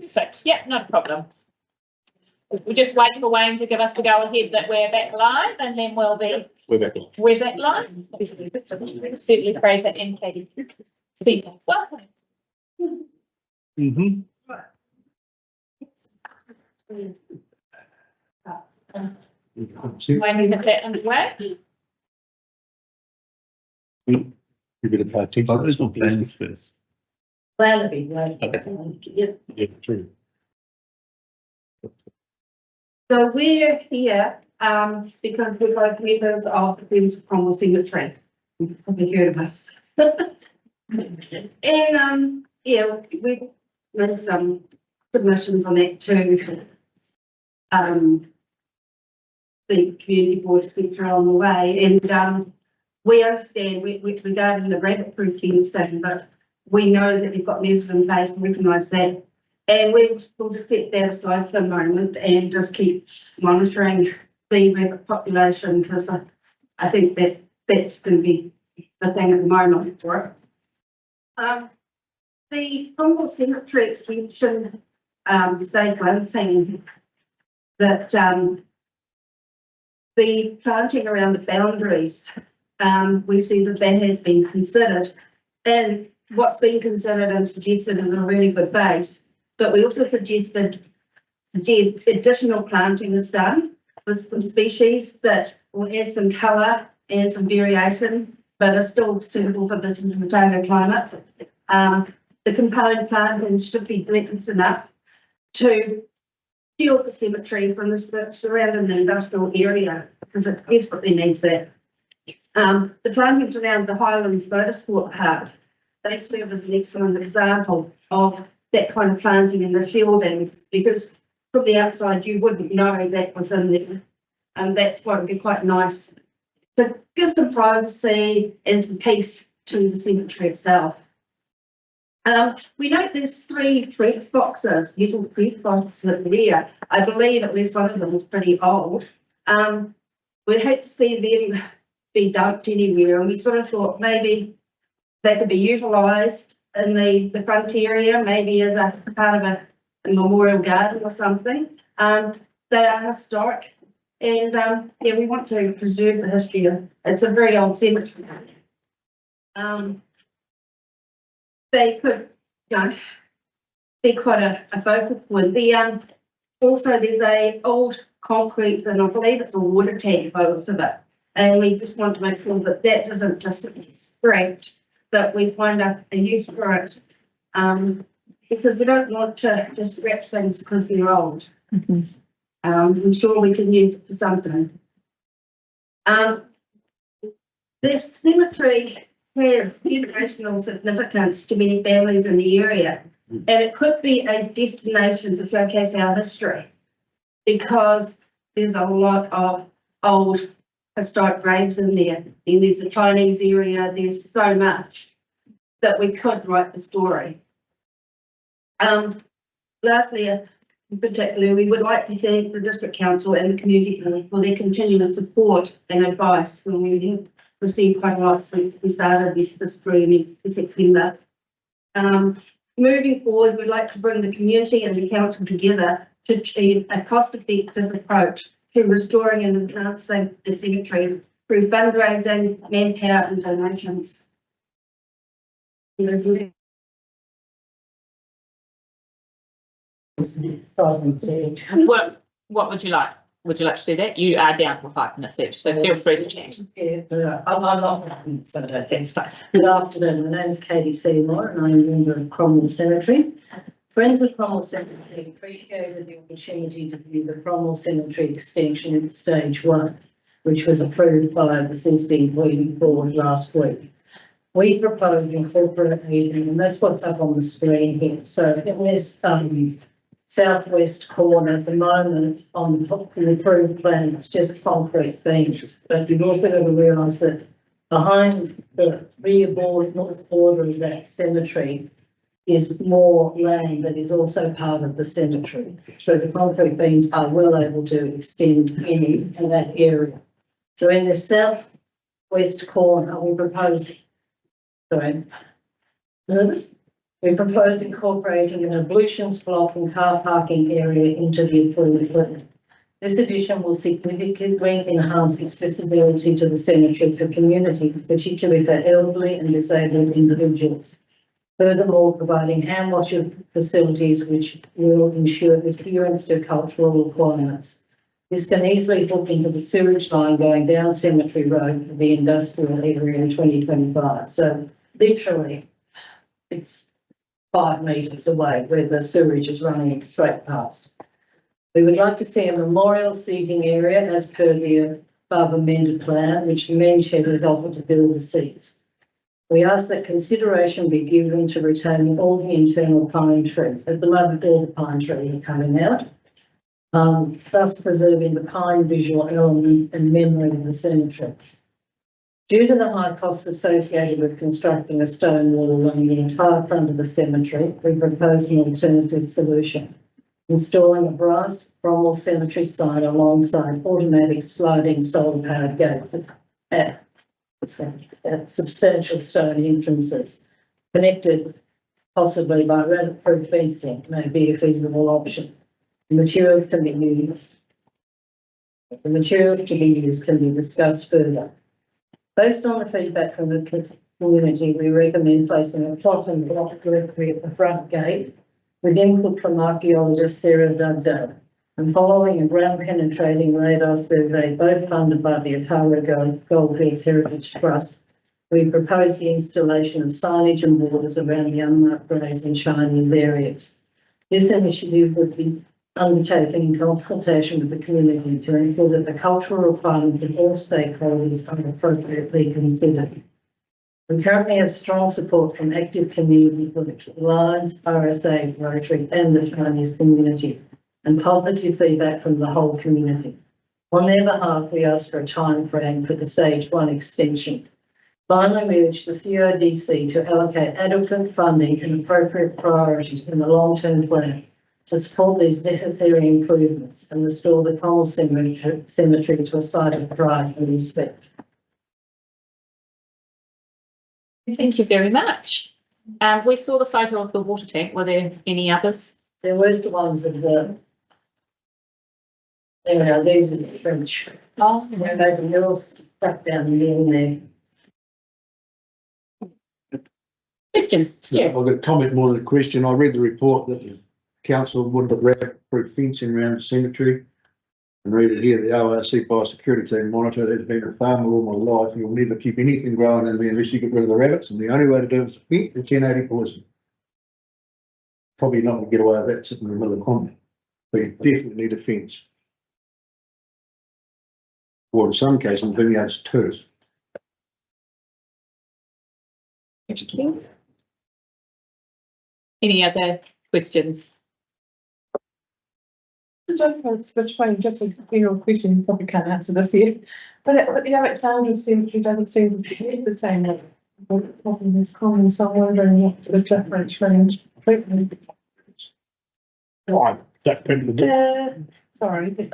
Perfect. Yeah, not a problem. We're just waiting for Wayne to give us the go ahead that we're back live, and then we'll be. We're back live. Certainly praise that and Katie. Steve, welcome. Mm-hmm. Wayne, you have that underway. You're going to partake those or plans first? Well, it'd be right. Yeah, true. So we're here because we're both members of the Friends of Cromwell Cemetery. You've probably heard of us. And yeah, we made some submissions on that to the community board, etc. on the way. And we understand regarding the rabbit proof fencing, but we know that you've got measures in place to recognise that. And we'll just set that aside for the moment and just keep monitoring the rabbit population, because I think that's going to be the thing at the moment for it. The Cromwell Cemetery extension said one thing, that the planting around the boundaries, we see that has been considered, and what's been considered and suggested is a really good base. But we also suggested additional planting is done with some species that will add some colour and some variation, but are still suitable for this potato climate. The component plantings should be dense enough to shield the cemetery from the surrounding industrial area, because it desperately needs that. The plantings around the Highlands Motorsport Park, they serve as an excellent example of that kind of planting and the shielding, because from the outside you wouldn't know that was in there, and that's what would be quite nice to give some privacy and some peace to the cemetery itself. We note there's 3 tree boxes, little tree boxes at the rear. I believe at least one of them is pretty old. We'd hate to see them be dumped anywhere, and we sort of thought maybe they could be utilised in the front area, maybe as a part of a memorial garden or something. They are historic, and yeah, we want to preserve the history of. It's a very old cemetery. They could, be quite a focal point. Also there's a old concrete, and I believe it's a water tank by the looks of it, and we just want to make sure that that doesn't just scrapped, that we find a use for it, because we don't want to just scratch things because they're old. Mm-hmm. I'm sure we can use it for something. This cemetery has generational significance to many families in the area, and it could be a destination to showcase our history, because there's a lot of old historic graves in there, and there's a Chinese area, there's so much that we could write the story. Lastly, in particular, we would like to thank the District Council and the community for their continuing support and advice, and we have received quite a lot since we started this training in September. Moving forward, we'd like to bring the community and the council together to achieve a cost-effective approach to restoring and enhancing the cemetery through fundraising, manpower and donations. What would you like? Would you like to do that? You are down for 5 minutes each, so feel free to chat. Yeah, I'm not, so that's fine. Good afternoon, my name is Katie Seymour and I'm a member of Cromwell Cemetery. Friends of Cromwell Cemetery appreciated the opportunity to view the Cromwell Cemetery extension at stage 1, which was approved by the CCV board last week. We propose incorporating, and that's what's up on the screen here. So in this southwest corner at the moment on the approved plan, it's just concrete beams, but you've also got to realise that behind the rear north border of that cemetery is more land that is also part of the cemetery. So the concrete beams are well able to extend in that area. So in the southwest corner, we propose, sorry, nervous? We propose incorporating an ablutions block and car parking area into the approved plan. This addition will significantly enhance accessibility to the cemetery for community, particularly for elderly and disabled individuals. Furthermore, providing hand washing facilities which will ensure adherence to cultural requirements. This can easily hook into the sewage line going down Cemetery Road for the industrial area in 2025. So literally, it's 5 metres away where the sewage is running straight past. We would like to see a memorial seating area as per the above amended plan, which the men's shed has offered to build the seats. We ask that consideration be given to retaining all the internal pine trees. At the moment, all the pine trees are coming out, thus preserving the pine visual element and memory of the cemetery. Due to the high costs associated with constructing a stone wall along the entire front of the cemetery, we propose an alternative solution. Installing a brass Cromwell Cemetery sign alongside automatic sliding solar-powered gates at substantial stone entrances, connected possibly by rabbit-proof fencing, may be a feasible option. The materials to be used can be discussed further. Based on the feedback from the community, we recommend placing a plot and block directly at the front gate, with input from archaeologist Sarah Dugdale, and following a ground penetrating radar survey, both funded by the Otago Goldfields Heritage Trust, we propose the installation of signage and borders around the unmarked graves in Chinese areas. This initiative would be undertaken in consultation with the community to ensure that the cultural requirements of all stakeholders are appropriately considered. We currently have strong support from active community groups, Lions, RSA, Rotary and the Chinese community, and positive feedback from the whole community. On their behalf, we ask for a time frame for the stage 1 extension. Finally, we urge the CODC to allocate adequate funding and appropriate priorities in the long-term plan to support these necessary improvements and restore the Cromwell Cemetery to a site of pride and respect. Thank you very much. We saw the photo of the water tank. Were there any others? There was the ones of the, anyhow, these are the French. Oh, There's a little stuff down there. questions? I've got a comment more than a question. I read the report that the council would have rabbit-proof fencing around the cemetery. And read it here, the ORC biosecurity team monitor. There's been a farmer all my life. You'll never keep anything growing in there unless you get rid of the rabbits. And the only way to do it is to fit the 1080 policy. Probably not going to get away with that sitting in the middle of the common. But you definitely need a fence. Or in some cases, vineyards too. Thank you. Any other questions? Just a general question, you probably can't answer this here, but the Alexandra Cemetery doesn't seem to be the same way. Often is common, so I'm wondering what the difference from treatment. Right, that print. Sorry.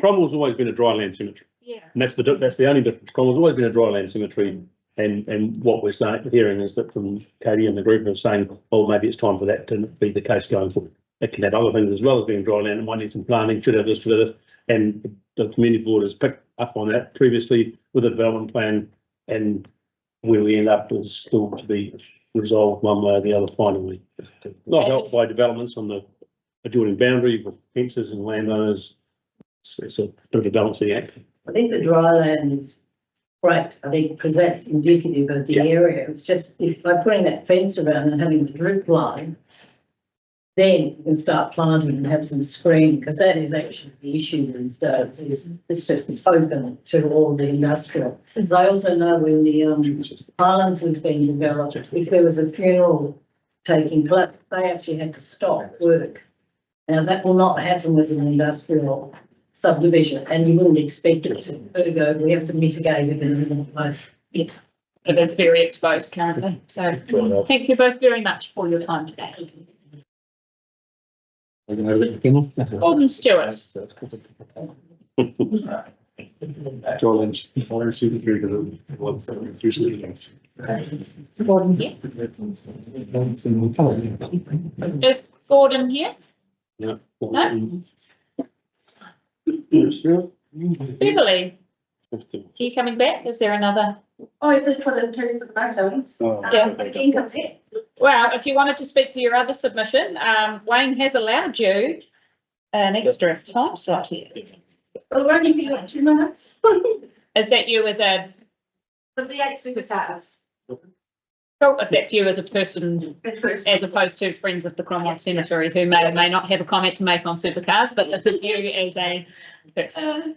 Cromwell's always been a dry land cemetery, Yeah. and that's the only difference. Cromwell's always been a dry land cemetery, and what we're hearing is that from Katie and the group are saying, well, maybe it's time for that to be the case going forward. It can have other things as well as being dry land. It might need some planting, should have this, and the community board has picked up on that previously with a development plan, and where we end up is still to be resolved one way or the other finally. Not helped by developments on the adjoining boundary with fences and landowners. It's a bit of a balancing act. I think the dry land is great, I think, because that's indicative of the area. It's just by putting that fence around and having the drip line, then you can start planting and have some screening, because that is actually the issue these days. It's just open to all the industrial. As I also know when the Highlands was being developed, if there was a funeral taking place, they actually had to stop work. Now that will not happen with an industrial subdivision, and you wouldn't expect it to. Ergo, we have to mitigate it in a way. Yeah. It is very exposed currently. So thank you both very much for your time today. Gordon Stewart. Dryland cemetery. Gordon here. Is Gordon here? No. No? Still? Beverly, are you coming back? Is there another? Oh, you did put it in terms of the motions. Yeah. But again, comes here. Well, if you wanted to speak to your other submission, Wayne has allowed you an extra time slot here. Well, we're only be like 2 minutes. Is that you as a, The V8 superstars. if that's you as a person, as opposed to friends of the Cromwell Cemetery who may or may not have a comment to make on supercars, but this is you as a person.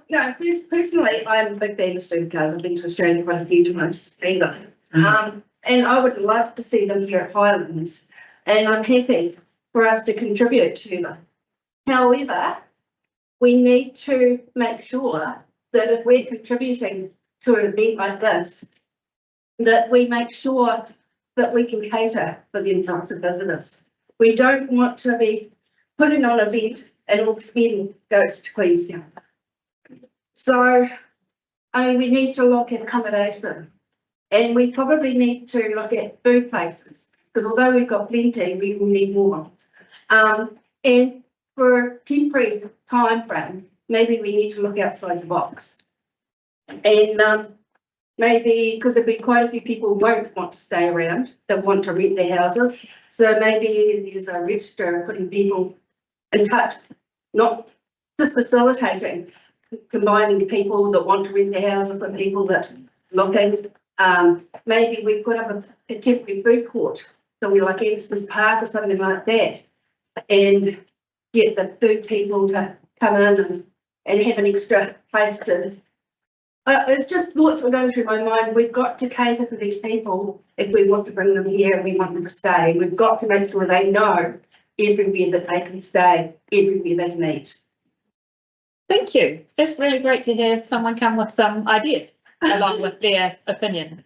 No, personally, I'm a big fan of supercars. I've been to Australia quite a few times either. And I would love to see them here at Highlands, and I'm happy for us to contribute to them. However, we need to make sure that if we're contributing to an event like this, that we make sure that we can cater for the influx of visitors. We don't want to be putting on an event and all the spending goes to Queenstown. So, I mean, we need to look at accommodation, and we probably need to look at food places, because although we've got plenty, we will need more. And for a temporary time frame, maybe we need to look outside the box. And maybe, because there'll be quite a few people who won't want to stay around, that want to rent their houses. So maybe there's a register putting people in touch, not just facilitating, combining people that want to rent their houses with people that are looking. Maybe we put up a temporary food court, so we like Edison's Park or something like that, and get the food people to come in and have an extra place to. It's just thoughts that are going through my mind. We've got to cater for these people if we want to bring them here and we want them to stay. We've got to make sure they know everywhere that they can stay, everywhere they can eat. Thank you. It's really great to have someone come with some ideas along with their opinion.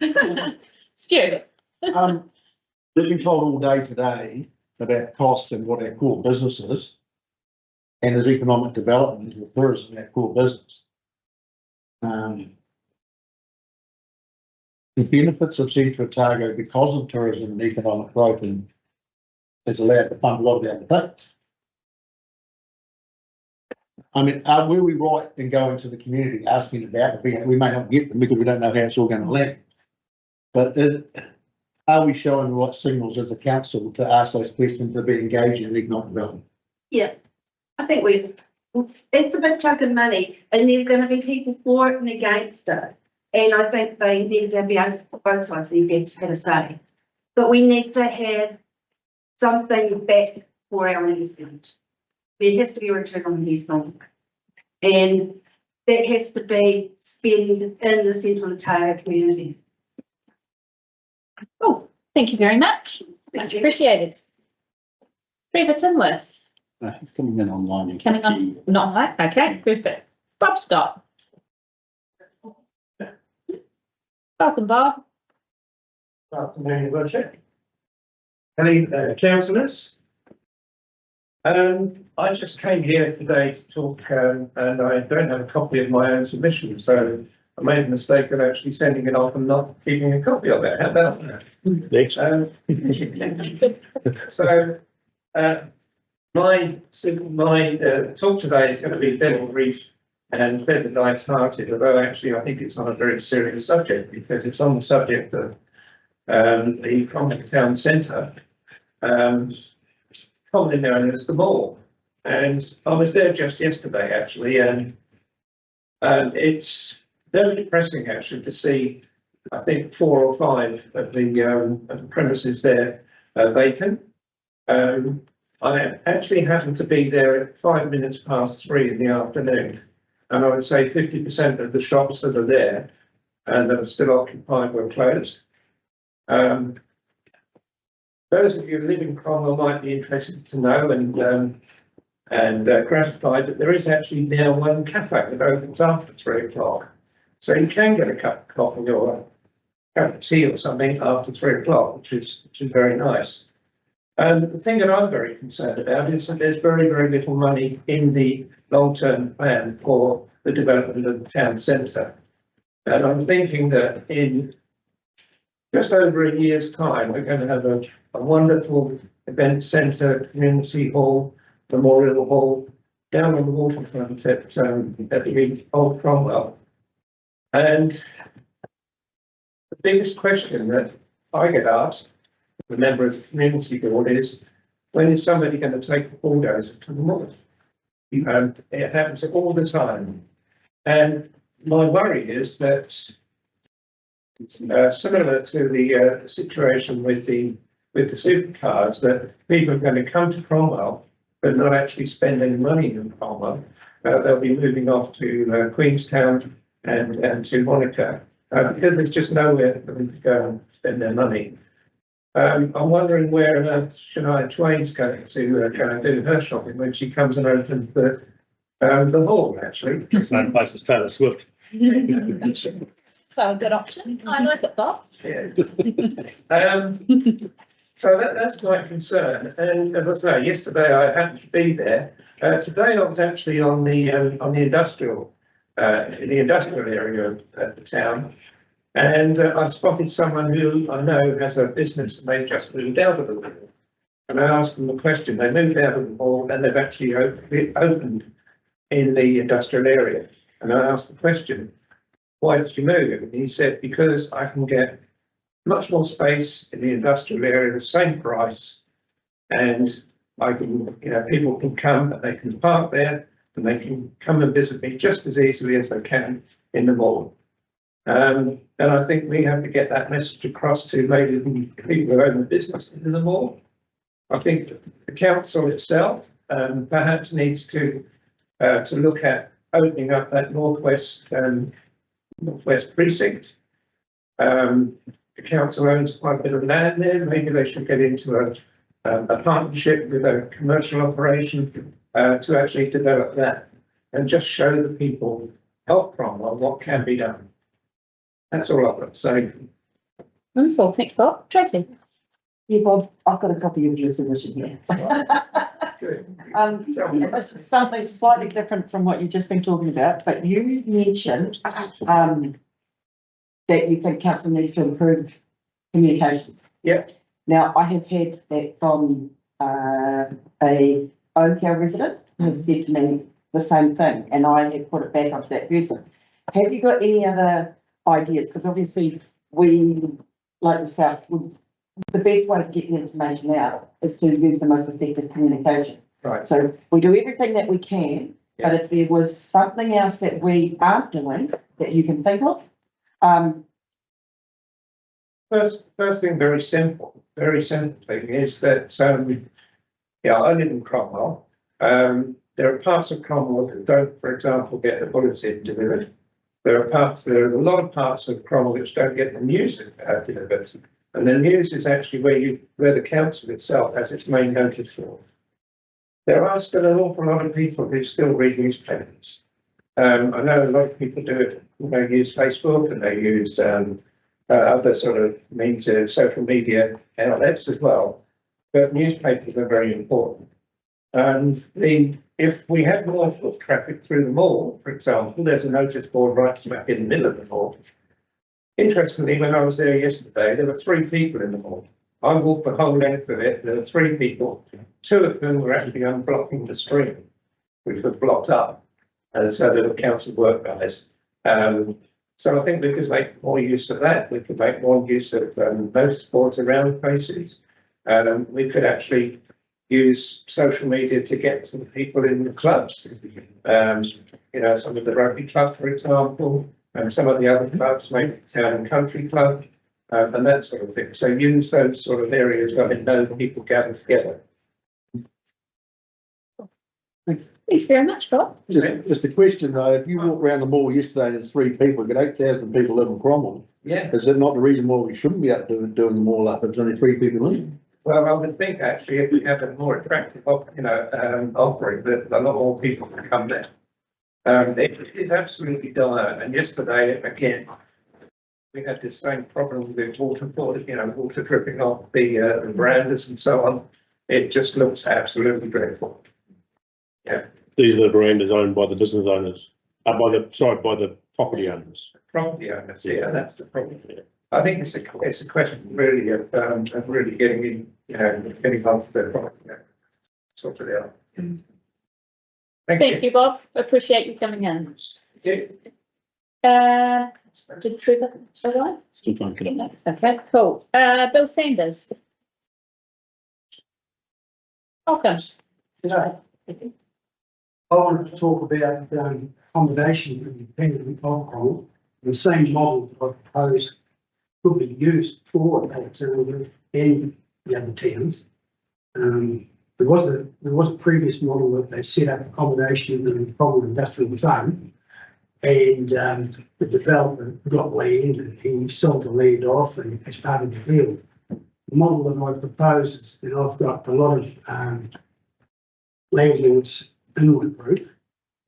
Stu. We've been told all day today about cost and what our core business is. And there's economic development of tourism in our core business. The benefits of Central Otago because of tourism and economic growth and is allowed to fund a lot of the other things. I mean, were we right in going to the community asking about it? We may not get them because we don't know how it's all going to land. But are we showing the right signals as a council to ask those questions to be engaged in economic development? Yeah, I think it's a big chunk of money, and there's going to be people for it and against it. And I think they need to be able to put both sides of the event have a say. But we need to have something back for our investment. There has to be a return on investment. And that has to be spent in the Central Otago community. Oh, thank you very much. Much appreciated. Trevor Tinworth. He's coming in online. Coming on, not like, okay, perfect. Bob Scott. Welcome, Bob. Afternoon, Roger. Any councillors? I just came here today to talk, and I don't have a copy of my own submission, so I made a mistake of actually sending it off and not keeping a copy of it. How about that? Next. My talk today is going to be fairly brief and fairly light-hearted, although actually I think it's on a very serious subject because it's on the subject of the Cromwell Town Centre, commonly known as the Mall. And I was there just yesterday actually, and it's very depressing actually to see, I think 4 or 5 of the premises there vacant. I actually happened to be there at 5 minutes past 3 in the afternoon, and I would say 50% of the shops that are there and that are still occupied were closed. Those of you who live in Cromwell might be interested to know and gratified that there is actually now one cafe that opens after 3 o'clock. So you can get a cup of coffee or a cup of tea or something after 3 o'clock, which is very nice. The thing that I'm very concerned about is that there's very, very little money in the long-term plan for the development of the town centre. And I'm thinking that in just over a year's time, we're going to have a wonderful event centre, community hall, memorial hall, down on the waterfront at the Old Cromwell. And the biggest question that I get asked, the member of the community board, is when is somebody going to take the bulldozer to the mall? It happens all the time. And my worry is that similar to the situation with the supercars, that people are going to come to Cromwell but not actually spend any money in Cromwell. They'll be moving off to Queenstown and to Monaco because there's just nowhere for them to go and spend their money. I'm wondering where on earth Shania Twain's going to go and do her shopping when she comes and opens the hall, actually. Same place as Taylor Swift. So a good option. I like it, Bob. Yeah. So that's my concern. And as I say, yesterday I happened to be there. Today I was actually on the industrial area of the town, and I spotted someone who I know has a business and they've just moved out of the mall. And I asked them the question. They moved out of the mall and they've actually opened in the industrial area. And I asked the question, why did you move? And he said, because I can get much more space in the industrial area, the same price, and I can, people can come and they can park there and they can come and visit me just as easily as they can in the mall. And I think we have to get that message across to maybe the people who own the business in the mall. I think the council itself perhaps needs to look at opening up that northwest precinct. The council owns quite a bit of land there. Maybe they should get into a partnership with a commercial operation to actually develop that and just show the people, help Cromwell, what can be done. That's all I've got to say. Wonderful. Thank you, Bob. Tracy. Yeah, Bob, I've got a copy of your submission here. Good. It's something slightly different from what you've just been talking about, but you mentioned that you think council needs to improve communications. Yeah. Now, I have heard that from a Oakdale resident who has said to me the same thing, and I have put it back onto that person. Have you got any other ideas? Because obviously we, like yourself, the best way to get the information out is to use the most effective communication. Right. So we do everything that we can, but if there was something else that we aren't doing that you can think of, First thing, very simple thing is that, I live in Cromwell. There are parts of Cromwell that don't, for example, get the bulletin delivered. There are a lot of parts of Cromwell which don't get the news delivered. And the news is actually where the council itself has its main notice for. There are still an awful lot of people who still read newspapers. I know a lot of people do it, use Facebook and they use other sort of means of social media outlets as well. But newspapers are very important. And if we had more foot traffic through the mall, for example, there's a notice board right smack in the middle of the mall. Interestingly, when I was there yesterday, there were 3 people in the mall. I walked the whole length of it. There were 3 people. 2 of them were actually unblocking the stream, which was blocked up. And so there were council work guys. So I think we could make more use of that. We could make more use of notice boards around places. We could actually use social media to get to the people in the clubs. Some of the rugby club, for example, and some of the other clubs, maybe town and country club, and that sort of thing. So use those sort of areas where they know people gather together. Thank you very much, Bob. Just a question though, if you walk around the mall yesterday and there's 3 people, get 8,000 people live in Cromwell. Yeah. Is that not the reason why we shouldn't be out doing the mall up? It's only 3 people in. Well, I would think actually if we had a more attractive, offering, that a lot more people would come there. It is absolutely dire. And yesterday, again, we had this same problem with water dripping off the verandas and so on. It just looks absolutely dreadful. Yeah. These are the verandas owned by the business owners. by the property owners. Property owners, yeah, that's the problem. I think it's a question really of really getting in, getting onto the property. Sort it out. Thank you, Bob. Appreciate you coming in. Did Trevor arrive? Still trying to get up. Okay, cool. Bill Sanders. Welcome. I wanted to talk about accommodation and dependent alcohol. The same model that I proposed could be used for Alexandria and the other towns. There was a previous model that they set up accommodation in the Common Industrial Zone, and the developer got land and he sold the land off and as part of the deal. The model that I propose is that I've got a lot of landlords in my group,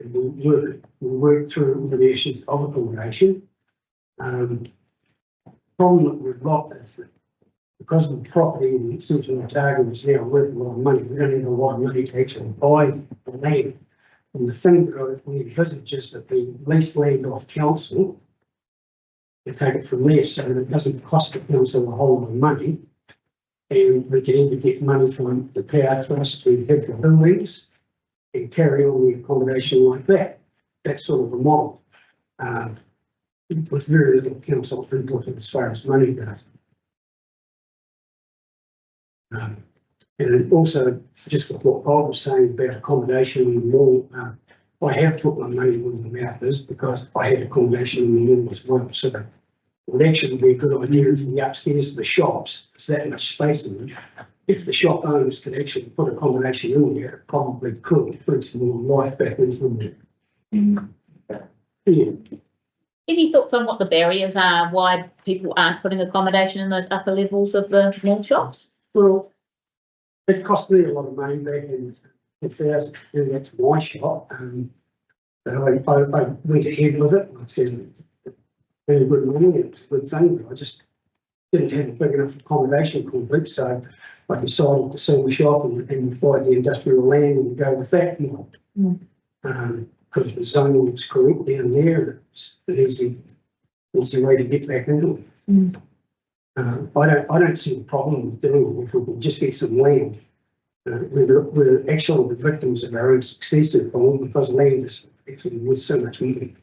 and we work through the issues of accommodation. Problem that we've got is that because of the property in Simpson Otago is now worth a lot of money, we don't have a lot of money to actually buy the land. And the thing that we envisage is that we lease land off council and take it from there so that it doesn't cost the council a whole lot of money. And we can either get money from the power trust to have the buildings and carry on the accommodation like that. That's sort of a model. With very little council input as far as money goes. And also, just with what Bob was saying about accommodation in the mall, I have put my money where my mouth is because I had accommodation in the mall as well. So it would actually be a good idea if the upstairs of the shops, there's that much space in them. If the shop owners could actually put accommodation in there, it probably could bring some more life back into there. Yeah. Any thoughts on what the barriers are, why people aren't putting accommodation in those upper levels of the mall shops? Well, it cost me a lot of money back in 2000 to do that to my shop. But I went ahead with it. I found very good money. It was a good thing, but I just didn't have a big enough accommodation complex. So I decided to sell the shop and buy the industrial land and go with that model. Because the zoning was correct down there. It's an easy way to get back into it. I don't see a problem with doing it if we can just get some land. We're actually the victims of our own success at home because land is actually worth so much money.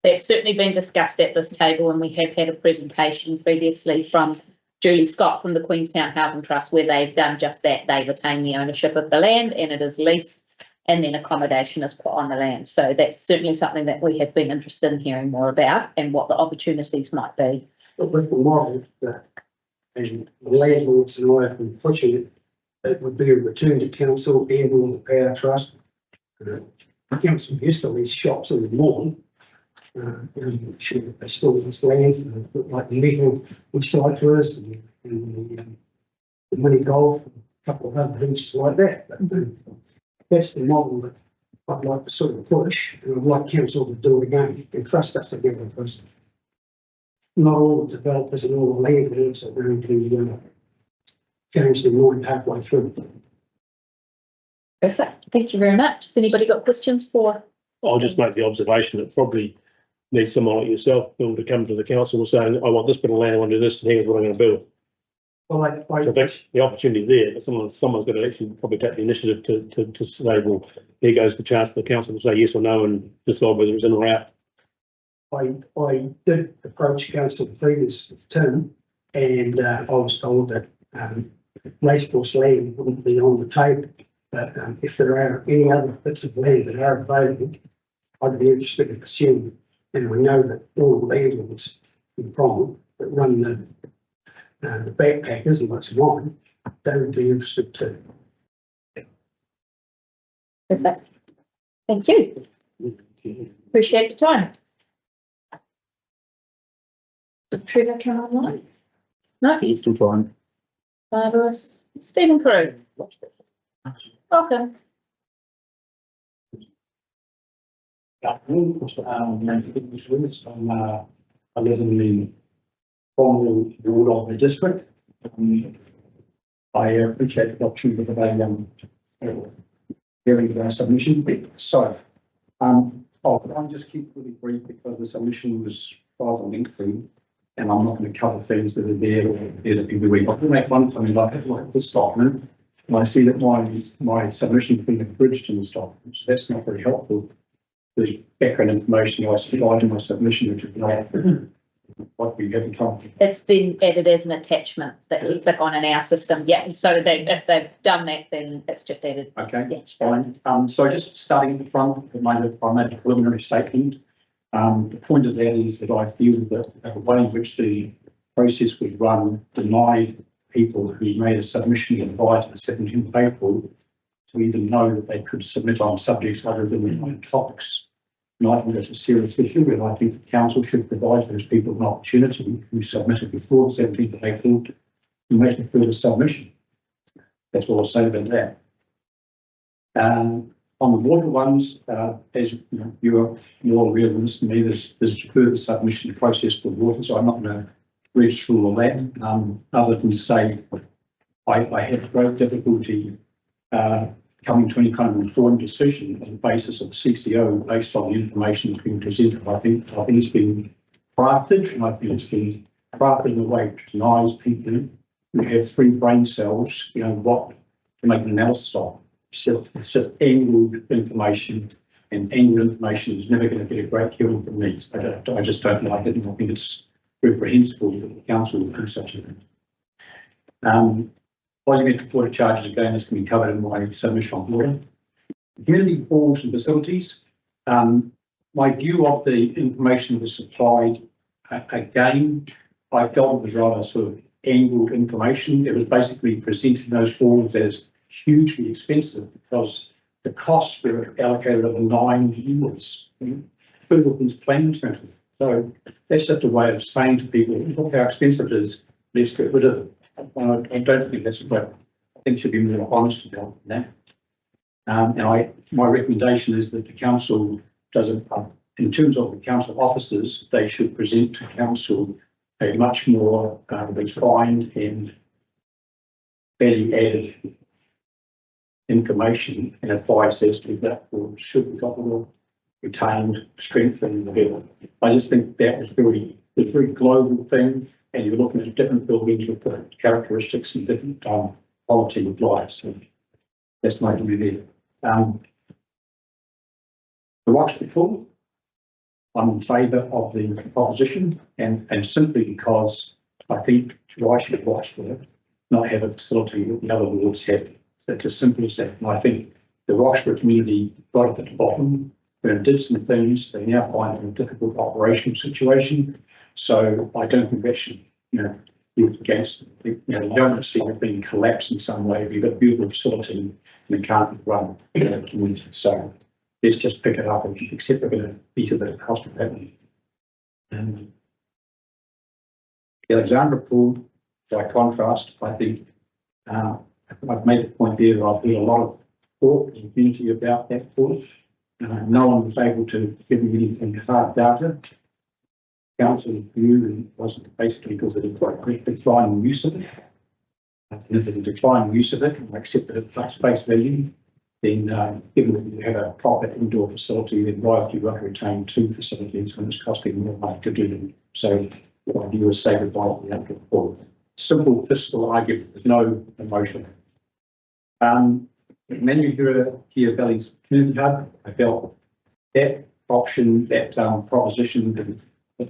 That's certainly been discussed at this table, and we have had a presentation previously from Julie Scott from the Queenstown Housing Trust where they've done just that. They retain the ownership of the land and it is leased, and then accommodation is put on the land. So that's certainly something that we have been interested in hearing more about and what the opportunities might be. But with the model that and the landlords and I have been pushing it, it would be a return to council and or the power trust. The council used to lease shops in the mall. I'm sure that they still lease land like the legal recyclers and the money golf, and a couple of other things like that. But that's the model that I'd like to sort of push, and I'd like council to do it again and trust us again, because not all the developers and all the landlords are going to change their mind halfway through. Perfect. Thank you very much. Has anybody got questions for? I'll just make the observation that probably needs someone like yourself, Bill, to come to the council saying, I want this bit of land, I want to do this, and here's what I'm going to build. Well, So that's the opportunity there, but someone's got to actually probably take the initiative to say, well, here goes the chance for the council to say yes or no and decide whether it's in or out. I did approach council previous with Tim, and I was told that racecourse land wouldn't be on the table. But if there are any other bits of land that are available, I'd be interested in pursuing them. And we know that all the landlords in Prom that run the backpackers, and what's mine, they would be interested too. Perfect. Thank you. Appreciate your time. Did Trevor come online? No. It's still fine. Marvelous. Stephen Crew. Welcome. I live in the formal ward of the district. I appreciate the opportunity for the hearing submission. So, I'll just keep really brief because the submission was rather lengthy. And I'm not going to cover things that are there or there that people read. I'll make one comment. I have looked at this document and I see that my submission has been abridged in this document. So that's not very helpful. The background information I supplied in my submission, which is not what we haven't covered. It's been added as an attachment that you click on in our system. Yeah, so if they've done that, then it's just added. Okay, Yeah. that's fine. So just starting at the front, I made a preliminary statement. The point of that is that I feel that the way in which the process was run denied people who made a submission prior to the 17th of April to even know that they could submit on subjects other than their own topics. And I think that's a serious issue, and I think the council should provide those people an opportunity who submitted before the 17th of April to make a further submission. That's all I'll say about that. On the water ones, as you know, you're more aware than this than me, there's a further submission process for water, so I'm not going to read through all that, other than to say I had great difficulty coming to any kind of informed decision on the basis of the CCO based on the information that's been presented. I think it's been crafted, and I think it's been crafted in a way which denies people who have 3 brain cells, you know, what to make an analysis of. It's just angled information, and angled information is never going to get a great hearing from me. So I just don't like it, and I think it's reprehensible that the council would do such a thing. Volumetric water charges, again, this can be covered in my submission on water. Community halls and facilities. My view of the information that was supplied, again, I felt it was rather sort of angled information. It was basically presented in those halls as hugely expensive because the costs were allocated over 9 years. Fullerton's plan expensive. So that's just a way of saying to people, look how expensive it is, let's get rid of it. I don't think that's what I think should be more honest about that. And my recommendation is that the council doesn't, in terms of the council officers, they should present to council a much more refined and value-added information and advice as to that should be got more retained, strengthened. I just think that is a very global thing, and you're looking at different buildings with different characteristics and different quality of life. So that's my view there. The Roxburgh Pool, I'm in favour of the proposition, and simply because I think why should Roxburgh not have a facility that the other wards have? It's as simple as that. And I think the Roxburgh community got up at the bottom and did some things. They now find it in a difficult operational situation. So I don't think that should, be against, you don't want to see it being collapsed in some way. You've got a beautiful facility and it can't run in the community. So let's just pick it up and accept we're going to eat a bit of cost of that. And the Alexandra Pool, by contrast, I think I've made a point there that I've heard a lot of talk in the community about that pool. No one was able to give me anything hard data. Council's view was basically because of the declining use of it. And if there's a declining use of it, and I accept that it's face value, then given that you have a proper indoor facility, then why would you want to retain 2 facilities when it's costing more money to do them? So what I do is say goodbye to the outdoor pool. Simple fiscal argument, there's no emotion. Here Valley's Community Hub, I felt that option, that proposition,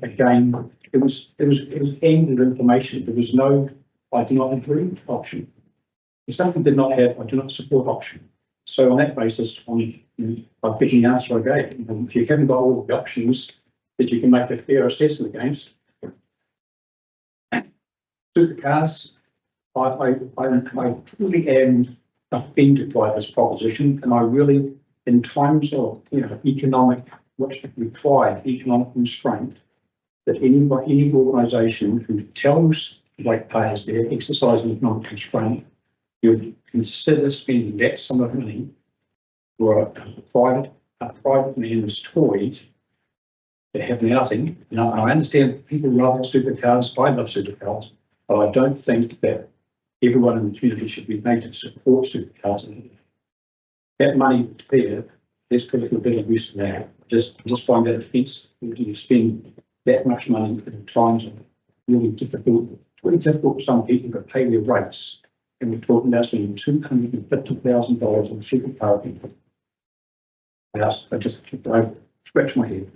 again, it was angled information. There was no, I do not agree option. If something did not have, I do not support option. So on that basis, I'm picking the answer I gave. If you haven't got all the options that you can make a fair assessment against, supercars, I truly am offended by this proposition, and I really, in times of economic, what's required economic constraint, that any organisation who tells ratepayers they're exercising economic constraint, you would consider spending that sum of money for a private man's toy to have nothing. And I understand people love supercars. I love supercars. But I don't think that everyone in the community should be made to support supercars. That money there, there's political better use of that. I just find that offence, you spend that much money at times, really difficult. It's really difficult for some people to pay their rates. And we're talking about spending $250,000 on supercar people. I just scratch my head.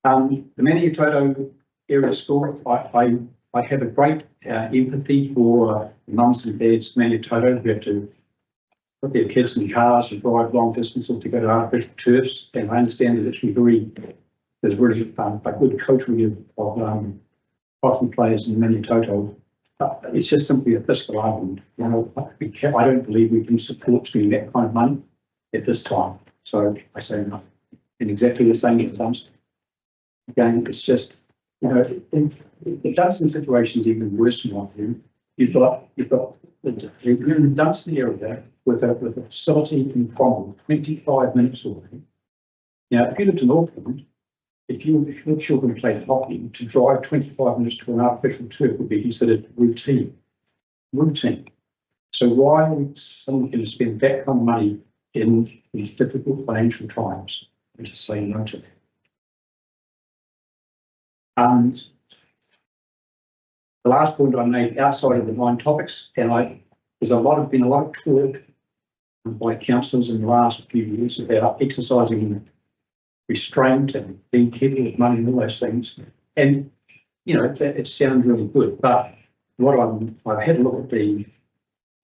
The Maniototo area school, I have a great empathy for mums and dads in Maniototo who have to put their kids in cars and drive long distances to go to artificial turfs. And I understand there's actually there's really a good coterie of hockey players in Maniototo. It's just simply a fiscal argument. You know, I don't believe we can support spending that kind of money at this time. So I say no. In exactly the same as Dunstan. Again, it's just, you know, the Dunstan situation is even worse in my view. You've got you're in the Dunstan area with a facility in Cromwell, 25 minutes away. Now, if you lived in Auckland, if your children played hockey, to drive 25 minutes to an artificial turf would be considered routine. So why are someone going to spend that kind of money in these difficult financial times? And to say no to that. And the last point I made outside of the 9 topics, and there's been a lot of talk by councillors in the last few years about exercising restraint and being careful with money and all those things. And, you know, it sounds really good, but I've had a look at the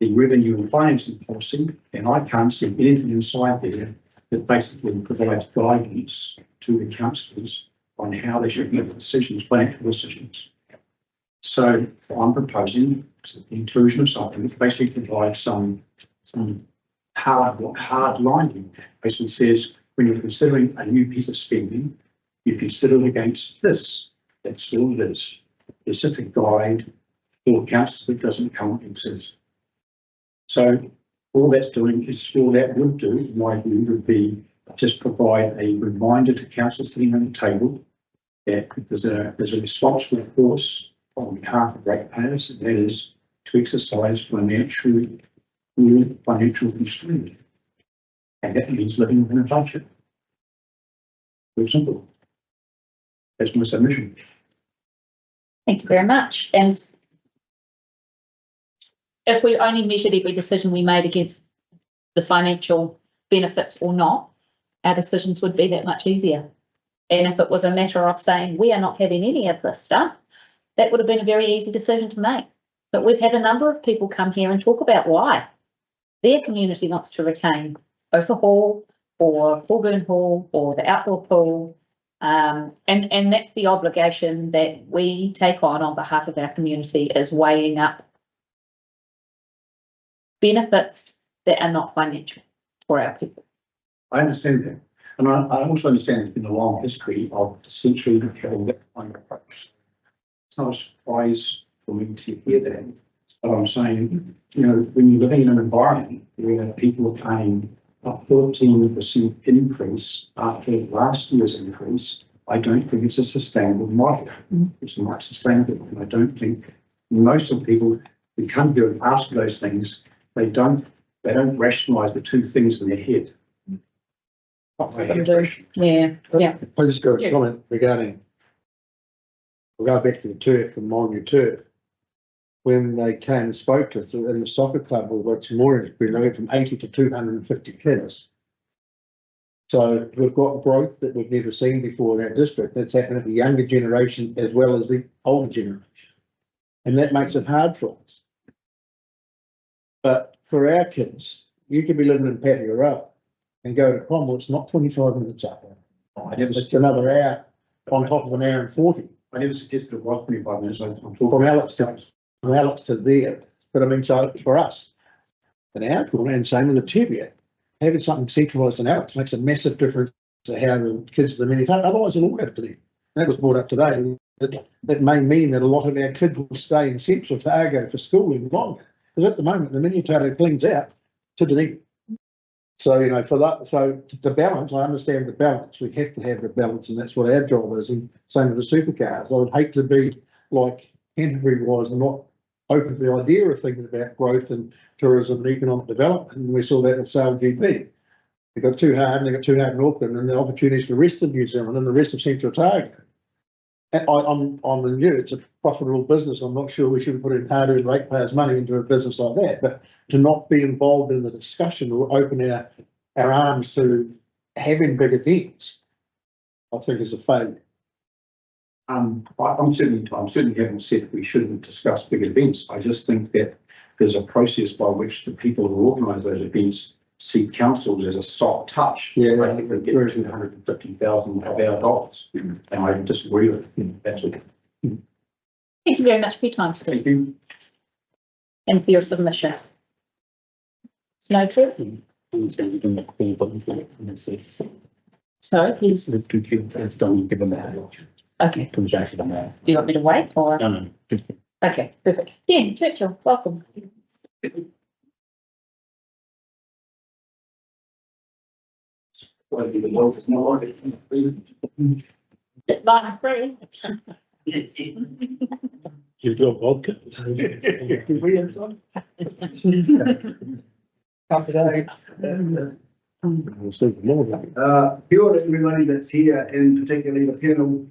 revenue and financing policy, and I can't see anything inside there that basically provides guidance to the councillors on how they should make decisions, financial decisions. So I'm proposing the inclusion of something that basically provides some hard line. Basically says, when you're considering a new piece of spending, you consider it against this. That's all it is. It's just a guide for council that doesn't come and exist. So all that would do, in my view, would be just provide a reminder to council sitting on the table that there's a responsible force on behalf of ratepayers, and that is to exercise financial constraint. And that means living within a budget. Very simple. That's my submission. Thank you very much. And if we only measured every decision we made against the financial benefits or not, our decisions would be that much easier. And if it was a matter of saying we are not having any of this stuff, that would have been a very easy decision to make. But we've had a number of people come here and talk about why their community wants to retain Ophir Hall or Pulburn Hall or the outdoor pool. And that's the obligation that we take on behalf of our community, is weighing up benefits that are not financial for our people. I understand that. And I also understand there's been a long history of essentially having that kind of approach. It's not a surprise for me to hear that. But I'm saying, you know, when you're living in an environment where people are paying a 14% increase after last year's increase, I don't think it's a sustainable model. It's not sustainable. And I don't think most of the people who come here and ask those things, they don't rationalise the two things in their head. Yeah. I just got a comment regarding, we'll go back to the turf and Molyneux turf. When they came and spoke to us in the soccer club, we were more we went from 80 to 250 kids. So we've got growth that we've never seen before in our district. That's happening at the younger generation as well as the older generation. And that makes it hard for us. But for our kids, you could be living in Patio Road and go to Cromwell. It's not 25 minutes up. It's another hour on top of an hour and 40. I never suggested it was 25 minutes. I'm talking from Alex to there. But I mean, so for us, an hour and same with the Tibia, having something centralised in Alex makes a massive difference to how the kids are many times. Otherwise, it'll all have to be. That was brought up today. That may mean that a lot of our kids will stay in Central Otago for schooling longer. Because at the moment, the Maniototo cleans out to Dunedin. So, you know, for that, so the balance, I understand the balance. We have to have the balance, and that's what our job is. And same with the supercars. I would hate to be like Canterbury was and not open to the idea of thinking about growth and tourism and economic development. And we saw that at Sale GP. They've got two hard, and they've got two hard in Auckland, and the opportunities for the rest of New Zealand and the rest of Central Otago. And I'm the new, it's a profitable business. I'm not sure we should put in hard-earned ratepayers' money into a business like that, but to not be involved in the discussion or open our arms to having big events, I think is a failure. I'm certainly haven't said we shouldn't discuss big events. I just think that there's a process by which the people who organise those events see council as a soft touch. Yeah, I think we get $250,000 of our dollars, and I disagree with it. That's okay. Thank you very much for your time, Steve, Thank you. and for your submission. It's noted. Sorry, please. The two kids, it's done, give them that. Okay. Comes back to them now. Do you want me to wait or? No. Okay, perfect. Jen Churchill, welcome. Line three. You've got vodka. We'll see more. Kia ora everybody that's here, and particularly the panel.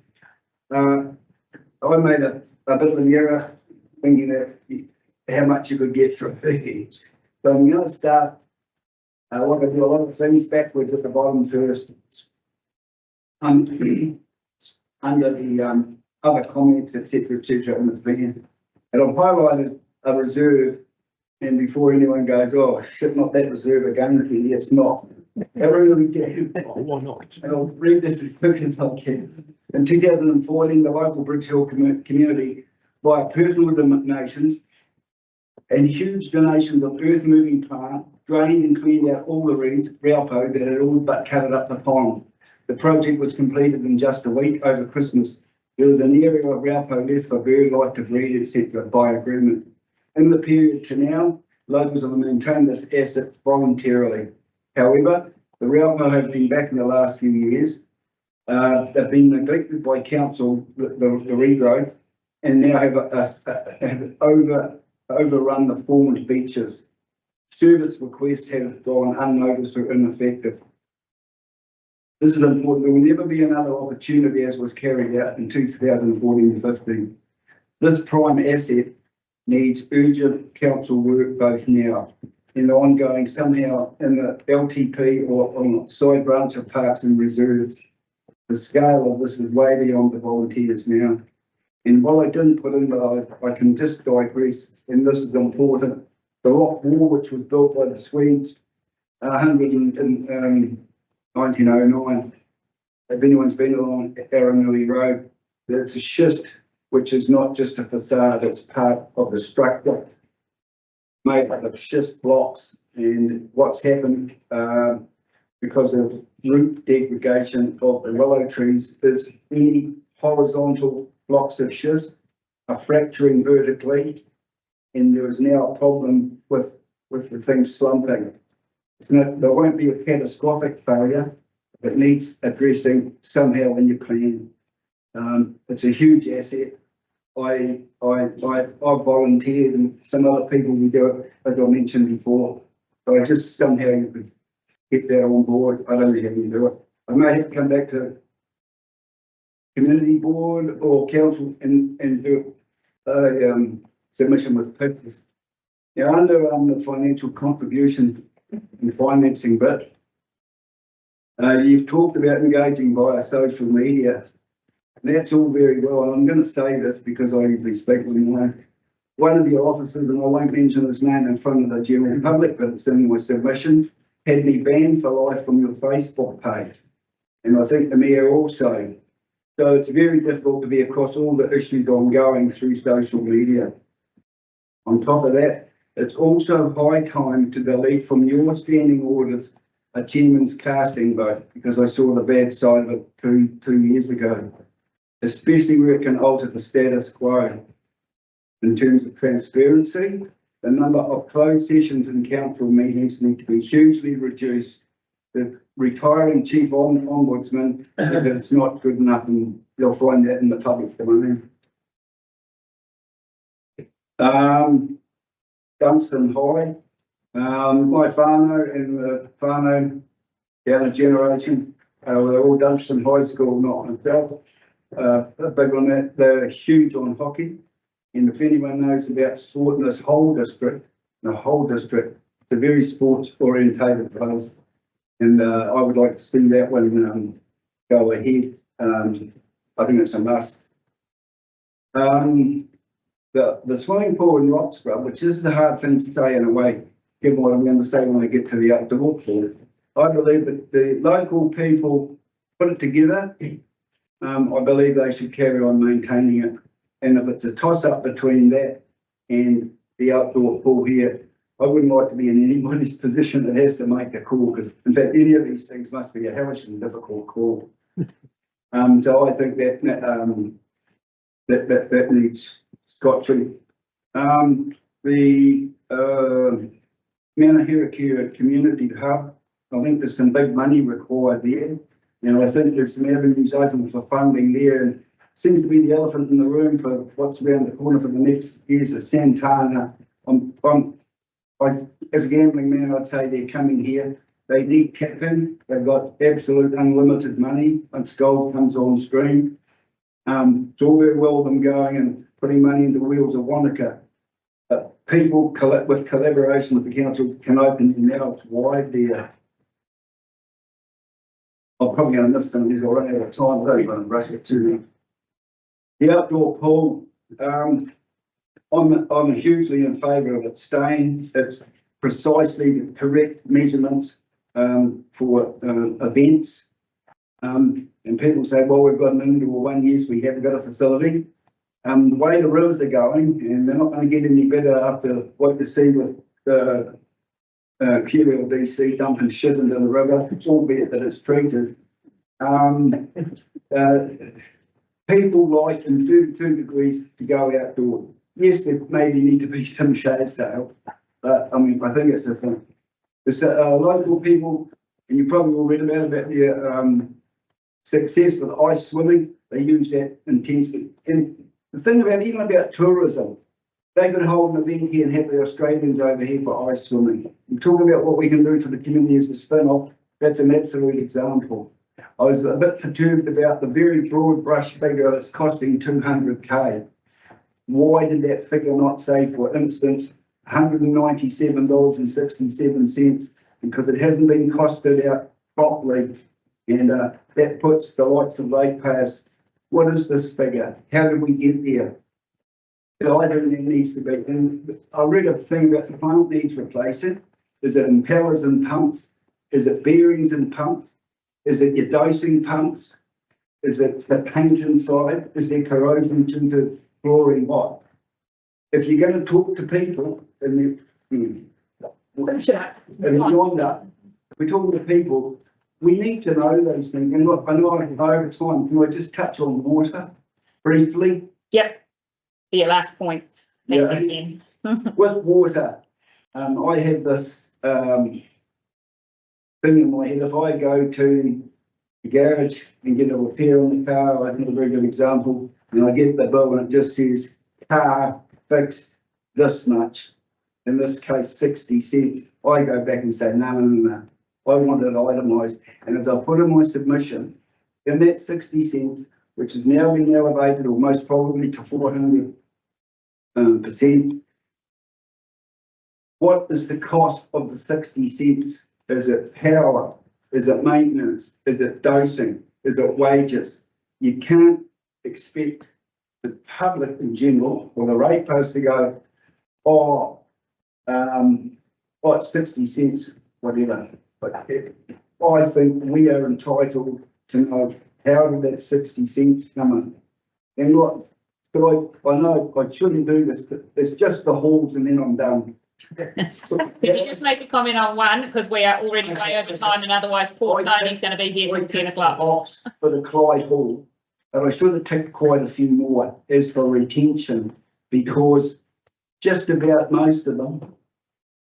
I made a bit of an error thinking that how much you could get from fees. So I'm going to start. I want to do a lot of things backwards at the bottom first. Under the other comments, etc., in this plan, and I've highlighted a reserve. And before anyone goes, oh shit, not that reserve again, it's not. I really do. Why not? And I'll read this as quick as I can. In 2014, the local Bridge Hill community, via personal donations and huge donations of earth moving plant, drained and cleaned out all the reeds, Raupo, that had all but covered up the pond. The project was completed in just a week over Christmas. There was an area of Raupo left for bird life to breed, etc. by agreement. In the period to now, locals have maintained this asset voluntarily. However, the Raupo have been back in the last few years. They've been neglected by council, the regrowth, and now have overrun the former beaches. Service requests have gone unnoticed or ineffective. This is important. There will never be another opportunity as was carried out in 2014-15. This prime asset needs urgent council work both now and ongoing somehow in the LTP or on the side branch of parks and reserves. The scale of this is way beyond the volunteers now. And while I didn't put in, but I can just digress, and this is important. The rock wall, which was built by the Swedes, 1909. If anyone's been along Aranui Road, there's a schist, which is not just a facade, it's part of the structure made up of schist blocks. And what's happened because of root degradation of the willow trees is any horizontal blocks of schist are fracturing vertically, and there is now a problem with the thing slumping. There won't be a catastrophic failure. It needs addressing somehow in your plan. It's a huge asset. I volunteered, and some other people will do it, as I mentioned before. So I just somehow you could get that on board. I don't know how you do it. I may have to come back to community board or council and do a submission with pictures. Now, under the financial contribution and financing bit, you've talked about engaging via social media. That's all very well, and I'm going to say this because I usually speak with one of your officers, and I won't mention his name in front of the general public, but it's in my submission, had me banned for life from your Facebook page. And I think the mayor also. So it's very difficult to be across all the issues ongoing through social media. On top of that, it's also high time to delete from your standing orders a chairman's casting vote, because I saw the bad side of it two years ago, especially where it can alter the status quo. In terms of transparency, the number of closed sessions in council meetings need to be hugely reduced. The retiring chief ombudsman said that it's not good enough, and you'll find that in the public domain. Dunstan High, my whānau and the whānau down a generation. They're all Dunstan High School, not myself. Big on that. They're huge on hockey. And if anyone knows about sport in this whole district, it's a very sports orientated place. And I would like to see that one go ahead. I think it's a must. The swimming pool in Roxburgh, which is the hard thing to say in a way, given what I'm going to say when I get to the outdoor pool. I believe that the local people put it together. I believe they should carry on maintaining it. And if it's a toss up between that and the outdoor pool here, I wouldn't like to be in anybody's position that has to make a call, because in fact, any of these things must be a hellishly difficult call. So I think that needs scotchery. The Manahirikira Community Hub, I think there's some big money required there. And I think there's some avenues open for funding there. And seems to be the elephant in the room for what's around the corner for the next years of Santana. As a gambling man, I'd say they're coming here. They need tapping. They've got absolute unlimited money once gold comes on stream. It's all very well them going and putting money into the wheels of Wanaka. But people with collaboration with the council can open their mouths wide there. I'm probably going to miss them because I'll run out of time. I don't want to rush it too much. The outdoor pool, I'm hugely in favour of it staying. It's precisely the correct measurements for events. And people say, well, we've got an indoor one. Yes, we have got a facility. The way the rivers are going, and they're not going to get any better after what you see with the QLDC dumping shit into the river, albeit that it's treated. People like in 32 degrees to go outdoors. Yes, there maybe need to be some shade sail, but I mean, I think it's a thing. It's local people, and you probably will read about their success with ice swimming. They use that intensely. And the thing about even about tourism, they could hold an event here and have the Australians over here for ice swimming. We're talking about what we can do for the community as a spin-off. That's an absolute example. I was a bit perturbed about the very broad brush figure that's costing 200K. Why did that figure not say, for instance, $197.67? Because it hasn't been costed out properly. And that puts the likes of ratepayers, what is this figure? How did we get there? I think there needs to be, and I read a thing about the plant needs replacing. Is it impellers and pumps? Is it bearings and pumps? Is it your dosing pumps? Is it the paint inside? Is there corrosion to the flooring? What? If you're going to talk to people and yonder, if we're talking to people, we need to know those things. And look, I know over time, can I just touch on water briefly? Yep. Your last points. Yeah. With water, I have this thing in my head. If I go to the garage and get a repair on the car, I think a very good example, and I get the bill and it just says car fixed this much, in this case 60 cents, I go back and say no. I want it itemised, and as I put in my submission, in that 60 cents, which is now being elevated or most probably to 400%, what is the cost of the 60 cents? Is it power? Is it maintenance? Is it dosing? Is it wages? You can't expect the public in general or the ratepayers to go, it's 60 cents, whatever. But I think we are entitled to know how did that 60 cents come in. And look, I know I shouldn't do this, but it's just the halls and then I'm done. Can you just make a comment on one, because we are already way over time, and otherwise poor Tony's going to be here till 10 o'clock. Box for the Clyde Hall, but I should have ticked quite a few more as for retention, because just about most of them,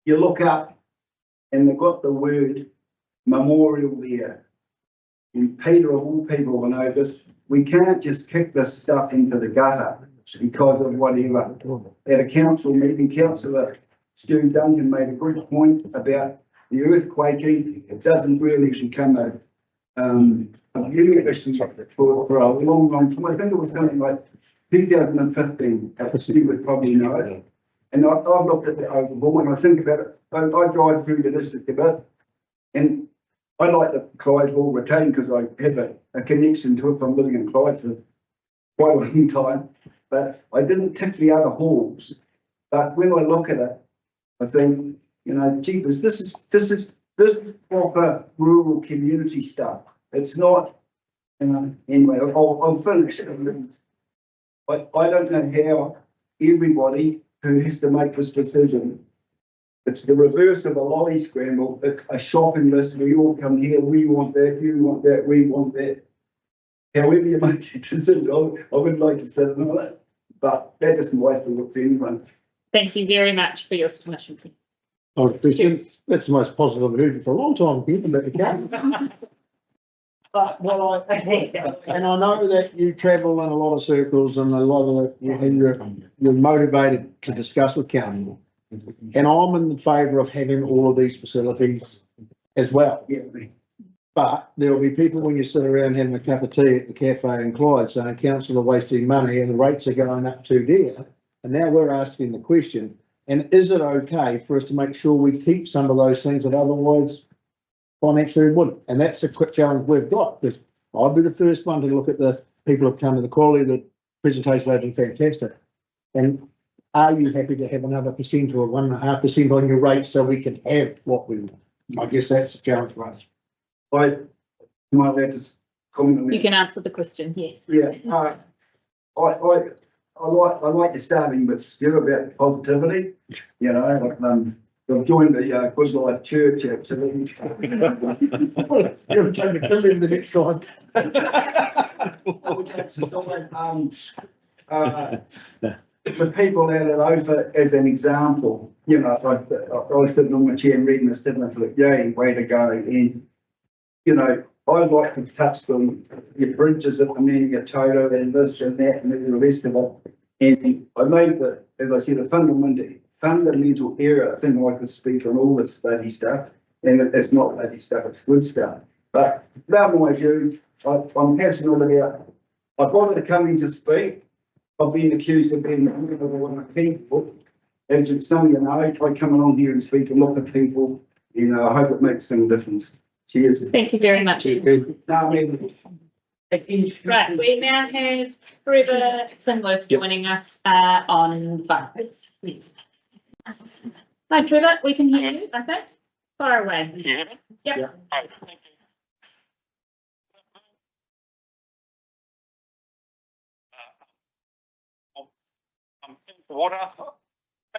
you look up and they've got the word memorial there. And Peter, of all people, will know this. We can't just kick this stuff into the gutter because of whatever. At a council meeting, Councillor Stu Duncan made a good point about the earthquaking, it doesn't really become a new issue for a long time. I think it was something like 2015, you would probably know it. And I've looked at the overall, and I think about it, I drive through the district a bit, and I like the Clyde Hall retain because I have a connection to it from living in Clyde for quite a long time. But I didn't tick the other halls. But when I look at it, I think, you know, jeepers, this is proper rural community stuff. It's not, you know, anyway, I'll finish. I don't know how everybody who has to make this decision, it's the reverse of a lolly scramble. It's a shopping list. We all come here. We want that. You want that. We want that. However you make your decision, I would like to sit on it, but that's just my thoughts anyway. Thank you very much for your submission. Oh, Christian, that's the most positive I've heard for a long time, given that you can. But, well, and I know that you travel in a lot of circles and a lot of it, you're motivated to discuss with council. And I'm in favour of having all of these facilities as well. Yeah. But there will be people when you sit around having a cup of tea at the cafe in Clyde saying council are wasting money and the rates are going up too dear. And now we're asking the question, and is it okay for us to make sure we keep some of those things that otherwise financially wouldn't? And that's the quick challenge we've got, because I'd be the first one to look at the people who've come to the quality of the presentation has been fantastic. And are you happy to have another % or 1.5% on your rate so we can have what we want? I guess that's the challenge for us. Am I allowed to comment on that? You can answer the question, yes. Yeah, I like your starting with Stu about positivity. You know, like I've joined the Good Life Church actually. You're trying to kill him the next time. The people out at Ophir as an example, you know, I was sitting on my chair and reading this and I thought, yay, way to go. And, you know, I like to touch them, your bridges at the Mania Toto and this and that and the rest of it. And I made the, as I said, a fundamental error. I think I could speak on all this bloody stuff. And it's not bloody stuff, it's good stuff. But about my view, I'm passionate about, I bothered to come in to speak. I've been accused of being one of people. As some of you know, I come along here and speak to a lot of people. You know, I hope it makes some difference. Cheers. Thank you very much. Right, we now have Trevor Tinworth joining us on phone. Hi Trevor, we can hear you, I think. Far away. Can you hear me? Yep. Yeah. Thank you. Water. I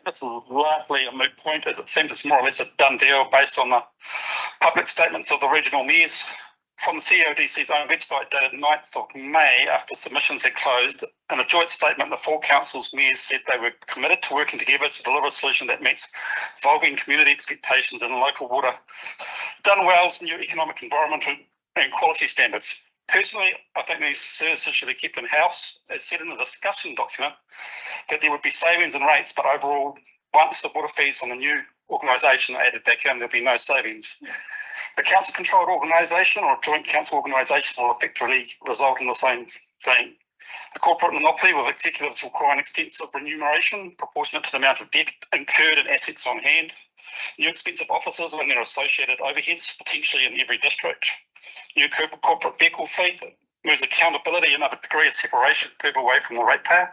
think this is largely a moot point, as it seems it's more or less a done deal based on the public statements of the regional mayors from the CODC's own website dated 9th of May after submissions had closed. In a joint statement, the four councils' mayors said they were committed to working together to deliver a solution that meets evolving community expectations and local water, done well's new economic, environmental and quality standards. Personally, I think these services should be kept in-house. As said in the discussion document, that there would be savings in rates, but overall, once the water fees on the new organisation are added back in, there'll be no savings. The council-controlled organisation or joint council organisation will effectively result in the same thing. A corporate monopoly with executives requiring extensive remuneration proportionate to the amount of debt incurred and assets on hand. New expensive offices and their associated overheads, potentially in every district. New corporate vehicle fleet that moves accountability and a degree of separation further away from the ratepayer.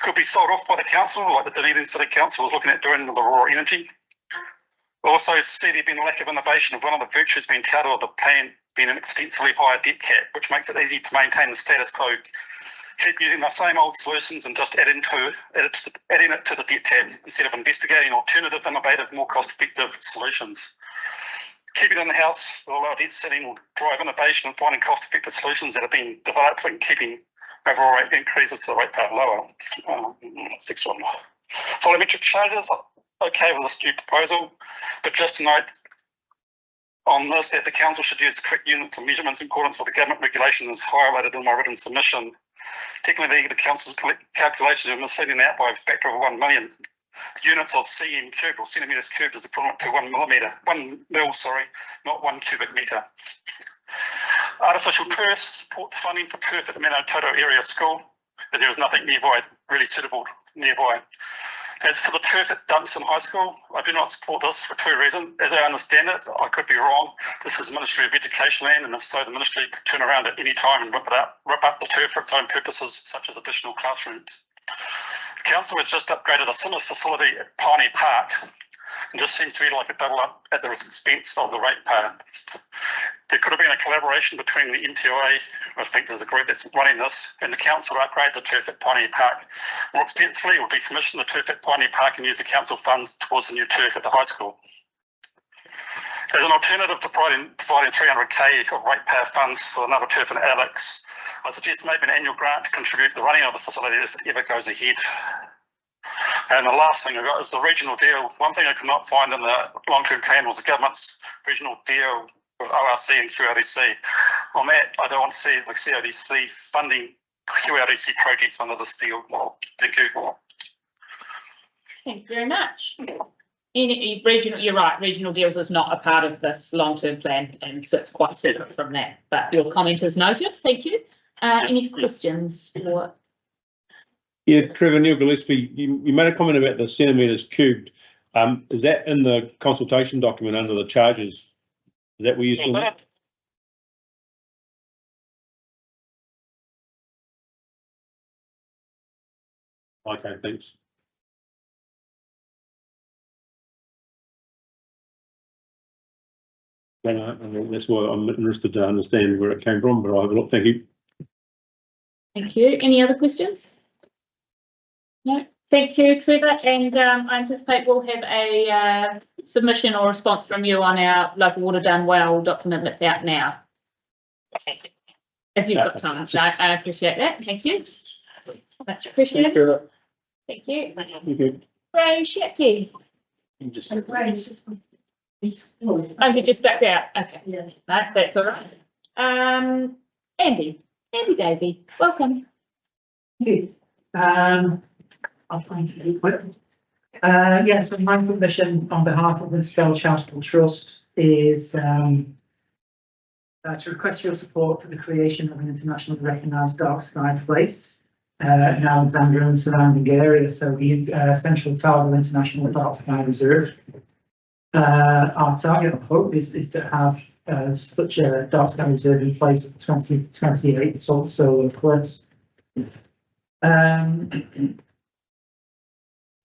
Could be sold off by the council, like the Dunedin City Council was looking at doing with Aurora Energy. Also see there being a lack of innovation of one of the virtues being touted of the plan being an extensively higher debt cap, which makes it easy to maintain the status quo. Keep using the same old solutions and just adding it to the debt tab instead of investigating alternative, innovative, more cost-effective solutions. Keeping it in the house will allow debt setting will drive innovation and finding cost-effective solutions that have been developed and keeping overall rate increases to the ratepayer lower. Next one. Volumetric charges, okay with this new proposal, but just to note on this that the council should use the correct units of measurements in accordance with the government regulation as highlighted in my written submission. Technically, the council's calculations are misleading out by a factor of 1 million. units of cm cubed or centimetres cubed is equivalent to 1 mil, not 1 cubic metre. Artificial turf support the funding for turf at the Manitoto Area School, as there is nothing nearby, really suitable nearby. As for the turf at Dunstan High School, I do not support this for two reasons. As I understand it, I could be wrong. This is Ministry of Education land, and if so, the ministry could turn around at any time and rip up the turf for its own purposes, such as additional classrooms. The council has just upgraded a similar facility at Piney Park, and just seems to be like a double up at the expense of the ratepayer. There could have been a collaboration between the MTOA, I think there's a group that's running this, and the council to upgrade the turf at Piney Park. More extensively, we'll decommission the turf at Piney Park and use the council funds towards the new turf at the high school. As an alternative to providing 300k of ratepayer funds for another turf in Alex, I suggest maybe an annual grant to contribute to the running of the facility if it ever goes ahead. And the last thing I got is the regional deal. One thing I could not find in the long-term plan was the government's regional deal with ORC and QRDC. On that, I don't want to see the CODC funding QRDC projects under this deal. Thank you. Thank you very much. Regional, you're right, regional deals is not a part of this long-term plan and sits quite separate from that, but your comment is noted. Thank you. Any questions or? Yeah, Trevor, Neil Gillespie, you made a comment about the centimetres cubed. Is that in the consultation document under the charges? Is that where you saw that? Okay, thanks. That's why I'm interested to understand where it came from, but I'll have a look. Thank you. Thank you. Any other questions? No. Thank you, Trevor. And I anticipate we'll have a submission or response from you on our local water done well document that's out now. If you've got time. So I appreciate that. Thank you. Much appreciated. Thank you. Thank you. Ray Shetty. Oh, is it just back out? Okay. Yeah. No, that's all right. Andy Davey, welcome. Thank you. I'll find it really quick. Yes, so my submission on behalf of the Stell Charitable Trust is to request your support for the creation of an internationally recognised dark sky place in Alexandria and surrounding area. So the Central Tower International Dark Sky Reserve. Our target of hope is to have such a dark sky reserve in place for 2028. It's also of course.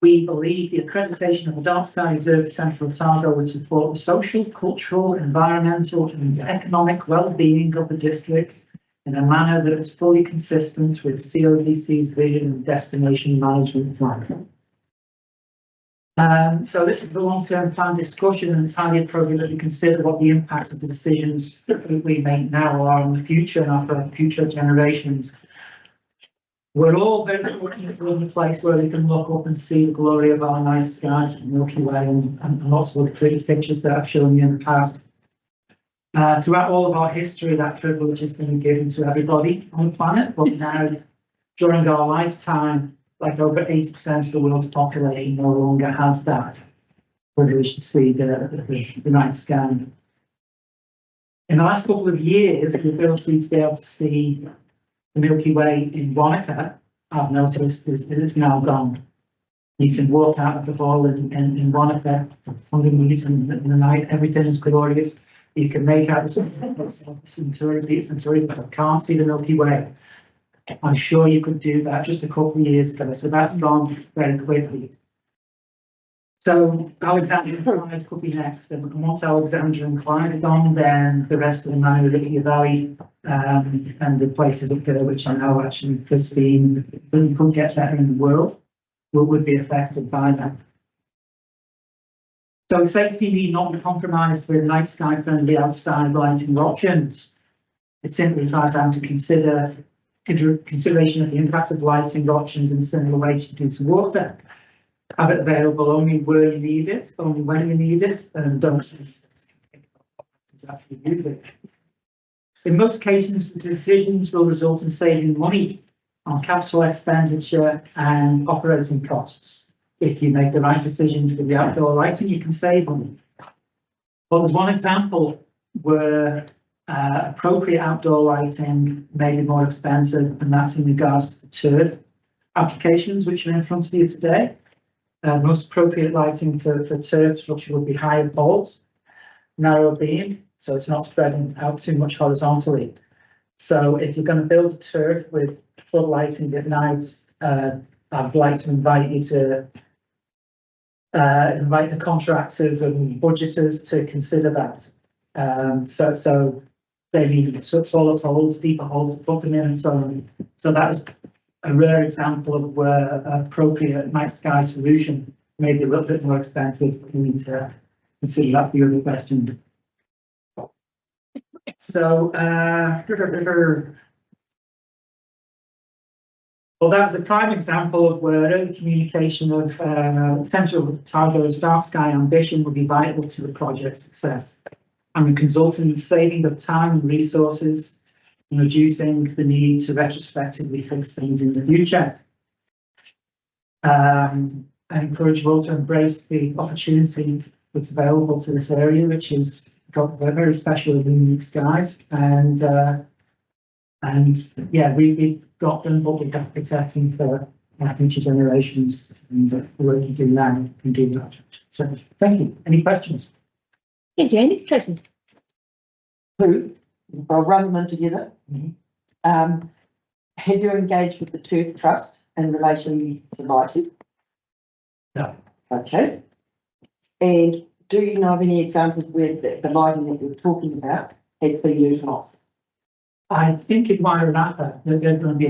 We believe the accreditation of the Dark Sky Reserve at Central Otago would support the social, cultural, environmental and economic well-being of the district in a manner that is fully consistent with CODC's vision and destination management plan. So this is the long-term plan discussion, and it's highly appropriate that we consider what the impacts of the decisions that we make now are on the future and for future generations. We're all very fortunate to live in a place where we can look up and see the glory of our night skies, Milky Way, and lots of other pretty pictures that I've shown you in the past. Throughout all of our history, that privilege has been given to everybody on the planet, but now, during our lifetime, like over 80% of the world's population no longer has that privilege to see the night sky. In the last couple of years, the ability to be able to see the Milky Way in Wanaka, I've noticed, is now gone. You can walk out of the hall in Wanaka, 100 meters in the night, everything is glorious. You can make out the Centauri, but I can't see the Milky Way. I'm sure you could do that just a couple of years ago, so that's gone very quickly. So Alexandria and Clyde could be next, and once Alexandria and Clyde are gone, then the rest of the Manuka Valley and the places up there, which I know actually pristine, you couldn't get better in the world, would be affected by that. So safety need not be compromised with night sky friendly outside lighting options. It simply requires them to consider consideration of the impacts of lighting options in a similar way to do to water. Have it available only where you need it, only when you need it, and don't exactly use it. In most cases, the decisions will result in saving money on capital expenditure and operating costs. if you make the right decisions with the outdoor lighting, you can save money. Well, there's one example where appropriate outdoor lighting may be more expensive, and that's in regards to the turf applications which are in front of you today. Most appropriate lighting for turf structure would be higher poles, narrow beam, so it's not spreading out too much horizontally. So if you're going to build a turf with flood lighting at night, I'd like to invite you to invite the contractors and budgeters to consider that. So they need taller holes, deeper holes to put them in, and so on. So that is a rare example of where appropriate night sky solution may be a little bit more expensive. We need to consider that for your other question. So, well, that's a prime example of where early communication of Central Otago's dark sky ambition will be vital to the project's success and result in the saving of time and resources and reducing the need to retrospectively fix things in the future. I encourage you all to embrace the opportunity that's available to this area, which has got very special and unique skies, and yeah, we've got them, but we've got protecting for future generations, and the work you do now can do that. So, thank you. Any questions? Thank you, Andy. Tracy? I'll run them together. Mhm. Have you engaged with the Turf Trust in relation to lighting? No. Okay. And do you know of any examples where the lighting that you're talking about has been utilised? I think in Wairarapa, they're going to be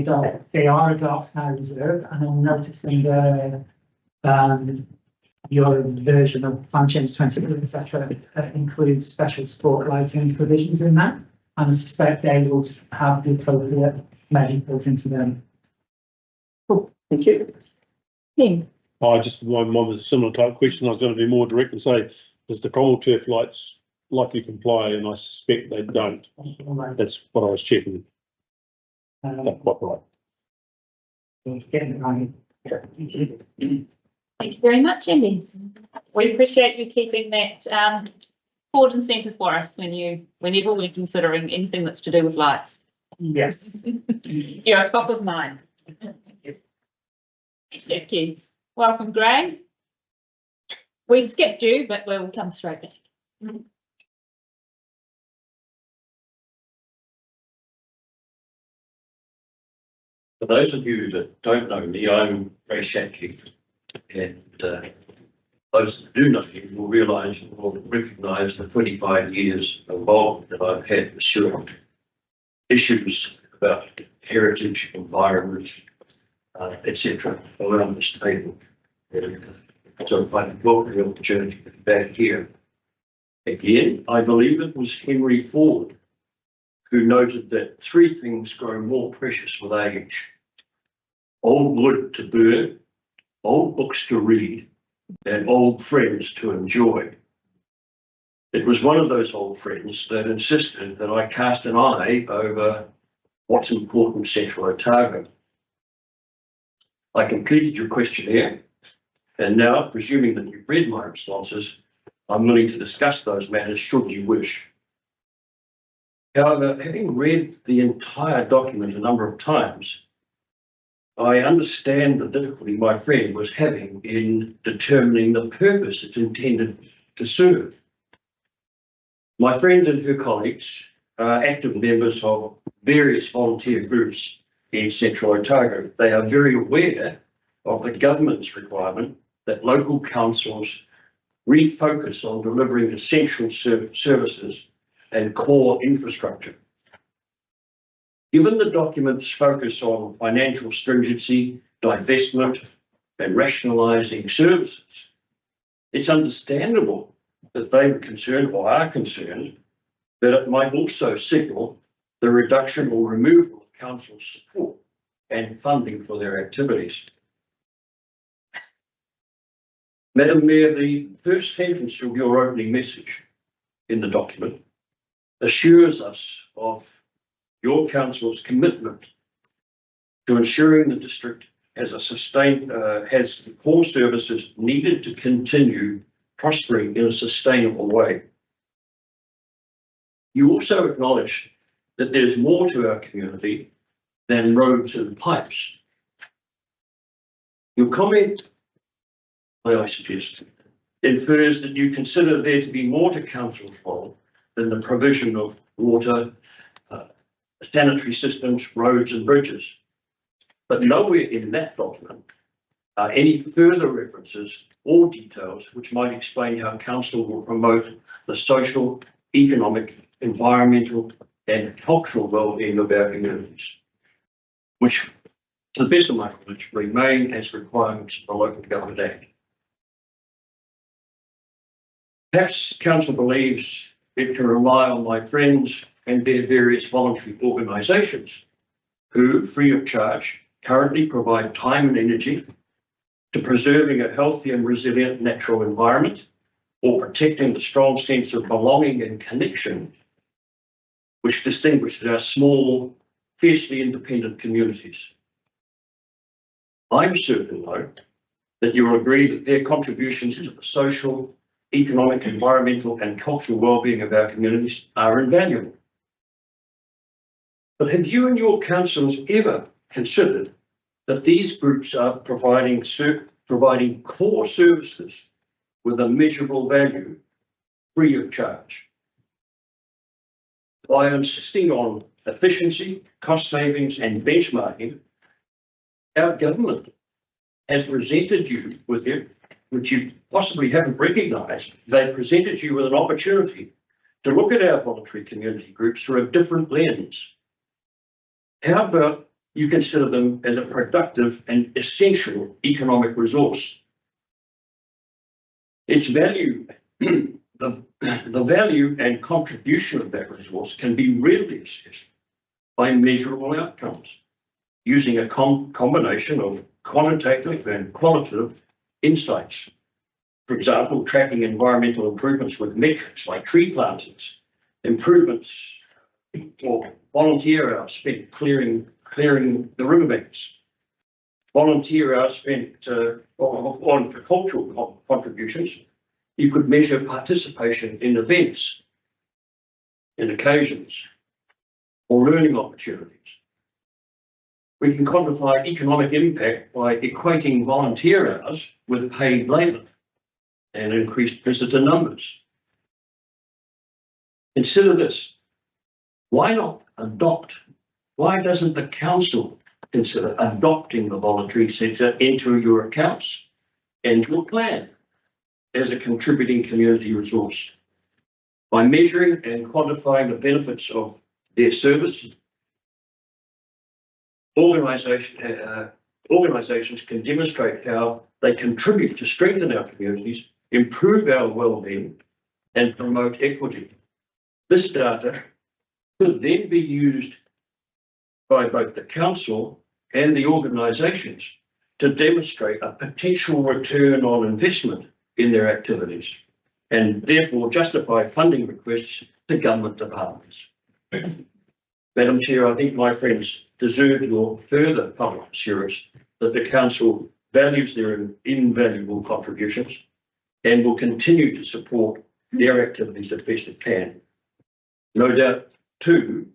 they are a dark sky reserve, and I'm noticing your version of Plan Change 20, etc., includes special sport lighting provisions in that, and I suspect they will have the appropriate measures built into them. Cool, thank you. Yeah. Mine was a similar type question. I was going to be more direct and say, does the Cromwell turf lights likely comply? And I suspect they don't. That's what I was checking. That's quite right. Thank you very much, Andy. We appreciate you keeping that forward and centre for us whenever we're considering anything that's to do with lights. Yes. You're top of mind. Thank you. Welcome, Graham. We skipped you, but we'll come straight back. For those of you that don't know me, I'm Ray Shatke, and those that do know me will recognise the 25 years involvement that I've had pursuing issues about heritage, environment, etc. around this table. So I welcome the opportunity to be back here. Again, I believe it was Henry Ford who noted that three things grow more precious with age: old wood to burn, old books to read, and old friends to enjoy. It was one of those old friends that insisted that I cast an eye over what's important in Central Otago. I completed your questionnaire, and now, presuming that you've read my responses, I'm willing to discuss those matters should you wish. However, having read the entire document a number of times, I understand the difficulty my friend was having in determining the purpose it's intended to serve. My friend and her colleagues are active members of various volunteer groups in Central Otago. They are very aware of the government's requirement that local councils refocus on delivering essential services and core infrastructure. Given the document's focus on financial stringency, divestment, and rationalising services, it's understandable that they were concerned or are concerned that it might also signal the reduction or removal of council support and funding for their activities. Madam Mayor, the first sentence of your opening message in the document assures us of your council's commitment to ensuring the district has has the core services needed to continue prospering in a sustainable way. You also acknowledge that there's more to our community than roads and pipes. Your comment, may I suggest, infers that you consider there to be more to council's role than the provision of water, sanitary systems, roads and bridges. But nowhere in that document are any further references or details which might explain how council will promote the social, economic, environmental and cultural well-being of our communities, which, to the best of my knowledge, remain as requirements of the Local Government Act. Perhaps council believes it can rely on my friends and their various voluntary organisations who, free of charge, currently provide time and energy to preserving a healthy and resilient natural environment or protecting the strong sense of belonging and connection which distinguishes our small, fiercely independent communities. I'm certain, though, that you will agree that their contributions to the social, economic, environmental and cultural well-being of our communities are invaluable. But have you and your councils ever considered that these groups are providing core services with a measurable value free of charge? By insisting on efficiency, cost savings and benchmarking, our government has presented you with it, which you possibly haven't recognised. They've presented you with an opportunity to look at our voluntary community groups through a different lens. How about you consider them as a productive and essential economic resource? Its value, the value and contribution of that resource can be readily assessed by measurable outcomes using a combination of quantitative and qualitative insights. For example, tracking environmental improvements with metrics like tree plantings, improvements or volunteer hours spent clearing the riverbanks, volunteer hours spent on for cultural contributions. You could measure participation in events, in occasions, or learning opportunities. We can quantify economic impact by equating volunteer hours with paid labour and increased visitor numbers. Consider this. Why doesn't the council consider adopting the voluntary sector into your accounts and your plan as a contributing community resource? By measuring and quantifying the benefits of their service, organisations can demonstrate how they contribute to strengthen our communities, improve our well-being and promote equity. This data could then be used by both the council and the organisations to demonstrate a potential return on investment in their activities and therefore justify funding requests to government departments. Madam Chair, I think my friends deserve your further public assurance that the council values their invaluable contributions and will continue to support their activities as best it can. No doubt, too,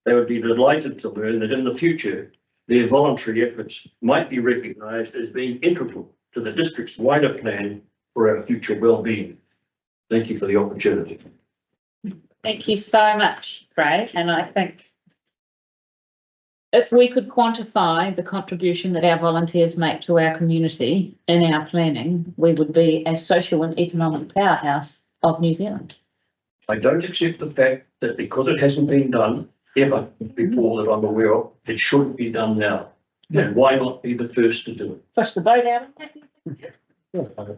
they would be delighted to learn that in the future, their voluntary efforts might be recognised as being integral to the district's wider plan for our future well-being. Thank you for the opportunity. Thank you so much, Craig. And I think if we could quantify the contribution that our volunteers make to our community in our planning, we would be a social and economic powerhouse of New Zealand. I don't accept the fact that because it hasn't been done ever before that I'm aware of, it should be done now. And why not be the first to do it? Push the boat out.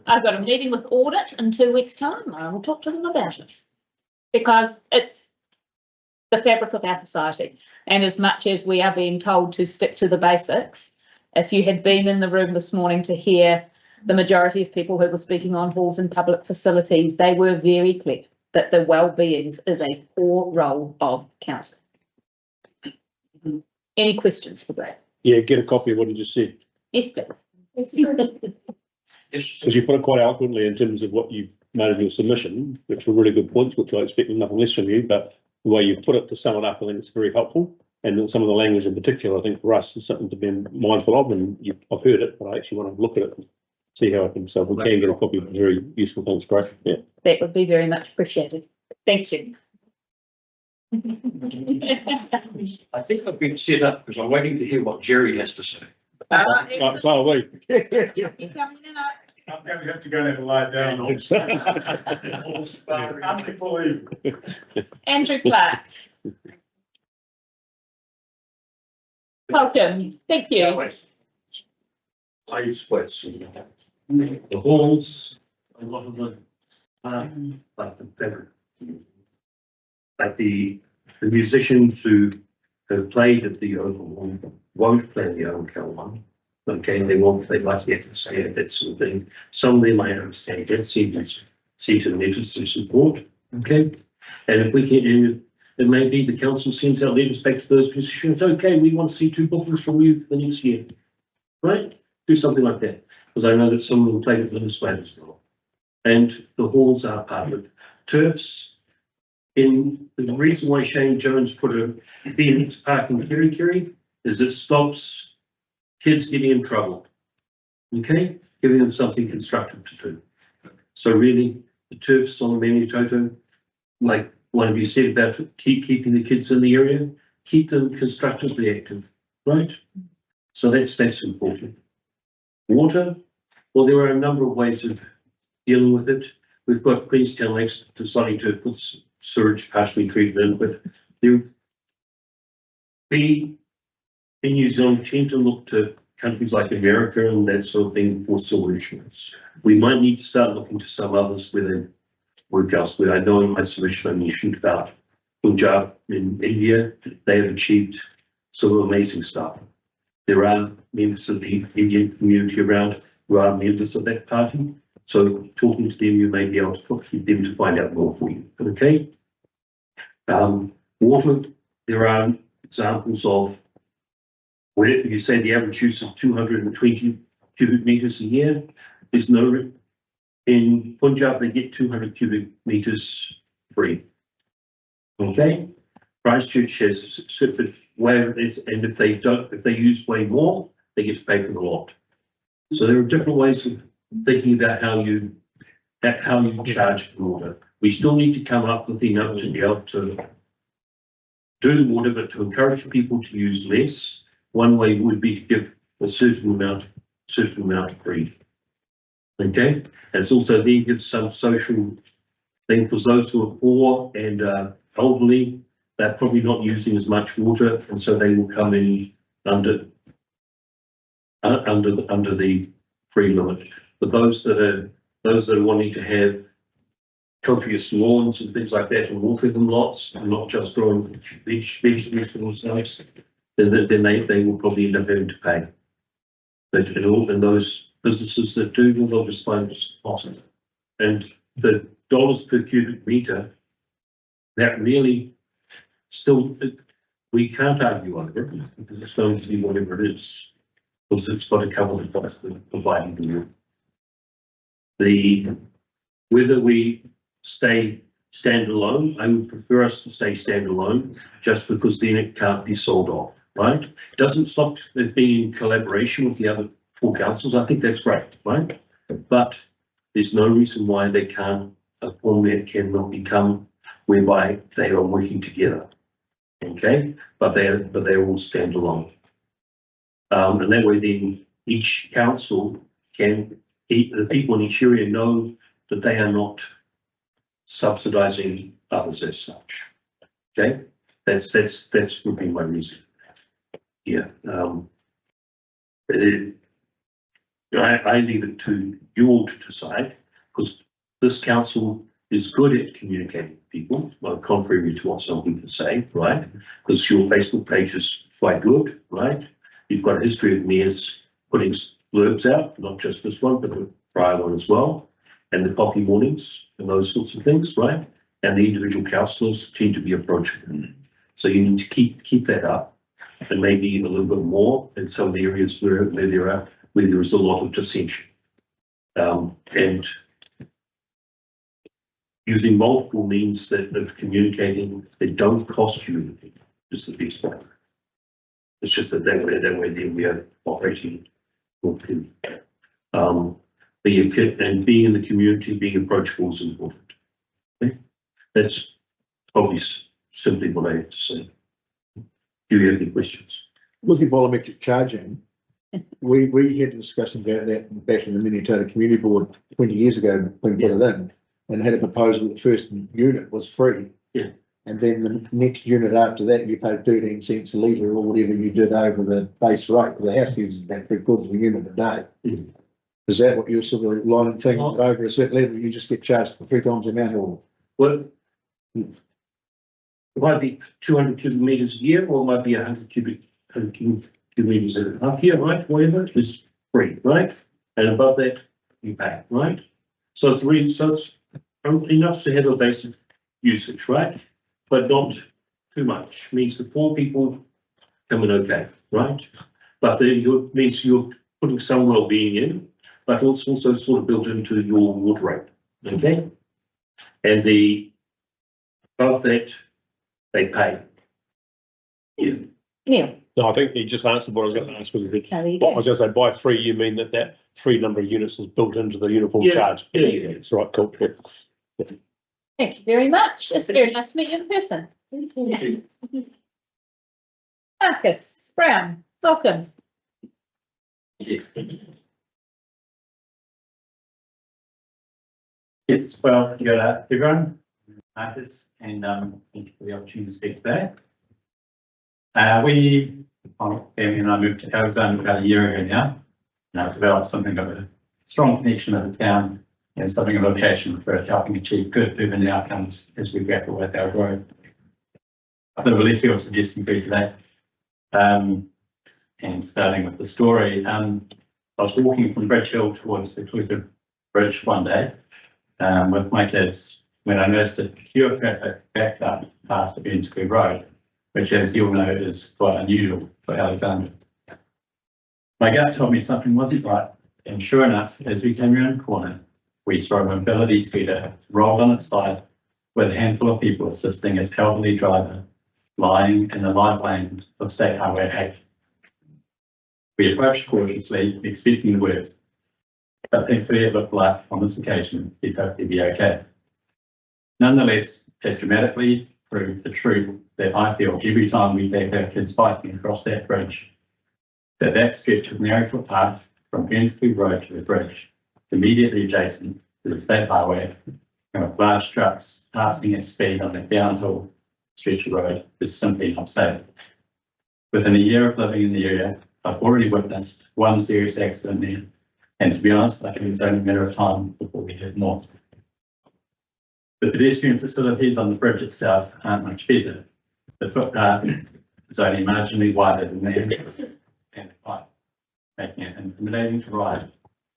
I've got a meeting with audit in 2 weeks' time. I will talk to them about it because it's the fabric of our society. And as much as we are being told to stick to the basics, if you had been in the room this morning to hear the majority of people who were speaking on halls and public facilities, they were very clear that the well-being is a core role of council. Any questions for that? Yeah, get a copy of what he just said. Yes, please. Because you put it quite eloquently in terms of what you've made of your submission, which were really good points, which I expect nothing less from you, but the way you put it to sum it up, I think it's very helpful. And then some of the language in particular, I think for us is something to be mindful of, and I've heard it, but I actually want to look at it and see how I can, so if we can get a copy, of it, very useful, thanks, great, yeah. That would be very much appreciated. Thank you. I think I've been set up because I'm waiting to hear what Jerry has to say. Right, so are we. I'm going to have to go and have a lie down. Unbelievable. Andrew Clark. Welcome, thank you. I use questions. The halls, a lot of them, like the better. Like the musicians who have played at the Oval one won't play the Oval one. Okay, they'd like to get to say it, that sort of thing. Some of them I understand, get seated letters to support, okay? And if we can, it may be the council sends out letters back to those musicians, okay, we want to see 2 bookings from you for the next year, right? Do something like that, because I know that some of them play with Venezuela as well. And the halls are part of it. Turfs, in the reason why Shane Jones put a Phoenix Park in Kerikeri is it stops kids getting in trouble, okay? Giving them something constructive to do. So really, the turfs on Manitoto, like one of you said about keeping the kids in the area, keep them constructively active, right? So that's important. Water, well, there are a number of ways of dealing with it. We've got Queenstown Lakes deciding to put sewage partially treated in, but we in New Zealand tend to look to countries like America and that sort of thing for solutions. We might need to start looking to some others where they work elsewhere. I know in my submission I mentioned about Punjab in India, they have achieved some amazing stuff. There are members of the Indian community around who are members of that party. So talking to them, you may be able to get them to find out more for you, okay? Water, there are examples of where you say the average use of 220 cubic meters a year. There's no, in Punjab, they get 200 cubic meters free. Okay? Christchurch has a specific way of it, and if they use way more, they get to pay for the lot. So there are different ways of thinking about how you charge for water. We still need to come up with enough to be able to do the water, but to encourage people to use less. One way would be to give a certain amount free. Okay, and it's also then gives some social thing for those who are poor and elderly. They're probably not using as much water, and so they will come in under the free limit. But those that are wanting to have copious lawns and things like that and watering them lots and not just growing vegetables for themselves, then they will probably end up having to pay. But in those businesses that do, they'll just find it's possible. And the dollars per cubic meter, that really still, we can't argue over it. It's going to be whatever it is, because it's got to cover the cost of providing the water. Whether we stay standalone, I would prefer us to stay standalone, just because then it can't be sold off, right? It doesn't stop it being in collaboration with the other 4 councils. I think that's great, right? But there's no reason why they can't, a format cannot become whereby they are working together. Okay, but they are all standalone. And that way then each council can, the people in each area know that they are not subsidizing others as such. Okay, that's would be my reason. Yeah. I leave it to you all to decide, because this council is good at communicating with people, well, contrary to what some people say, right? Because your Facebook page is quite good, right? You've got a history of mayors putting blurbs out, not just this one, but the prior one as well, and the coffee mornings and those sorts of things, right? And the individual councillors tend to be approachable. So you need to keep that up, and maybe a little bit more in some of the areas where there are where there is a lot of dissension. And using multiple means of communicating that don't cost you anything is the best way. It's just that way then we are operating with them. And being in the community, being approachable is important. Okay? That's probably simply what I have to say. Do you have any questions? With the volumetric charging, we had a discussion about that back in the Minnesota Community Board 20 years ago when we put it in, and had a proposal that the first unit was free. Yeah. And then the next unit after that, you paid 13 cents a litre or whatever you did over the base rate. The house uses about 3/4 of a unit a day. Mm. Is that what you're sort of line thing, over a certain level, you just get charged for 3 times the amount or? Well, it might be 200 cubic meters a year, or it might be 100 cubic meters a half year, right? Whatever is free, right? And above that, you pay, right? So it's really, so it's enough to have a basic usage, right? But not too much. Means the poor people come in okay, right? But means you're putting some well-being in, but it's also sort of built into your water rate, okay? And above that, they pay. Yeah. Neil, No, I think you just answered what I was going to ask. there you I go. was going to say by free, you mean that free number of units is built into the uniform Yeah, charge? yeah. That's right, cool. Yeah. Thank you very much. It's very nice to meet you in person. Thank you. Marcus Brown, welcome. Yes, well, good everyone, Marcus, and thank you for the opportunity to speak today. Family and I moved to Alexandra about a year ago now, and I've developed something of a strong connection with the town and something of a passion for helping achieve good urban outcomes as we grapple with our growth. A bit of a left field suggestion for you today. And starting with the story, I was walking from Bridge Hill towards the Clutha Bridge one day with my kids when I noticed a queue of traffic backed up past the Benscrew Road, which, as you'll know, is quite unusual for Alexandra. My gut told me something wasn't right, and sure enough, as we came around the corner, we saw a mobility scooter rolled on its side with a handful of people assisting its elderly driver lying in the live lane of State Highway 8. We approached cautiously, expecting the worst, but thankfully it looked like on this occasion he'd hopefully be okay. Nonetheless, it dramatically proved the truth that I feel every time we take our kids biking across that bridge, that stretch of narrow footpath from Benscrew Road to the bridge, immediately adjacent to the state highway, and with large trucks passing at speed on a downhill stretch of road, is simply not safe. Within a year of living in the area, I've already witnessed one serious accident there, and to be honest, I think it's only a matter of time before we head north. The pedestrian facilities on the bridge itself aren't much better. The footpath is only marginally wider than the and height, making it intimidating to ride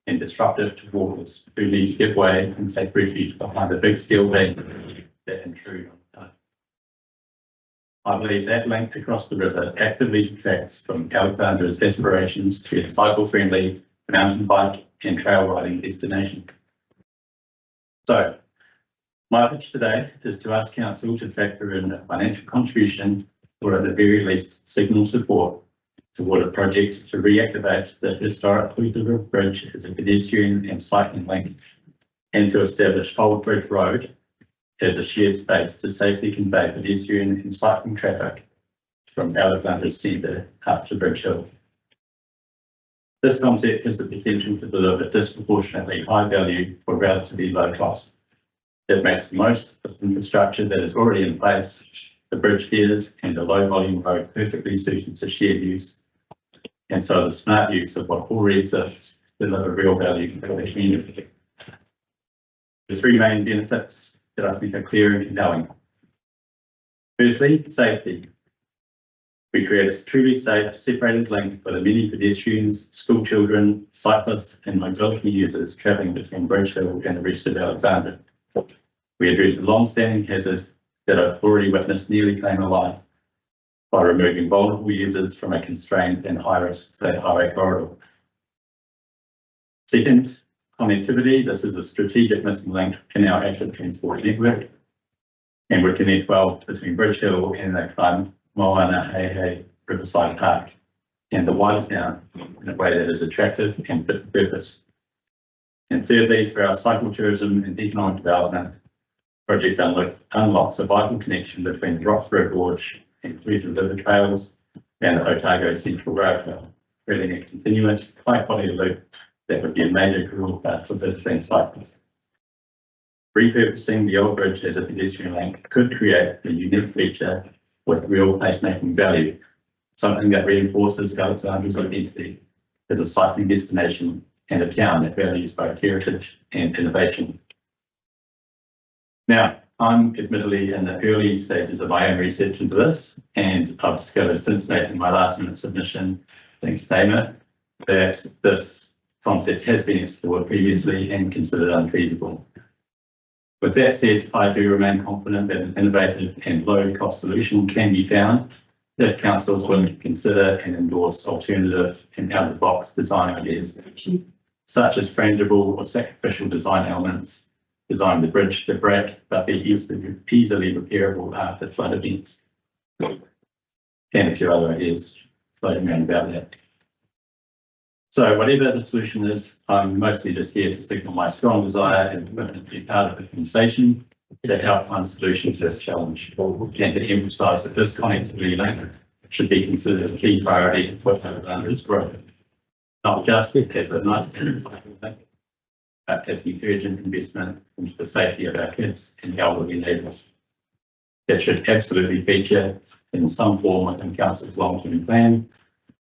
and disruptive to walkers who need to give way and take refuge behind a big steel beam that intrude on the time. I believe that length across the river actively detracts from Alexandra's aspirations to a cycle-friendly mountain bike and trail riding destination. So, my pitch today is to ask Council to factor in a financial contribution, or at the very least, signal support toward a project to reactivate the historic Clutha Bridge as a pedestrian and cycling link, and to establish Old Bridge Road as a shared space to safely convey pedestrian and cycling traffic from Alexandra's centre up to Bridge Hill. This concept has the potential to deliver disproportionately high value for relatively low cost. It makes the most of infrastructure that is already in place, the bridge piers and the low volume road perfectly suited to shared use. And so the smart use of what already exists deliver real value for the community. The three main benefits that I think are clear and compelling. Firstly, safety. We create a truly safe, separated link for the many pedestrians, school children, cyclists, and mobility users travelling between Bridge Hill and the rest of Alexandra. We address a long-standing hazard that I've already witnessed nearly claim a life by removing vulnerable users from a constrained and high-risk state highway corridor. Second, connectivity. This is a strategic missing link in our active transport network. And would connect well between Bridge Hill and the Climb, Moana, Hei Riverside Park, and the wider town in a way that is attractive and fit for purpose. And thirdly, for our cycle tourism and economic development, project unlocks a vital connection between the Roxburgh Gorge and Cleveland River Trails and the Otago Central Rail Trail, creating a continuous high quality loop that would be a major career path for visiting cyclists. Repurposing the old bridge as a pedestrian link could create a unique feature with real placemaking value, something that reinforces Alexandria's identity as a cycling destination and a town that values both heritage and innovation. Now, I'm admittedly in the early stages of my own research into this, and I've discovered since making my last minute submission, thanks Dana, that this concept has been explored previously and considered unfeasible. With that said, I do remain confident that an innovative and low-cost solution can be found if council is willing to consider and endorse alternative and out-of-the-box design ideas, such as frangible or sacrificial design elements, design the bridge to break, but be easily repairable after flood events. And a few other ideas floating around about that. So whatever the solution is, I'm mostly just here to signal my strong desire and commitment to be part of the conversation to help find a solution to this challenge, and to emphasise that this connectivity link should be considered a key priority for Alexandria's growth, not just as a nice thing, but as the urgent investment into the safety of our kids and elderly neighbours. That should absolutely feature in some form within council's long-term plan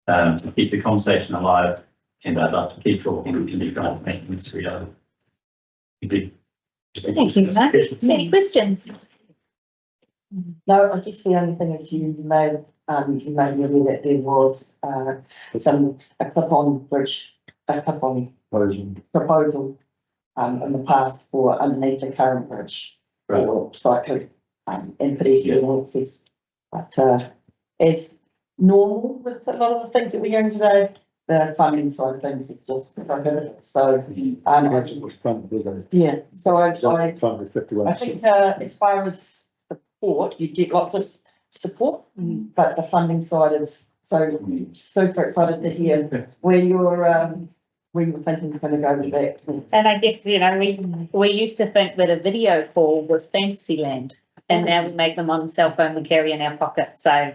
to keep the conversation alive, and I'd like to keep talking and be trying to make this reality. Thank you. Thank you, Max. Any questions? No, I guess the only thing is you made me aware that there was a clip-on bridge, a clip-on proposal in the past for underneath the current bridge for cycling and pedestrian access. But as normal with a lot of the things that we're hearing today, the funding side of things is just prohibitive. So yeah, so I think as far as support, you get lots of support, but the funding side is so super excited to hear where you're thinking is going to go with that. And I guess, you know, we used to think that a video call was fantasy land, and now we make them on the cell phone we carry in our pocket. So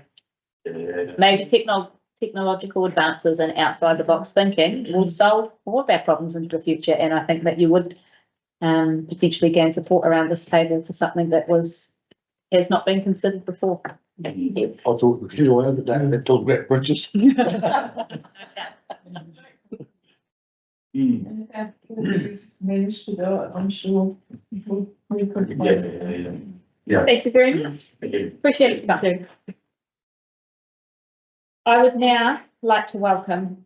maybe technological advances and outside the box thinking will solve all of our problems into the future. And I think that you would potentially gain support around this table for something that has not been considered before. I thought the video over that talked about bridges. Managed to do it, I'm sure. We could. Yeah. Thank you very much. Appreciate it, Matthew. I would now like to welcome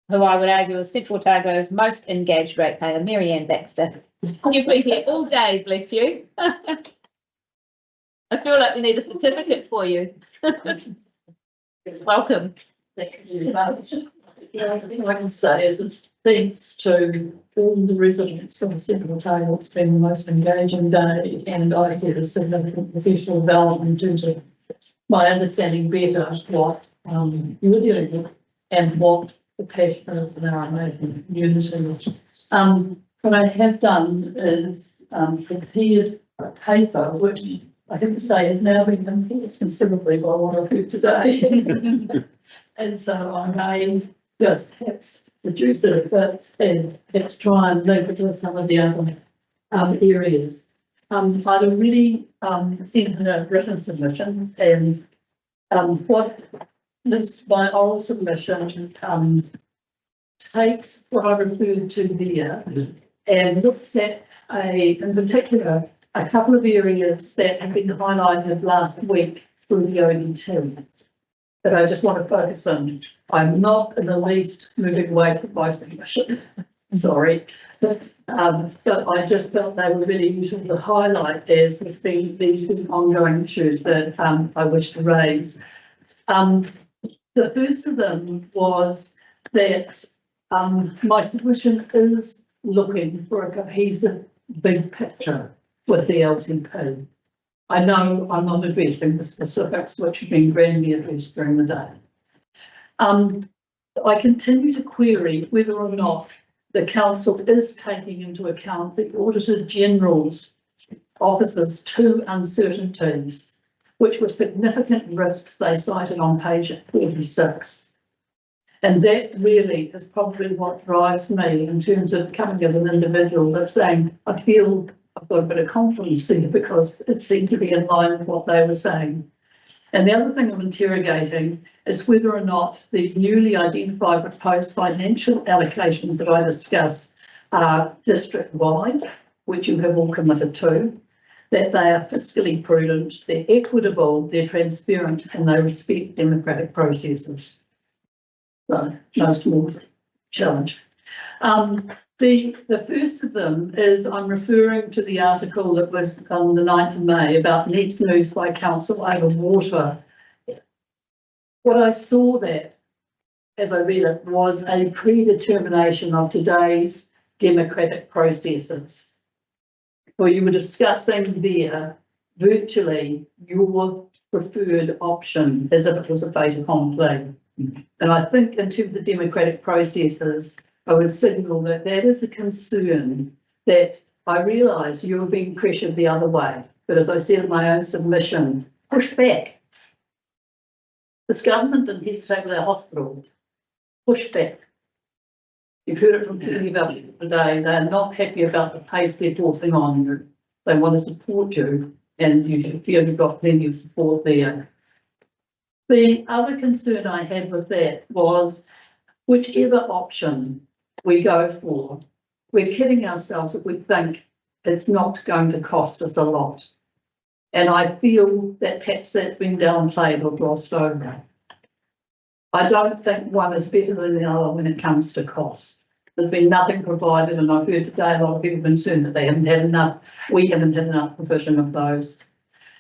who I would argue is Central Otago's most engaged ratepayer, Mary Ann Baxter. You've been here all day, bless you. I feel like we need a certificate for you. Welcome. Thank you very much. The thing I can say is it's thanks to all the residents of Central Otago, it's been the most engaging day, and I see a significant professional development in terms of my understanding better what you're dealing with and what the passion is in our amazing community. What I have done is prepared a paper, which I think this day has now been influenced considerably by what I've heard today. And so I may just perhaps reduce it a bit and perhaps try and link it with some of the other areas. I'd already sent a written submission, and what this, my oral submission takes what I referred to there and looks at in particular, a couple of areas that have been highlighted last week through the ODT that I just want to focus on. I'm not in the least moving away from my submission, sorry, but I just felt they were really useful to highlight as these ongoing issues that I wish to raise. The first of them was that My submission is looking for a cohesive big picture with the LTP. I know I'm not addressing the specifics which have been grandly addressed during the day. I continue to query whether or not the council is taking into account the Auditor General's office's two uncertainties, which were significant risks they cited on page 46. And that really is probably what drives me in terms of coming as an individual, but saying, I feel I've got a bit of confidence here because it seemed to be in line with what they were saying. And the other thing I'm interrogating is whether or not these newly identified proposed financial allocations that I discuss are district-wide, which you have all committed to, that they are fiscally prudent, they're equitable, they're transparent, and they respect democratic processes. So, no small challenge. The first of them is I'm referring to the article that was on the 9th of May about next moves by council over water. What I saw there, as I read it, was a predetermination of today's democratic processes. Where you were discussing there virtually your preferred option as if it was a fait accompli. And I think in terms of democratic processes, I would signal that that is a concern that I realise you are being pressured the other way. But as I said in my own submission, push back. This government didn't hesitate with our hospitals. Push back. You've heard it from plenty of people today. They are not happy about the pace they're forcing on you. They want to support you, and you should feel you've got plenty of support there. The other concern I had with that was whichever option we go for, we're kidding ourselves if we think it's not going to cost us a lot. And I feel that perhaps that's been downplayed or glossed over. I don't think one is better than the other when it comes to cost. There's been nothing provided, and I've heard today a lot of people concerned that they haven't had enough, we haven't had enough provision of those.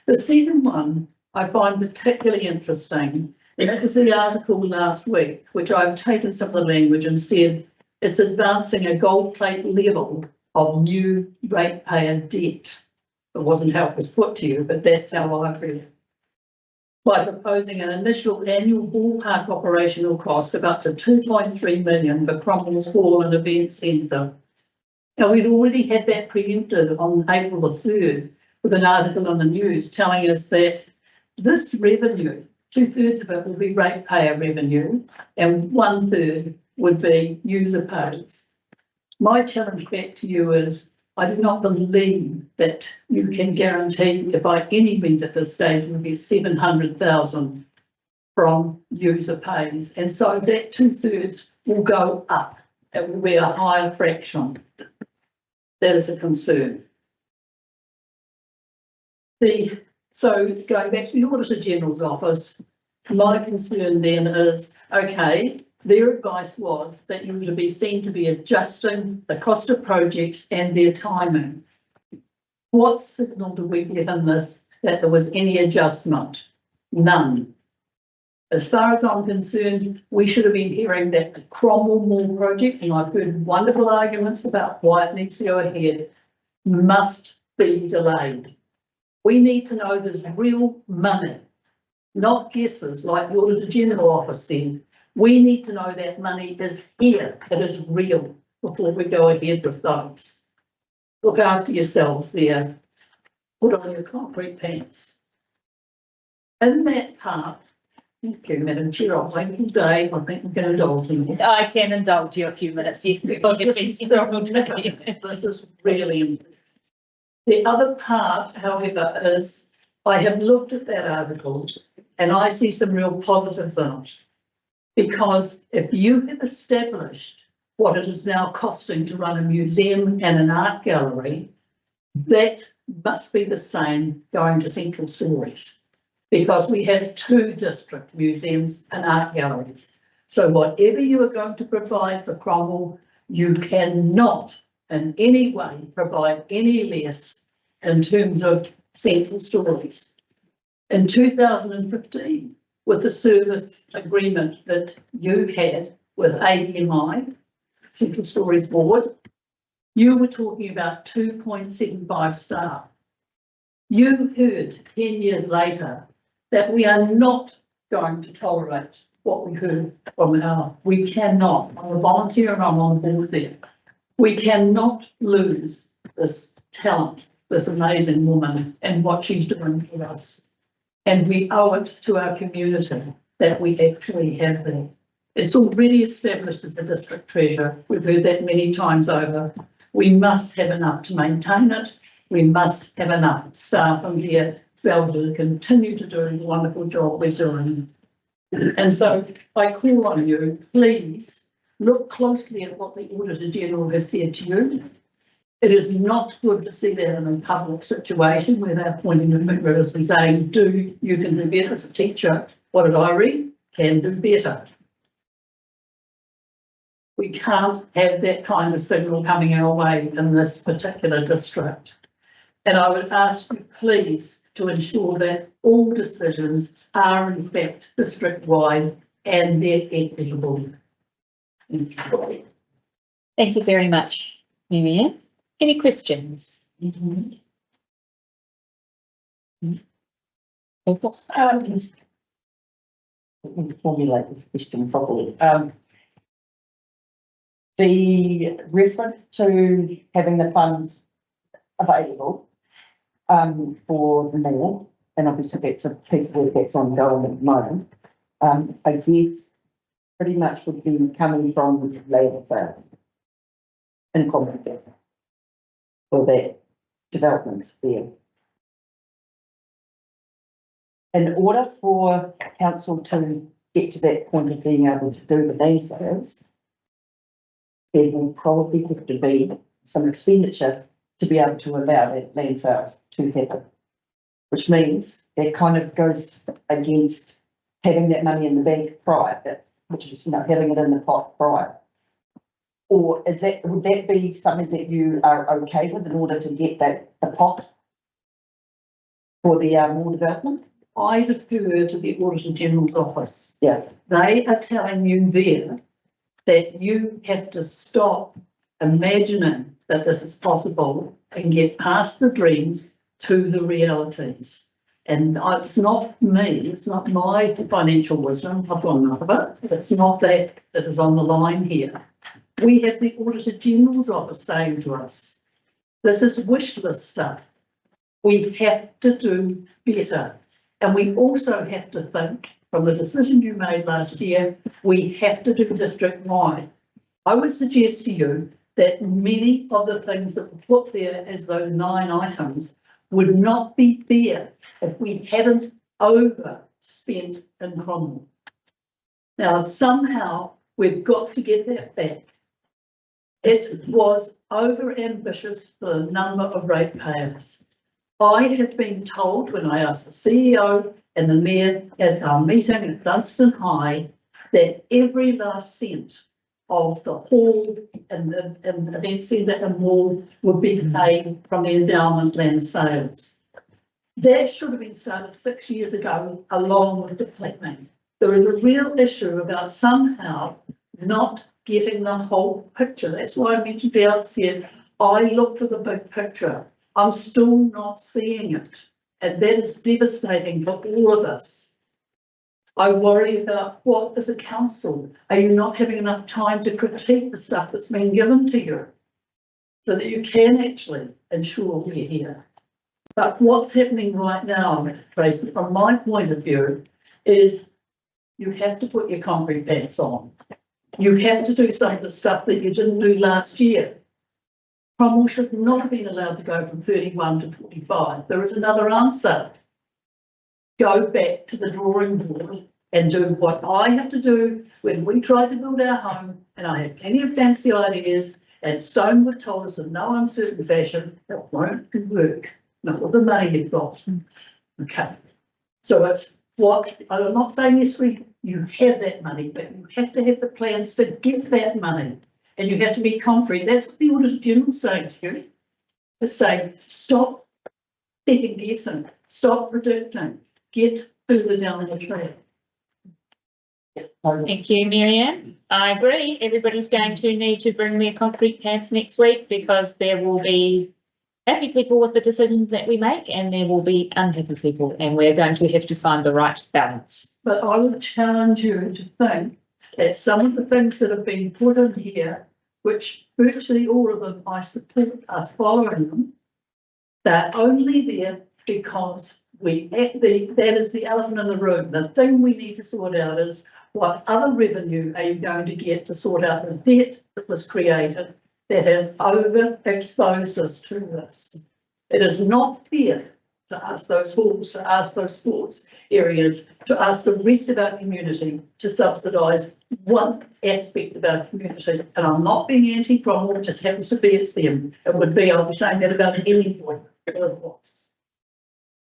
The second one I find particularly interesting, and that was the article last week, which I've taken some of the language and said it's advancing a gold plate level of new ratepayer debt. It wasn't how it was put to you, but that's how I read it. By proposing an initial annual ballpark operational cost of up to 2.3 million for Cromwell's Hall and Event Centre. Now, we'd already had that preempted on April the 3rd with an article on the news telling us that this revenue, 2/3 of it will be ratepayer revenue and 1/3 would be user pays. My challenge back to you is I do not believe that you can guarantee that by any means at this stage we'll get 700,000 from user pays. And so that 2/3 will go up. It will be a higher fraction. That is a concern. So going back to the Auditor General's office, my concern then is, okay, their advice was that you were to be seen to be adjusting the cost of projects and their timing. What signal do we get in this that there was any adjustment? None. As far as I'm concerned, we should have been hearing that the Cromwell Mall project, and I've heard wonderful arguments about why it needs to go ahead, must be delayed. We need to know there's real money, not guesses like the Auditor General Office said. We need to know that money is here, it is real, before we go ahead with those. Look after yourselves there. Put on your concrete pants. In that part, thank you, Madam Chair, I'll wait all day. I think we can indulge me. I can indulge you a few minutes, yes, because This is really important. The other part, however, is I have looked at that article and I see some real positives in it. Because if you have established what it is now costing to run a museum and an art gallery, that must be the same going to Central Stories. Because we have 2 district museums and art galleries. So whatever you are going to provide for Cromwell, you cannot in any way provide any less in terms of Central Stories. In 2015, with the service agreement that you had with ADMI, Central Stories Board, you were talking about 2.75 staff. You heard 10 years later that we are not going to tolerate what we heard from our, we cannot, I'm a volunteer and I'm on the board there. We cannot lose this talent, this amazing woman and what she's doing for us. And we owe it to our community that we actually have that. It's already established as a district treasure. We've heard that many times over. We must have enough to maintain it. We must have enough staff in here to be able to continue to do the wonderful job we're doing. And so I call on you, please look closely at what the Auditor General has said to you. It is not good to see that in a public situation where they're pointing the fingers and saying, you can do better as a teacher. What did I read? Can do better. We can't have that kind of signal coming our way in this particular district. And I would ask you, please, to ensure that all decisions are in fact district-wide and they're equitable. Thank you very much, Miriam. Any questions? Let me formulate this question properly. The reference to having the funds available for the more, and obviously that's a piece of work that's ongoing at the moment, I guess pretty much would be coming from land sales and common for that development there. In order for council to get to that point of being able to do the land sales, there will probably have to be some expenditure to be able to allow that land sales to happen, which means it kind of goes against having that money in the bank prior, which is, having it in the pot prior. Or would that be something that you are okay with in order to get the pot for the more development? I defer to the Auditor General's office. Yeah. They are telling you there that you have to stop imagining that this is possible and get past the dreams to the realities. And it's not me, it's not my financial wisdom, I've got enough of it. It's not that is on the line here. We have the Auditor General's office saying to us, this is wish list stuff. We have to do better. And we also have to think, from the decision you made last year, we have to do district-wide. I would suggest to you that many of the things that were put there as those 9 items would not be there if we hadn't overspent in Cromwell. Now, somehow we've got to get that back. It was over-ambitious for the number of ratepayers. I have been told when I asked the CEO and the Mayor at our meeting at Dunstan High that every last cent of the hall and the event centre and mall would be paid from the endowment land sales. That should have been started 6 years ago along with the planning. There is a real issue about somehow not getting the whole picture. That's why I mentioned the outset, I look for the big picture. I'm still not seeing it, and that is devastating for all of us. I worry about what, as a council, are you not having enough time to critique the stuff that's been given to you so that you can actually ensure we're here? But what's happening right now, Tracy, from my point of view, is you have to put your concrete pants on. You have to do some of the stuff that you didn't do last year. Cromwell should not have been allowed to go from 31 to 45. There is another answer. Go back to the drawing board and do what I had to do when we tried to build our home, and I had plenty of fancy ideas, and Stonewood told us in no uncertain fashion that won't work, not with the money you've got. Okay, so it's what, I'm not saying this week, you have that money, but you have to have the plans to get that money. And you have to be concrete. That's what the Auditor General is saying to you. It's saying, stop second guessing, stop predicting, get further down the track. Thank you, Marianne. I agree. Everybody's going to need to bring their concrete pants next week because there will be happy people with the decisions that we make and there will be unhappy people, and we're going to have to find the right balance. But I would challenge you to think that some of the things that have been put in here, which virtually all of them I support us following them, they're only there because that is the elephant in the room. The thing we need to sort out is what other revenue are you going to get to sort out the debt that was created that has overexposed us to this. It is not fair to ask those schools, to ask those sports areas, to ask the rest of our community to subsidise one aspect of our community. And I'm not being anti-Cromwell, it just happens to be it's them. It would be, I'll be saying that about any point.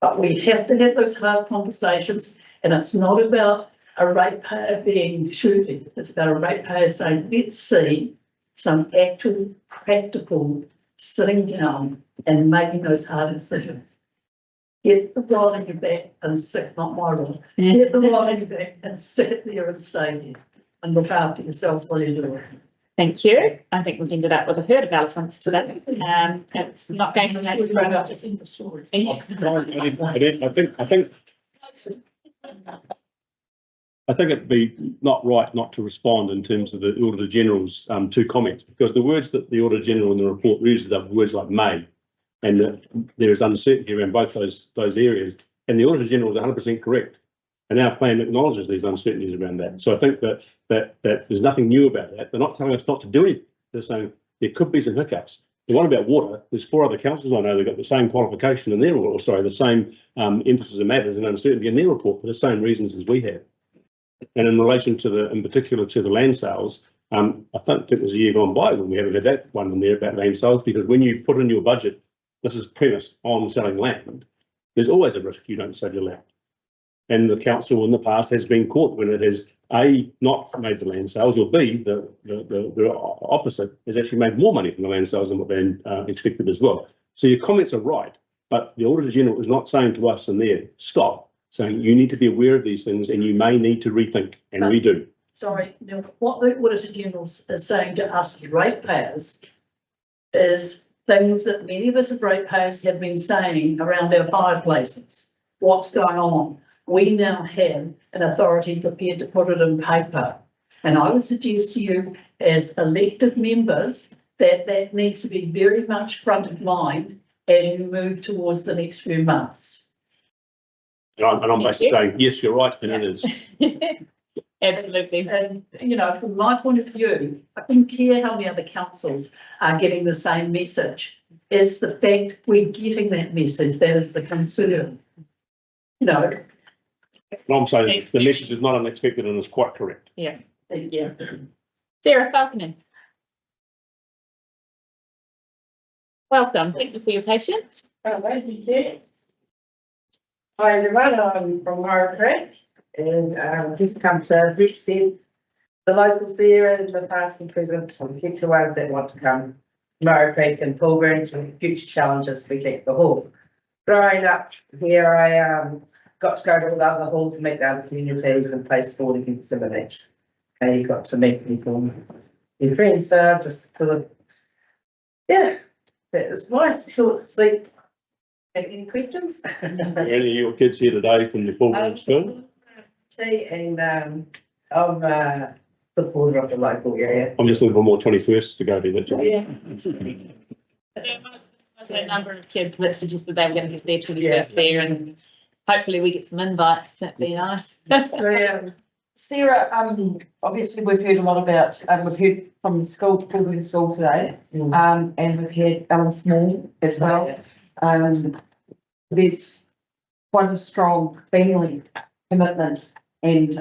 But we have to have those hard conversations, and it's not about a ratepayer being shooty. It's about a ratepayer saying, let's see some actual practical sitting down and making those hard decisions. Get the rod in your back and stick, not my rod. Get the rod in your back and stick it there and stay there and look after yourselves while you do it. Thank you. I think we've ended up with a herd of elephants today. It's not going to make We've run out just in the stories. I think it'd be not right not to respond in terms of the Auditor General's two comments, because the words that the Auditor General in the report uses are words like may, and that there is uncertainty around both those areas. And the Auditor General is 100% correct, and our plan acknowledges these uncertainties around that. So I think that there's nothing new about that. They're not telling us not to do anything. They're saying there could be some hiccups. The one about water, there's 4 other councils I know that got the same qualification in their, or sorry, the same emphasis of matters and uncertainty in their report for the same reasons as we have. And in relation to in particular to the land sales, I think it was a year gone by when we haven't had that one in there about land sales, because when you put in your budget, this is premised on selling land, there's always a risk you don't sell your land. And the council in the past has been caught when it has A, not made the land sales, or B, the opposite, has actually made more money from the land sales than what they expected as well. So your comments are right, but the Auditor General is not saying to us in there, stop, saying you need to be aware of these things and you may need to rethink, and we do. Sorry, now what the Auditor General is saying to us as ratepayers is things that many of us as ratepayers have been saying around our fireplaces. What's going on? We now have an authority prepared to put it in paper. And I would suggest to you as elected members that needs to be very much front of mind as you move towards the next few months. And I'm basically saying, yes, you're right, and it is. Absolutely. And, you know, from my point of view, I don't care how many other councils are getting the same message. It's the fact we're getting that message that is the concern. You know. And I'm saying the message is not unexpected and is quite correct. Yeah. Yeah. Sarah Falconer. Welcome. Thank you for your patience. Thank you. Hi everyone, I'm from Murray Creek and just come to represent the locals there in the past and present and future ones that want to come to Murray Creek and Pilgrim and future challenges we keep the hall. Growing up here, I got to go to all the other halls and meet the other communities and play sporting activities. And you got to meet people, your friends, just sort of, yeah, that was my short, sweet. Any questions? Are any of your kids here today from the Pilgrim School? And I'm a supporter of the local area. I'm just looking for more 21st to go to. That's all. Yeah. There was a number of kids that suggested they were going to get their 21st there, and hopefully we get some invites. That'd be nice. Sarah, obviously we've heard a lot about, we've heard from the school, Pilgrim School today, and we've had Alan Small as well. There's quite a strong family commitment, and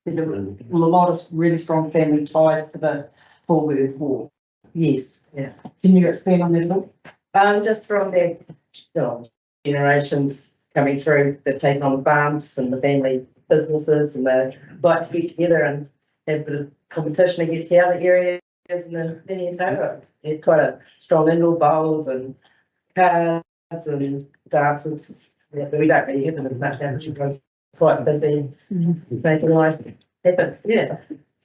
there's a lot of really strong family ties to the Pilgrim Hall. Yes, yeah. Can you expand on that a little? Just from their generations coming through, they've taken on farms and the family businesses, and they like to get together and have a bit of competition against the other areas in the Minnetonka. It's quite a strong indoor bowls and cards and dances. Yeah, but we don't really have them as much now because everyone's quite busy making nice happen, yeah.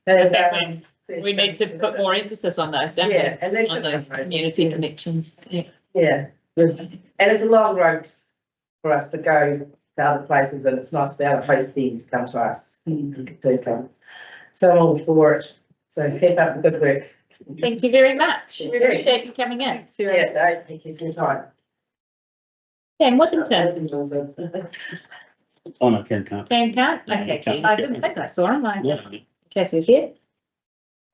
In And, fact, we need to put more emphasis on those, don't we? Yeah, and then On those community connections, yeah. yeah, and it's a long road for us to go to other places, and it's nice to be able to host them to come to us. Do come. So I'm all for it. So keep up the good work. Thank you very much. We appreciate you coming in. Yeah, no, thank you for your time. Sam Worthington, Oh, no, can't. Sam Cant, okay, I didn't think I saw him, I just, in case he's here.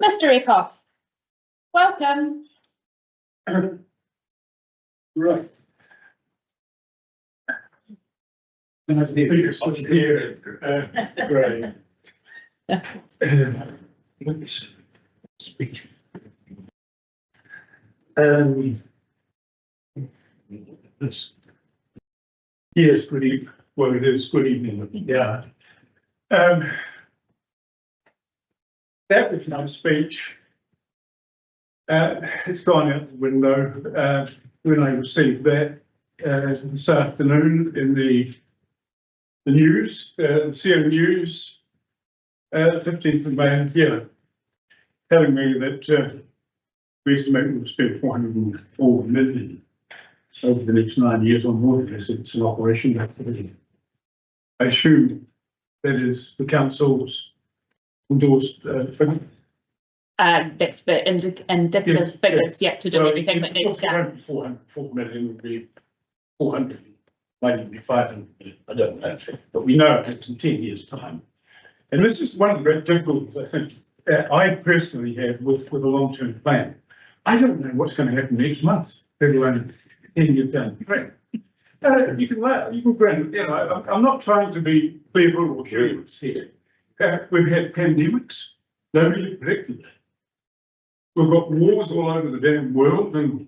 Mr. Eckhoff, welcome. Right. And I think you're supposed to hear it. Right. Let me see. Speech. This. Yes, good evening. Well, it is good evening. Yeah. That was my speech. It's gone out the window. When I received that this afternoon in the news, the CO News, 15th of May, yeah, telling me that we estimate we'll spend 404 million over the next 9 years on water assets and operation activity. I assume that is the council's endorsed figure. That's the indicative figures, yet to do everything that needs done. 404 million would be 400, might be 500, I don't know, but we know it's in 10 years' time. And this is one of the great difficulties, I think, I personally have with a long-term plan. I don't know what's going to happen next month, let alone 10 years down the track. You can laugh, you can grin, you know, I'm not trying to be clever or curious here. We've had pandemics, nobody predicted that. We've got wars all over the damn world, and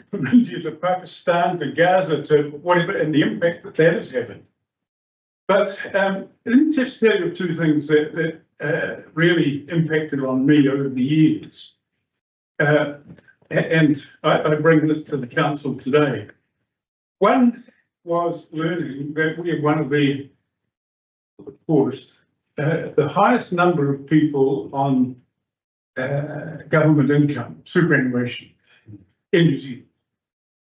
from India to Pakistan to Gaza to whatever, and the impact that that is having. But let me just tell you two things that really impacted on me over the years. And I bring this to the council today. One was learning that we are one of the poorest, the highest number of people on government income, superannuation in New Zealand.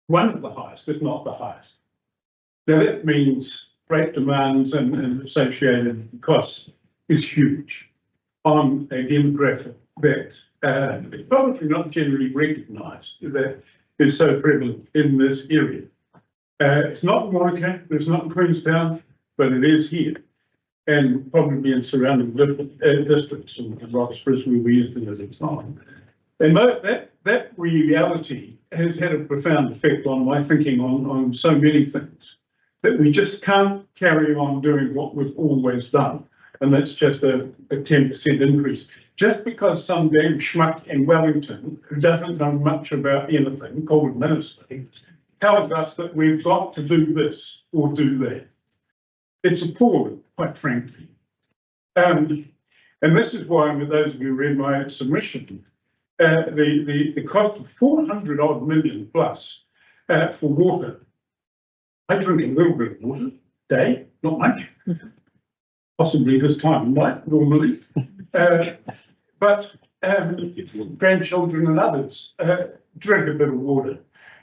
One of the highest, if not the highest. Now that means great demands and associated costs is huge on a demographic that is probably not generally recognised that is so prevalent in this area. It's not in Monica, it's not in Queenstown, but it is here, and probably in surrounding districts and Roxbridge where we used to as it's not. And that reality has had a profound effect on my thinking on so many things, that we just can't carry on doing what we've always done. And that's just a 10% increase. Just because some damn schmuck in Wellington who doesn't know much about anything, called minister, tells us that we've got to do this or do that. It's appalling, quite frankly. And this is why, with those of you who read my submission, the cost of 400 odd million plus for water. I drink a little bit of water a day, not much. Possibly this time, right, normally. But grandchildren and others drink a bit of water.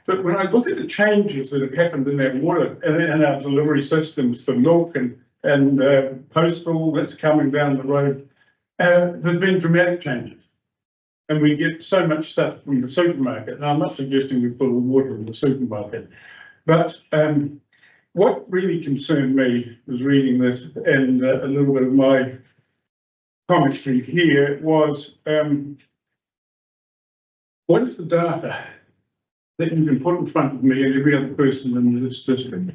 But when I look at the changes that have happened in that water and our delivery systems for milk and postal that's coming down the road, there's been dramatic changes. And we get so much stuff from the supermarket. Now, I'm not suggesting we put all water in the supermarket, but what really concerned me was reading this, and a little bit of my commentary here was, what is the data that you can put in front of me and every other person in this district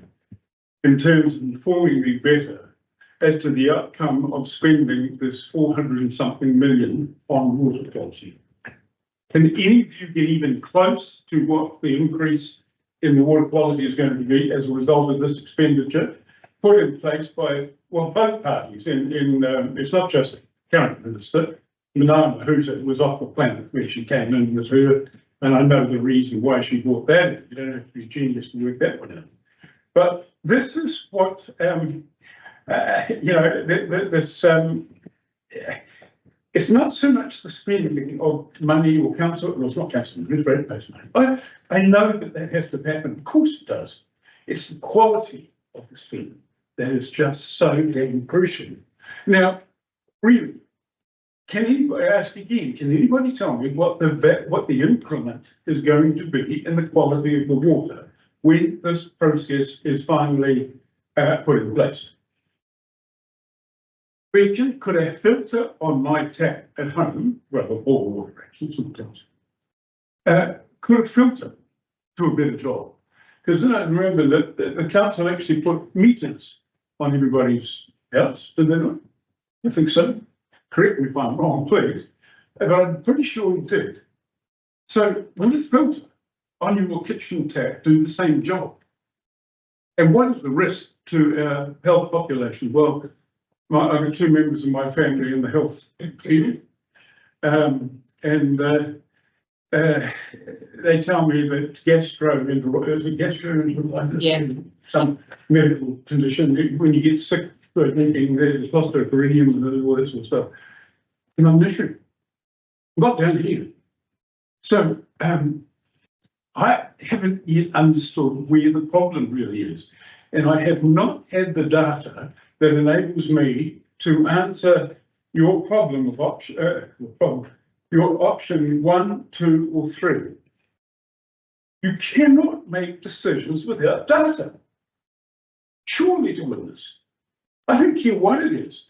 in terms of informing me better as to the outcome of spending this 400 and something million on water quality? Can any of you get even close to what the increase in the water quality is going to be as a result of this expenditure put in place by, well, both parties? It's not just the current minister, Manana, who was off the planet when she came in with her, and I know the reason why she brought that in. You don't have to be a genius to work that one out. But this is what, you know, this it's not so much the spending of money or council, well, it's not council, it's very pays money. I know that that has to happen, of course it does. It's the quality of the spending that is just so damn crucial. Now, really, can anybody ask again, can anybody tell me what the increment is going to be in the quality of the water when this process is finally put in place? Region, could a filter on my tap at home, well, a bore water actually sometimes, could a filter do a better job? Because then I remember that the council actually put meters on everybody's house, did they not? I think so. Correct me if I'm wrong, please. But I'm pretty sure it did. So will the filter on your kitchen tap do the same job? And what is the risk to our health population? Well, I've got two members of my family in the health field. They tell me that some medical condition, when you get sick, thinking there's clostridium and all that sort of stuff. And I'm issue. Not down here. So I haven't yet understood where the problem really is. And I have not had the data that enables me to answer your problem of your option 1, 2, or 3. You cannot make decisions without data. Surely to win this. I don't care what it is.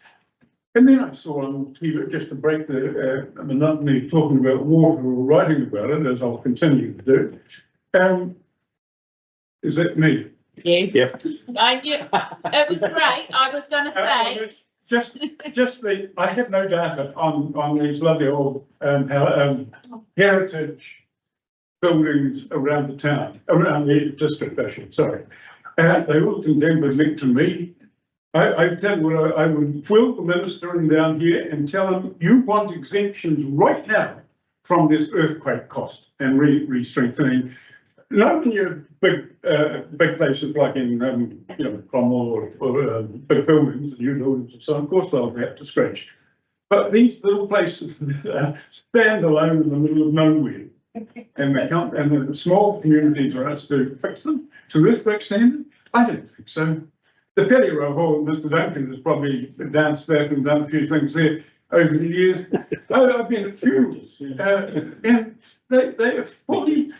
And then I saw on TV, just to break the monotony of talking about water or writing about it, as I'll continue to do. Is that me? Yes. Yep. I knew, it was great, I was gonna say. I have no data on these lovely old heritage buildings around the town, around the district, I should say. They all condemned with link to me. I tell you what, I would quill the minister in down here and tell him, you want exemptions right now from this earthquake cost and re-strengthening. Not in your big places like in, Cromwell or big buildings, new buildings and so on, of course they'll have to scratch. But these little places stand alone in the middle of nowhere. And they can't, and the small communities are asked to fix them to earthquake standard? I don't think so. The Pellier Hall, Mr. Duncan has probably danced that and done a few things there over the years. I've been at funerals, and they are fully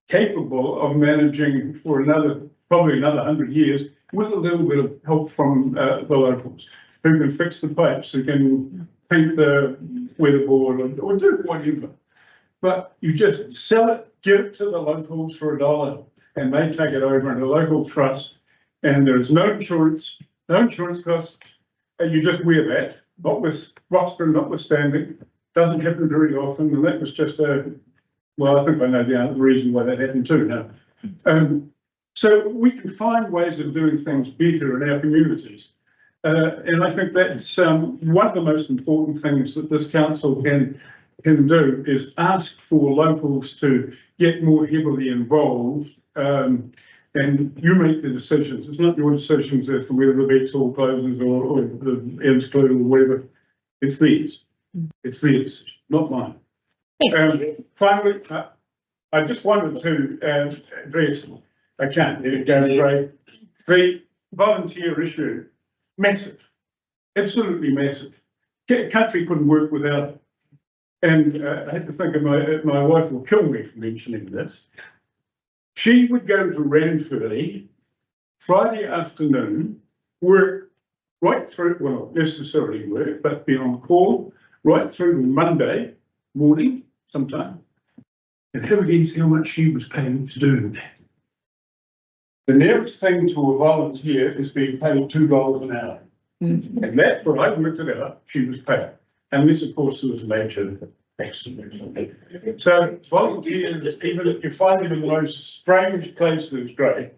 capable of managing for probably another 100 years with a little bit of help from the locals who can fix the pipes, who can paint the weatherboard or do whatever. But you just sell it, give it to the locals for $1, and they take it over in a local trust, and there's no insurance costs, and you just wear that, not with Roxburgh notwithstanding. Doesn't happen very often, and that was just well, I think I know the reason why that happened too now. So we can find ways of doing things better in our communities. And I think that's one of the most important things that this council can do is ask for locals to get more heavily involved. And you make the decisions. It's not your decisions as to whether the Vexall closes or the ends close or whatever. It's theirs. It's theirs, not mine. Finally, I just wanted to address, I can't let it go great. The volunteer issue, massive, absolutely massive. Country couldn't work without it. And I had to think of my wife will kill me for mentioning this. She would go to Ranfurly Friday afternoon, work right through, well, not necessarily work, but be on call right through Monday morning sometime. And who guess how much she was paying to do that? The nearest thing to a volunteer is being paid $2 an hour. And that's what I worked it out, she was paid. Unless, of course, there was a major accident. So volunteers, even if you find them in the most strange places, great.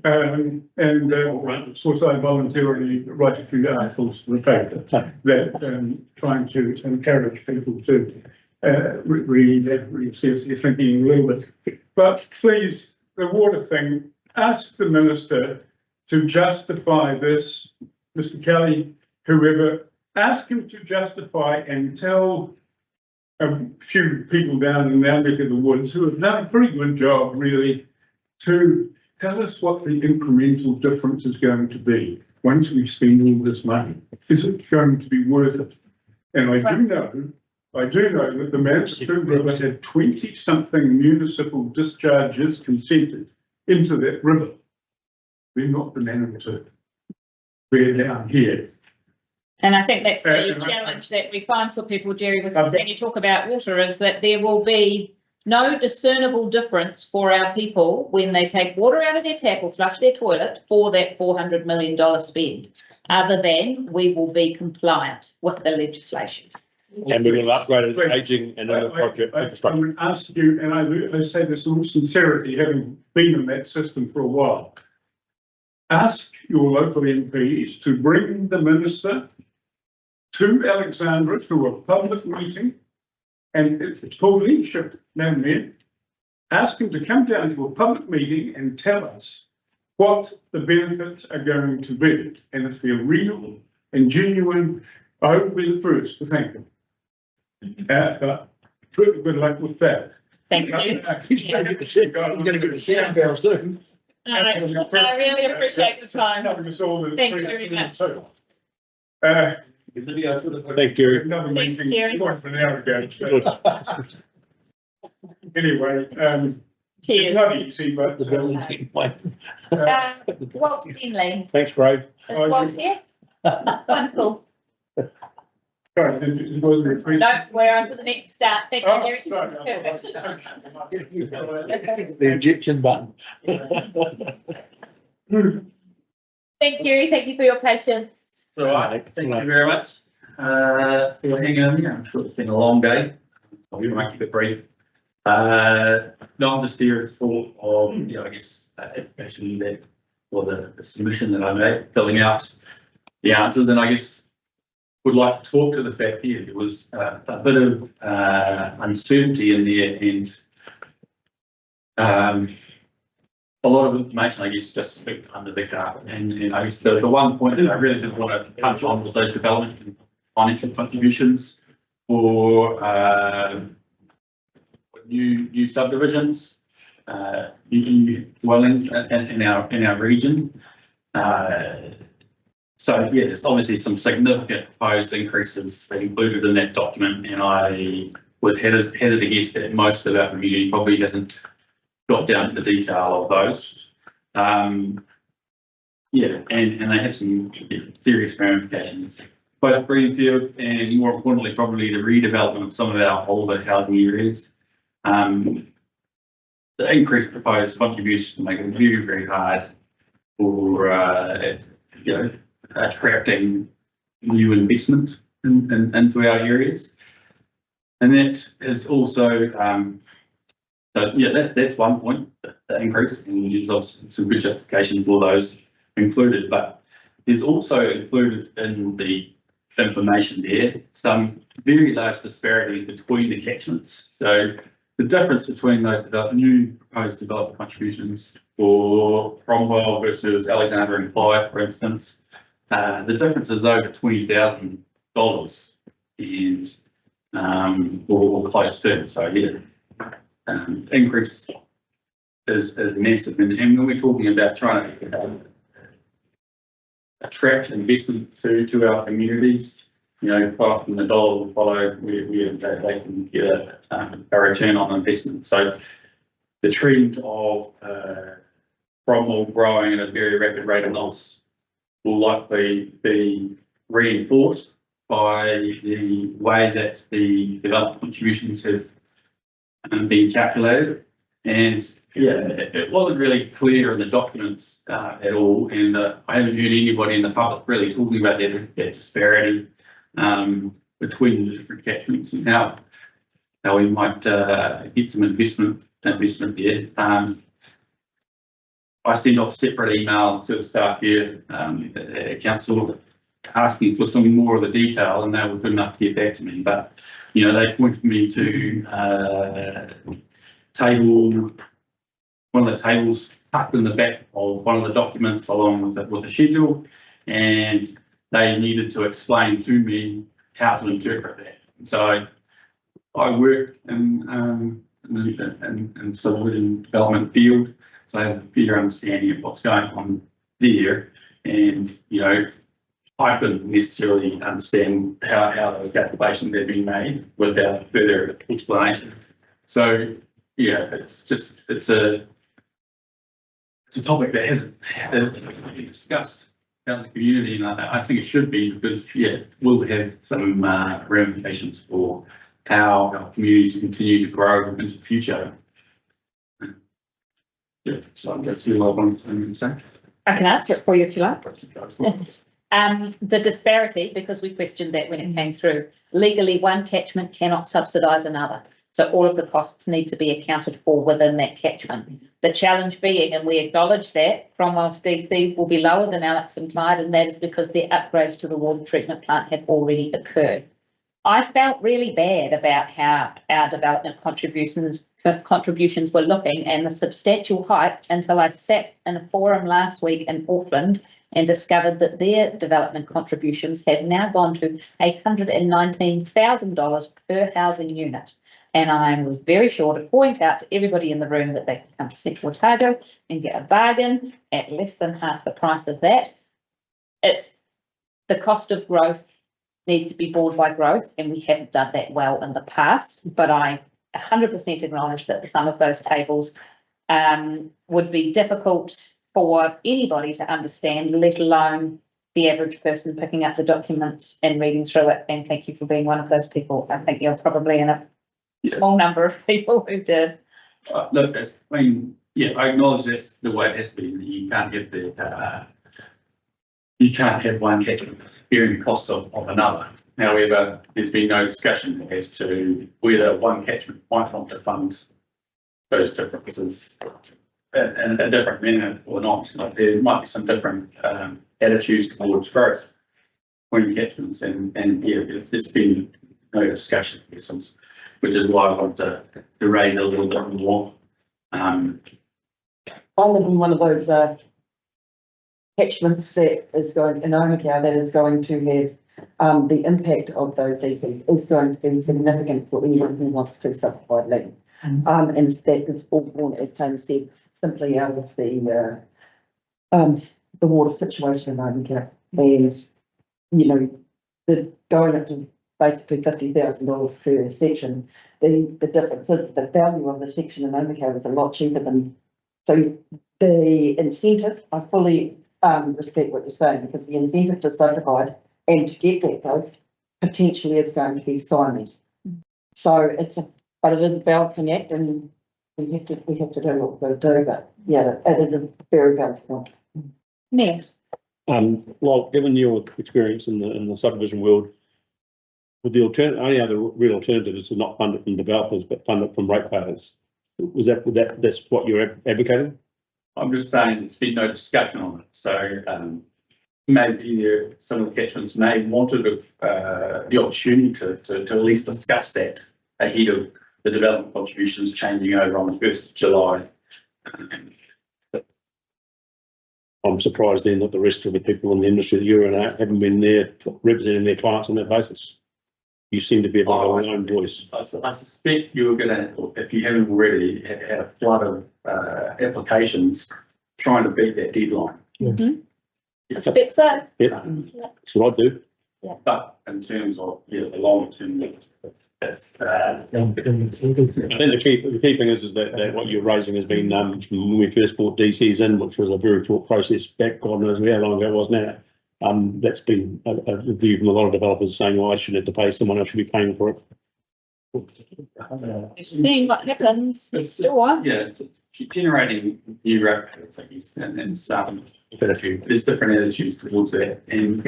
Of course, I voluntarily write a few articles for the paper that trying to encourage people to reassess their thinking a little bit. But please, the water thing, ask the minister to justify this, Mr. Kelly, whoever, ask him to justify and tell a few people down in our neck of the woods who have done a pretty good job, really, to tell us what the incremental difference is going to be once we spend all this money. Is it going to be worth it? And I do know that the Manchester River had 20-something municipal discharges consented into that river. We're not been able to bear down here. And I think that's the And challenge that we find for people, Jerry, when you talk about water, is that there will be no discernible difference for our people when they take water out of their tap or flush their toilet for that $400 million spend, other than we will be compliant with the legislation. And we will upgrade it, aging and other project I infrastructure. would ask you, and I say this in all sincerity, having been in that system for a while, ask your local MPs to bring the minister to Alexandra to a public meeting, and it's called leadership down there. Ask him to come down to a public meeting and tell us what the benefits are going to be. And if they're real and genuine, I hope we'll be the first to thank them. Good luck with that. Thank you. You're gonna get the sound barrel soon. I really appreciate the time. Thank you very much. Thanks, Jerry. Another Thanks, meeting, Jerry. more than an hour ago. Anyway, Cheers. it's not easy, but. The building. Walt Finley, Thanks, Grave. is Walt here? Wonderful. Sorry, it wasn't a question. No, we're on to the next start. Thank you, Oh, Jerry. sorry. The ejection button. Thank you, Jerry. Thank you for your patience. All right, thank you very much for hanging on here. I'm sure it's been a long day. I'll try and keep it brief. No, I'm just here for, I guess, actually that, or the submission that I made, filling out the answers, and I guess would like to talk to the fact here there was a bit of uncertainty in there, and a lot of information, I guess, just speak under the carpet. And I guess the one point that I really did want to touch on was those development and financial contributions for new subdivisions, new dwellings in our region. So yeah, there's obviously some significant proposed increases included in that document, and I would hazard a guess that most of our community probably hasn't got down to the detail of those. Yeah, and they have some serious ramifications, both greenfield and, more importantly, probably the redevelopment of some of our older housing areas. The increased proposed contribution make it very, very hard for attracting new investment into our areas, and that is also that's one point, the increase, and there's obviously some good justification for those included, but there's also included in the information there some very large disparities between the catchments. So the difference between those new proposed development contributions for Cromwell versus Alexandra and Clyde, for instance, the difference is over $20,000 and or close to. So yeah, increase is massive, and when we're talking about trying to attract investment to our communities, quite often the dollar will follow where they can get a return on investment. So the trend of Cromwell growing at a very rapid rate of loss will likely be reinforced by the way that the development contributions have been calculated. And yeah, it wasn't really clear in the documents at all, and I haven't heard anybody in the public really talking about that disparity between the different catchments and how we might get some investment there. I sent off a separate email to the staff here at council asking for some more of the detail, and they were good enough to get back to me. But they pointed me to one of the tables tucked in the back of one of the documents along with the schedule, and they needed to explain to me how to interpret that. So I work in civil and development field, so I have a better understanding of what's going on there. And, you know, I couldn't necessarily understand how the calculations have been made without further explanation. So, yeah, it's a topic that hasn't been discussed out in the community, and I think it should be, because, yeah, we'll have some ramifications for how our communities continue to grow into the future. Yeah, so that's really what I wanted to say. I can answer it for you if you like. The disparity, because we questioned that when it came through, legally one catchment cannot subsidise another. So all of the costs need to be accounted for within that catchment. The challenge being, and we acknowledge that, Cromwell's DCs will be lower than Alex and Clyde, and that is because their upgrades to the water treatment plant have already occurred. I felt really bad about how our development contributions were looking, and the substantial hike, until I sat in a forum last week in Auckland and discovered that their development contributions have now gone to $819,000 per housing unit. And I was very sure to point out to everybody in the room that they could come to Central Otago and get a bargain at less than half the price of that. It's the cost of growth needs to be borne by growth, and we haven't done that well in the past, but I 100% acknowledge that some of those tables would be difficult for anybody to understand, let alone the average person picking up the document and reading through it. And thank you for being one of those people. I think you're probably in a small number of people who did. Look, I mean, yeah, I acknowledge that's the way it has to be. You can't have you can't have one catchment bearing the cost of another. However, there's been no discussion as to whether one catchment might want to fund those differences in a different manner or not. Like, there might be some different attitudes towards growth when catchments, and yeah, there's been no discussion, which is why I want to raise a little bit more. I live in one of those catchments that is going in Omakau, that is going to have the impact of those DPs is going to be significant for anyone who wants to subdivide land. And that is all born, as Tony said, simply out of the water situation in Omakau. And, you know, the going up to basically $50,000 per section, the difference is the value of the section in Omakau is a lot cheaper than, so the incentive, I fully respect what you're saying, because the incentive to subdivide and to get that close potentially is going to be stymied. So but it is a balancing act, and we have to do what we've got to do. But yeah, it is a very valid point. Yeah. Well, given your experience in the subdivision world, with the only other real alternative is to not fund it from developers, but fund it from ratepayers. That's what you're advocating? I'm just saying there's been no discussion on it. So maybe some of the catchments may wanted the opportunity to at least discuss that ahead of the development contributions changing over on the 1st of July. I'm surprised then that the rest of the people in the industry that you're in haven't been there representing their clients on that basis. You seem to be about your own voice. I suspect you're going to, if you haven't already, had a flood of applications trying to beat that deadline. I suspect so. Yeah, that's what I do. Yeah. But in terms of the long term, that's I think the key thing is that what you're raising has been when we first brought DCs in, which was a very short process back, God knows how long ago it was now. That's been a review from a lot of developers saying, well, I shouldn't have to pay, someone else should be paying for it. Seeing what happens, still on. Yeah, generating new rates, I guess, and some there's different attitudes towards that, and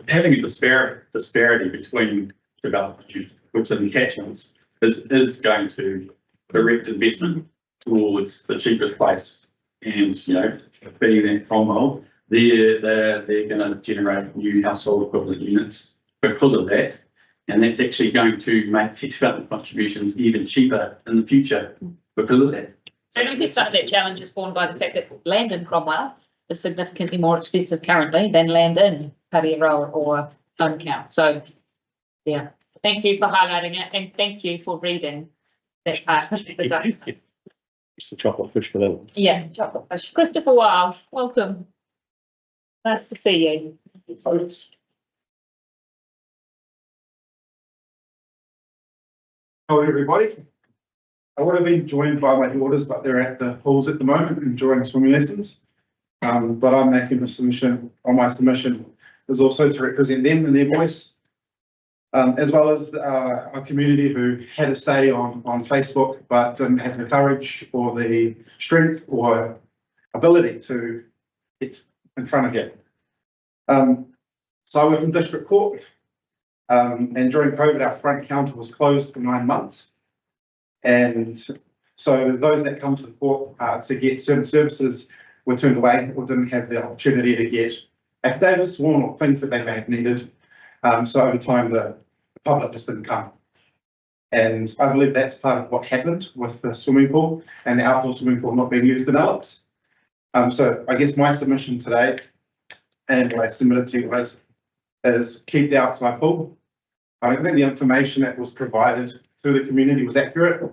having a disparity between developers within catchments is going to direct investment towards the cheapest place, and being that Cromwell, they're going to generate new household equivalent units because of that. And that's actually going to make development contributions even cheaper in the future because of that. So I guess some of that challenge is borne by the fact that land in Cromwell is significantly more expensive currently than land in Paddy role or home count. So, yeah, thank you for highlighting it and thank you for reading that part of the document. It's the chocolate fish for that one. Yeah, chocolate fish. Christopher Wild, welcome. Nice to see you. Hello, everybody. I would have been joined by my daughters, but they're at the pools at the moment enjoying swimming lessons. But I'm making a submission, or my submission is also to represent them and their voice, as well as our community who had a say on Facebook, but didn't have the courage or the strength or ability to get in front of it. So I work in district court, and during COVID, our front counter was closed for 9 months. And so those that come to the court to get certain services were turned away or didn't have the opportunity to get affidavits sworn or things that they may have needed. So over time, the public just didn't come. And I believe that's part of what happened with the swimming pool and the outdoor swimming pool not being used in Alex. So I guess my submission today and what I submitted to you is keep the outside pool. I don't think the information that was provided to the community was accurate.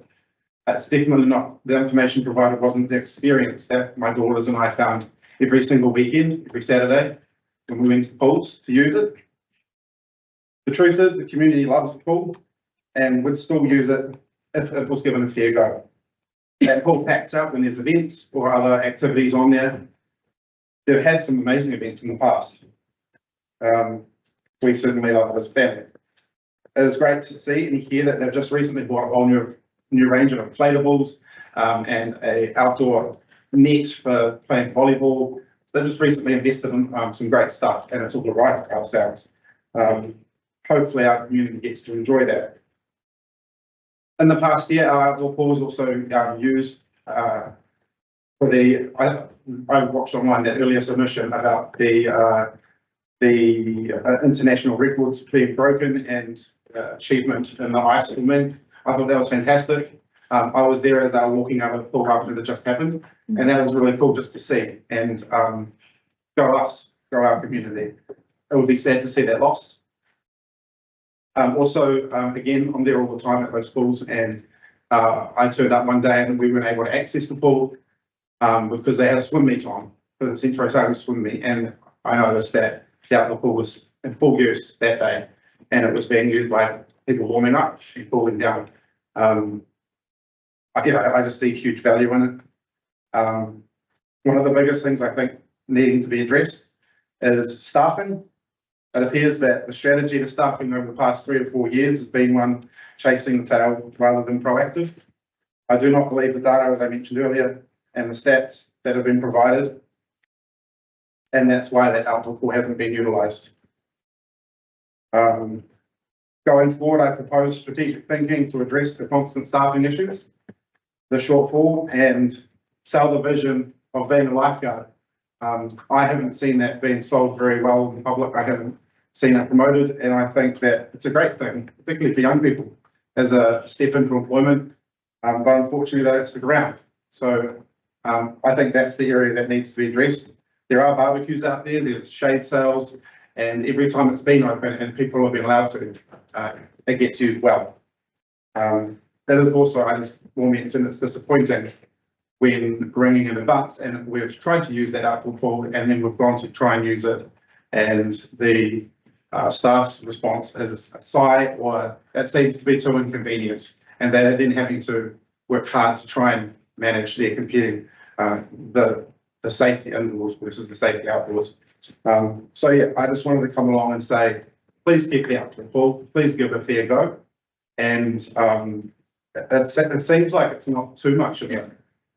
It's definitely not, the information provided wasn't the experience that my daughters and I found every single weekend, every Saturday, when we went to pools to use it. The truth is the community loves the pool and would still use it if it was given a fair go. That pool packs up when there's events or other activities on there. They've had some amazing events in the past. We certainly love it as a family. It is great to see and hear that they've just recently bought a whole new range of inflatables and a outdoor net for playing volleyball. So they just recently invested in some great stuff, and it's all right for ourselves. Hopefully our community gets to enjoy that. In the past year, our outdoor pool was also used for the, I watched online that earlier submission about the international records being broken and achievement in the ice swimming. I thought that was fantastic. I was there as they were walking out of the pool after it just happened, and that was really cool just to see. And go us, go our community. It would be sad to see that lost. Also, again, I'm there all the time at those pools, and I turned up one day and we weren't able to access the pool because they had a swim meet on for the Central Otago swim meet, and I noticed that the outdoor pool was in full use that day, and it was being used by people warming up and cooling down. I just see huge value in it. One of the biggest things I think needing to be addressed is staffing. It appears that the strategy to staffing over the past 3 or 4 years has been one chasing the tail rather than proactive. I do not believe the data, as I mentioned earlier, and the stats that have been provided, and that's why that outdoor pool hasn't been utilised. Going forward, I propose strategic thinking to address the constant staffing issues, the shortfall, and sell the vision of being a lifeguard. I haven't seen that being sold very well in the public. I haven't seen it promoted, and I think that it's a great thing, particularly for young people, as a step into employment. But unfortunately, they don't stick around. So I think that's the area that needs to be addressed. There are barbecues out there, there's shade sales, and every time it's been open and people have been allowed to, it gets used well. That is also, I just will mention, it's disappointing when bringing in events and we've tried to use that outdoor pool and then we've gone to try and use it and the staff's response is a sigh or it seems to be too inconvenient, and they're then having to work hard to try and manage their competing the safety indoors versus the safety outdoors. So yeah, I just wanted to come along and say, please keep the outdoor pool, please give it a fair go. And it seems like it's not too much of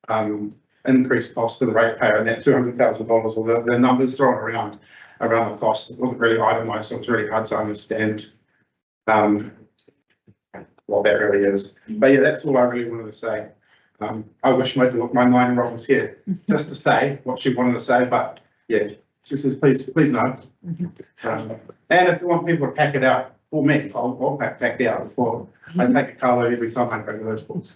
an increased cost to the ratepayer, and that $200,000 or the numbers thrown around the cost, it wasn't really itemised, so it's really hard to understand what that really is. But yeah, that's all I really wanted to say. I wish my 9-year-old was here just to say what she wanted to say, but yeah, she says, please no. And if you want people to pack it out for me, I'll pack it out before I take a carload every time I go to those pools.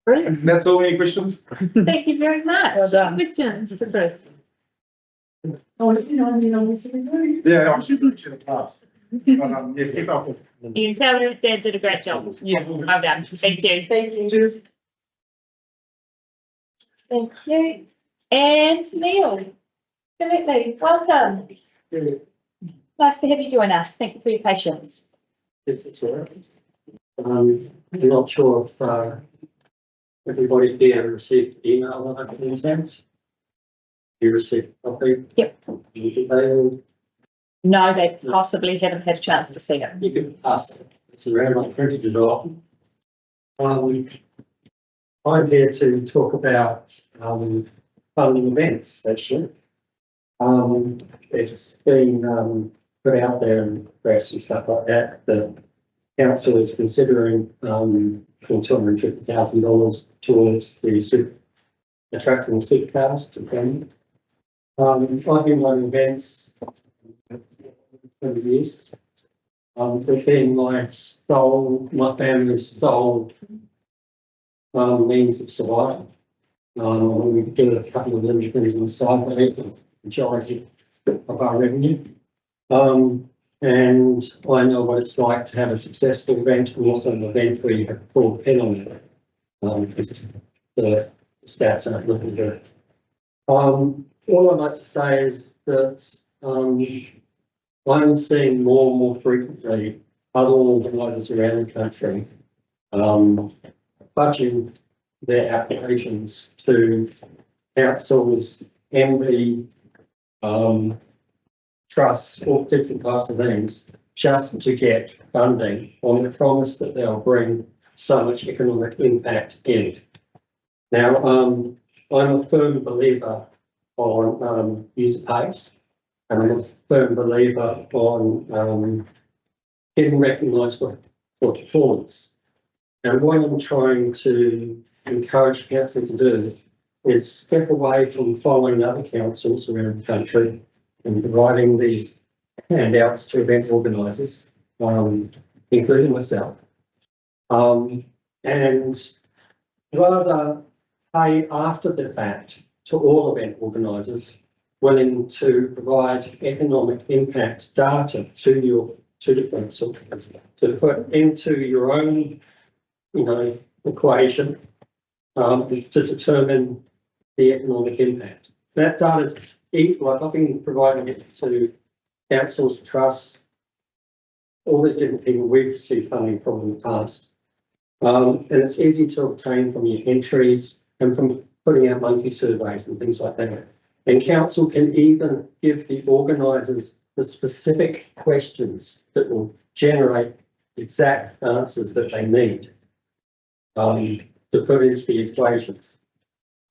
Brilliant. That's all. Any questions? Thank you very much. Well done. Questions for Chris? Oh, you know, cemetery. Yeah, I should have passed. But, yeah, keep up. You can tell that Dad did a great job. Yeah. Well done. Thank you. Thank you. Just Thank you. And Neil, absolutely, welcome. Nice to have you join us. Thank you for your patience. It's all right. I'm not sure if everybody here received the email that I've been sent. You received a copy? Yep. You No, they possibly haven't had a chance to see it. can pass it. It's around, I printed it off. I'm here to talk about funding events, actually. It's been put out there in the press and stuff like that. The council is considering $250,000 towards the attracting supercars to Canberra. I've been running events for 20 years. Within my family's sole means of survival. We do a couple of little things on the side, but it's the majority of our revenue. And I know what it's like to have a successful event, and also an event where you have to pull a pin on it. Because the stats aren't looking good. All I'd like to say is that I'm seeing more and more frequently other organisers around the country budging their applications to councils, MB, trusts, all different types of things, just to get funding on the promise that they'll bring so much economic impact in. Now, I'm a firm believer on user pays, and I'm a firm believer on getting recognised for performance. And what I'm trying to encourage council to do is step away from following other councils around the country and providing these handouts to event organisers, including myself, and rather pay after the fact to all event organisers willing to provide economic impact data to the council to put into your own, equation to determine the economic impact. That data is like I've been providing it to councils, trusts, all these different people we've received funding from in the past. And it's easy to obtain from your entries and from putting out monkey surveys and things like that. And council can even give the organisers the specific questions that will generate exact answers that they need to put into the equations.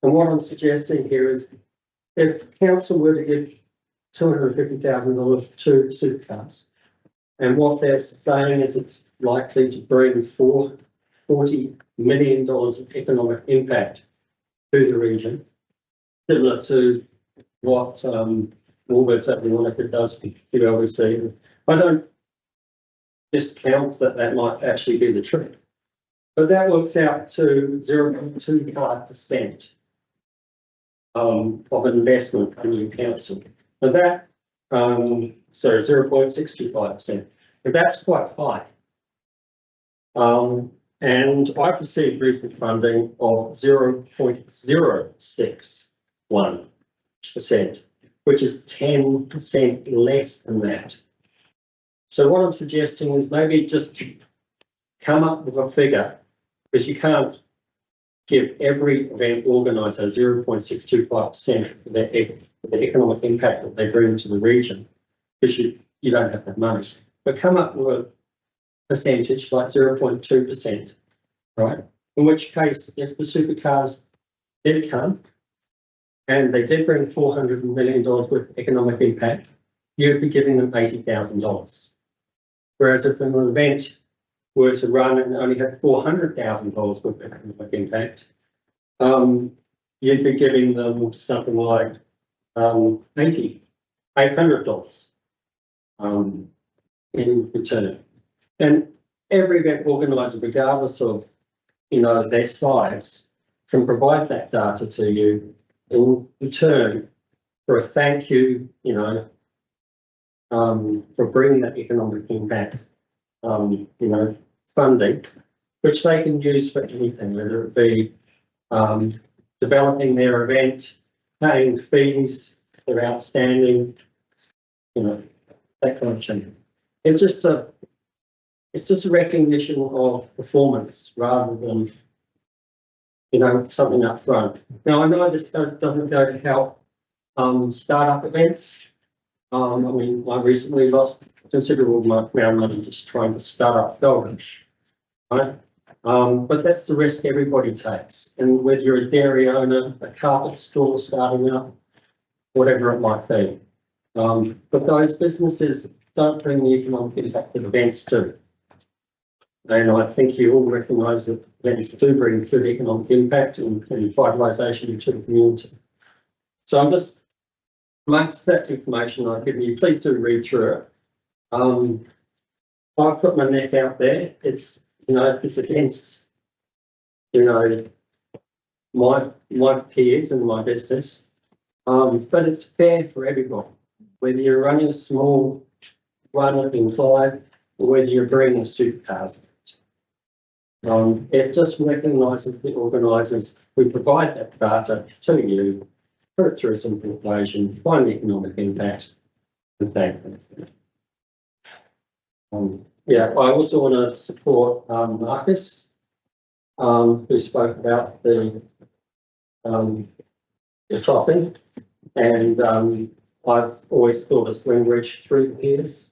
And what I'm suggesting here is if council were to give $250,000 to supercars, and what they're saying is it's likely to bring $40 million of economic impact to the region, similar to what Woolworths Open Monica does for QLBC. I don't discount that might actually be the truth, but that works out to 0.25% of investment in your council. But that, 0.625%, but that's quite high. And I've received recent funding of 0.061%, which is 10% less than that. So what I'm suggesting is maybe just come up with a figure, because you can't give every event organiser 0.625% of the economic impact that they bring to the region, because you don't have that money. But come up with a percentage like 0.2%, right? In which case, if the supercars did come and they did bring $400 million worth of economic impact, you'd be giving them $80,000. Whereas if an event were to run and only had $400,000 worth of economic impact, you'd be giving them something like $800 in return. And every event organiser, regardless of their size, can provide that data to you in return for a thank you, you know, for bringing that economic impact, you know, funding, which they can use for anything, whether it be developing their event, paying fees that are outstanding, you know, that kind of thing. It's just a recognition of performance rather than, you know, something up front. Now, I know this doesn't go to help startup events. I mean, I recently lost considerable amount of money just trying to start up Golden, right? But that's the risk everybody takes. And whether you're a dairy owner, a carpet store starting up, whatever it might be. But those businesses don't bring the economic impact that events do. And I think you all recognise that events do bring good economic impact and vitalisation to the community. So I'm just, amongst that information I've given you, please do read through it. I put my neck out there. It's, you know, it's against, you know, my peers and my business, but it's fair for everyone. Whether you're running a small one in Clyde or whether you're bringing supercars. It just recognises the organisers who provide that data to you, put it through some calculation, find the economic impact, and thank them. Yeah, I also want to support Marcus, who spoke about the crossing, and I've always thought a swing bridge through here. This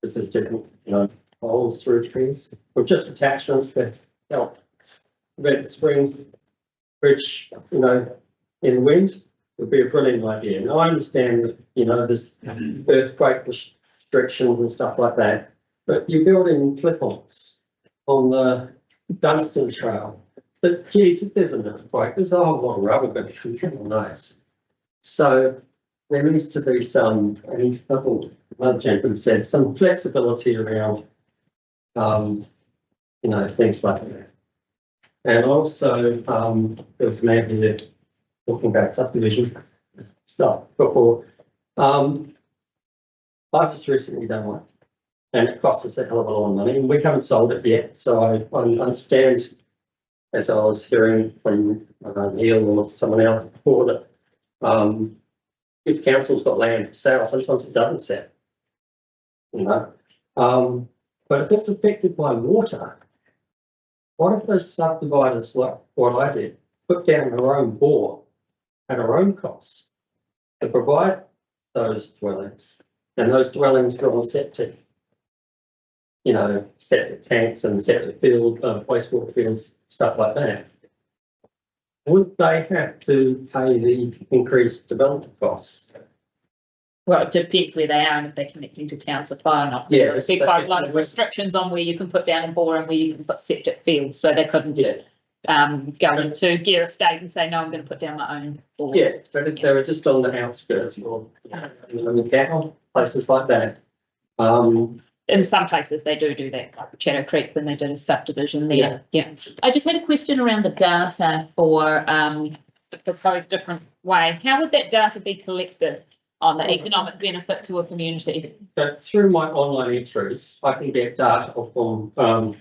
is different, you know, holes through trees, with just attachments that help prevent the spring bridge, you know, in the wind would be a brilliant idea. Now I understand that, you know, there's earthquake restrictions and stuff like that, but you're building clip-ons on the Dunstan Trail. But geez, if there's an earthquake, there's a whole lot of rubber going to come on those. So there needs to be some, and I think another gentleman said, some flexibility around, you know, things like that. And also, there was a man here talking about subdivision stuff before. I've just recently done one, and it cost us a hell of a lot of money, and we haven't sold it yet. So I understand, as I was hearing from Neil or someone else before, that if council's got land for sale, sometimes it doesn't sell. You know, but if it's affected by water, what if those subdividers, like what I did, put down their own bore at our own costs to provide those dwellings, and those dwellings go on septic, you know, septic tanks and septic field, wastewater fields, stuff like that. Would they have to pay the increased development costs? Well, it depends where they are and if they're connecting to town supply or not. Yeah, There's quite a lot of restrictions on where you can put down a bore and where you can put septic fields, so they couldn't go into Gear Estate and say, no, I'm going to put down my own bore. Yeah, but if they were just on the outskirts or, you know, in cattle, places like that. In some places they do that, like Shadow Creek when they did a subdivision there. Yeah. I just had a question around the data for the proposed different way. How would that data be collected on the economic benefit to a community? But through my online entries, I can get data on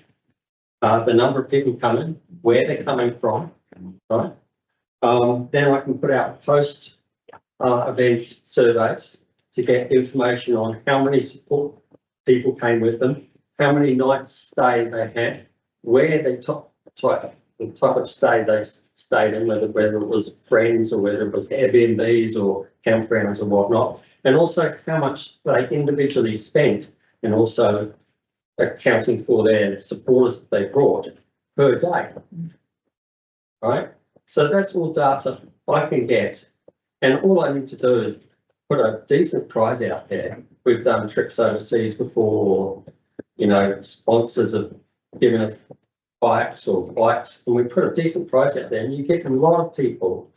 the number of people coming, where they're coming from, right? Then I can put out post event surveys to get information on how many support people came with them, how many nights stay they had, where they the type of stay they stayed in, whether it was friends or whether it was Airbnbs or campgrounds or whatnot, and also how much they individually spent, and also accounting for their supporters that they brought per day, right? So that's all data I can get, and all I need to do is put a decent price out there. We've done trips overseas before, you know, sponsors have given us bikes, and we put a decent price out there, and you get a lot of people,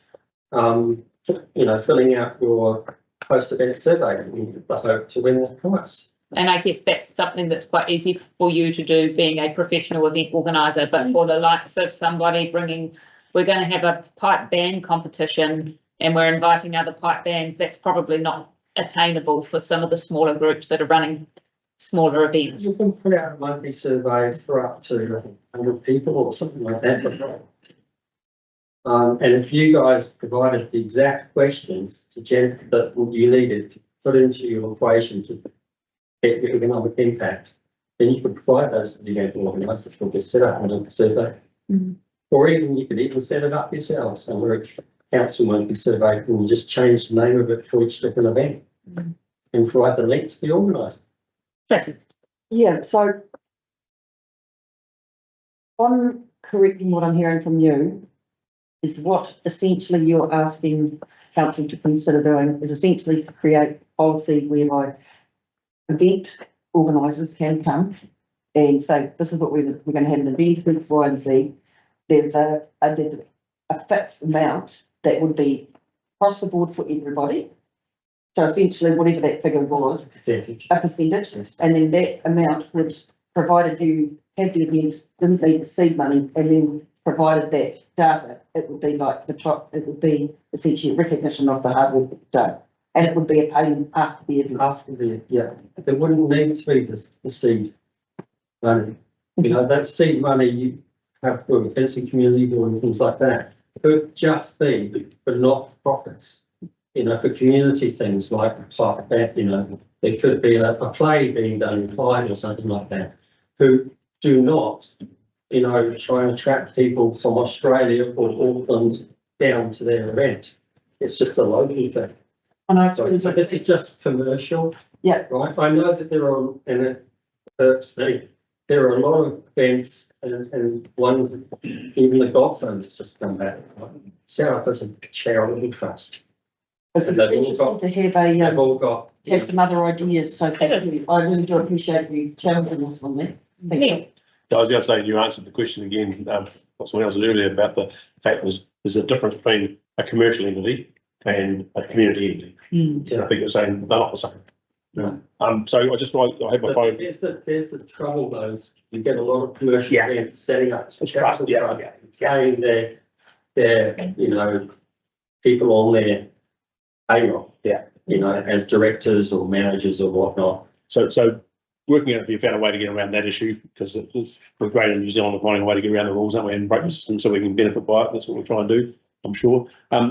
you know, filling out your post-event survey in the hope to win that prize. And I guess that's something that's quite easy for you to do, being a professional event organiser, but for the likes of somebody bringing, we're going to have a pipe band competition and we're inviting other pipe bands, that's probably not attainable for some of the smaller groups that are running smaller events. You can put out a monthly survey for up to 100 people or something like that. And if you guys provided the exact questions to Jen that you needed to put into your equation to get your economic impact, then you could provide those to the event organisers, which will get set up on a survey. Or even you could even set it up yourselves, and we're a council monthly survey, and you just change the name of it for each different event and provide the link to the organiser. Yeah, so I'm correcting what I'm hearing from you is what essentially you're asking council to consider doing is essentially to create policy whereby event organisers can come and say, this is what we're going to have an event, X, Y, and Z. There's a fixed amount that would be across the board for everybody. So essentially, whatever that figure was, a percentage, and then that amount would, provided you had the event, didn't need the seed money, and then provided that data, it would be like the top, it would be essentially recognition of the hard work done. And it would be a payment after the event. After the, yeah, there wouldn't need to be the seed money. You know, that seed money you have for fencing community and things like that could just be for not-for-profits. You know, for community things like that, you know, there could be a play being done in Clyde or something like that, who do not, you know, try and attract people from Australia or Auckland down to their event. It's just a local thing. So this is just commercial. Yeah. Right. I know that there are, and it hurts me, there are a lot of events and one, even the Godson has just come back. Right? Set up as a charitable trust. It's interesting to have they've all got have some other ideas. So thank you. I really do appreciate you challenging us on that. Thank you. I was going to say, you answered the question again, what someone else said earlier about the fact there's a difference between a commercial entity and a community entity. And I think you're saying they're not the same. No. So I have my phone. There's the trouble though, is you get a lot of commercial events setting up trust, paying their you know, people on their payroll. Yeah. You know, as directors or managers or whatnot. So working out if you found a way to get around that issue, because we're great in New Zealand at finding a way to get around the rules, aren't we, and break the system so we can benefit by it. That's what we're trying to do, I'm sure.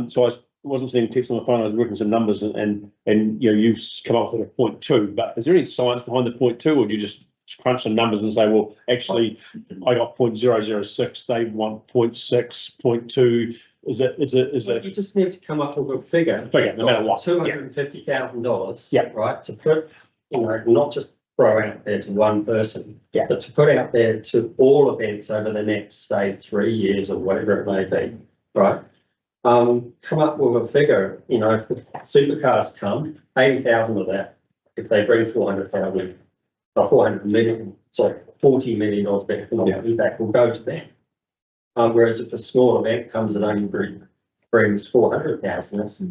So I wasn't seeing text on the phone, I was working some numbers and you know, you've come up with a 0.2, but is there any science behind the 0.2, or do you just crunch some numbers and say, well, actually I got 0.006, they want 0.6, 0.2. Is that you just need to come up with a figure no matter what. $250,000. Yeah. Right. To put, you know, not just throw out there to one person, but to put out there to all events over the next, say, 3 years or whatever it may be. Right. Come up with a figure, you know, if the supercars come, 80,000 of that, if they bring 400,000, 400 million, sorry, $40 million back, impact will go to them. Whereas if a small event comes and only brings 400,000, that's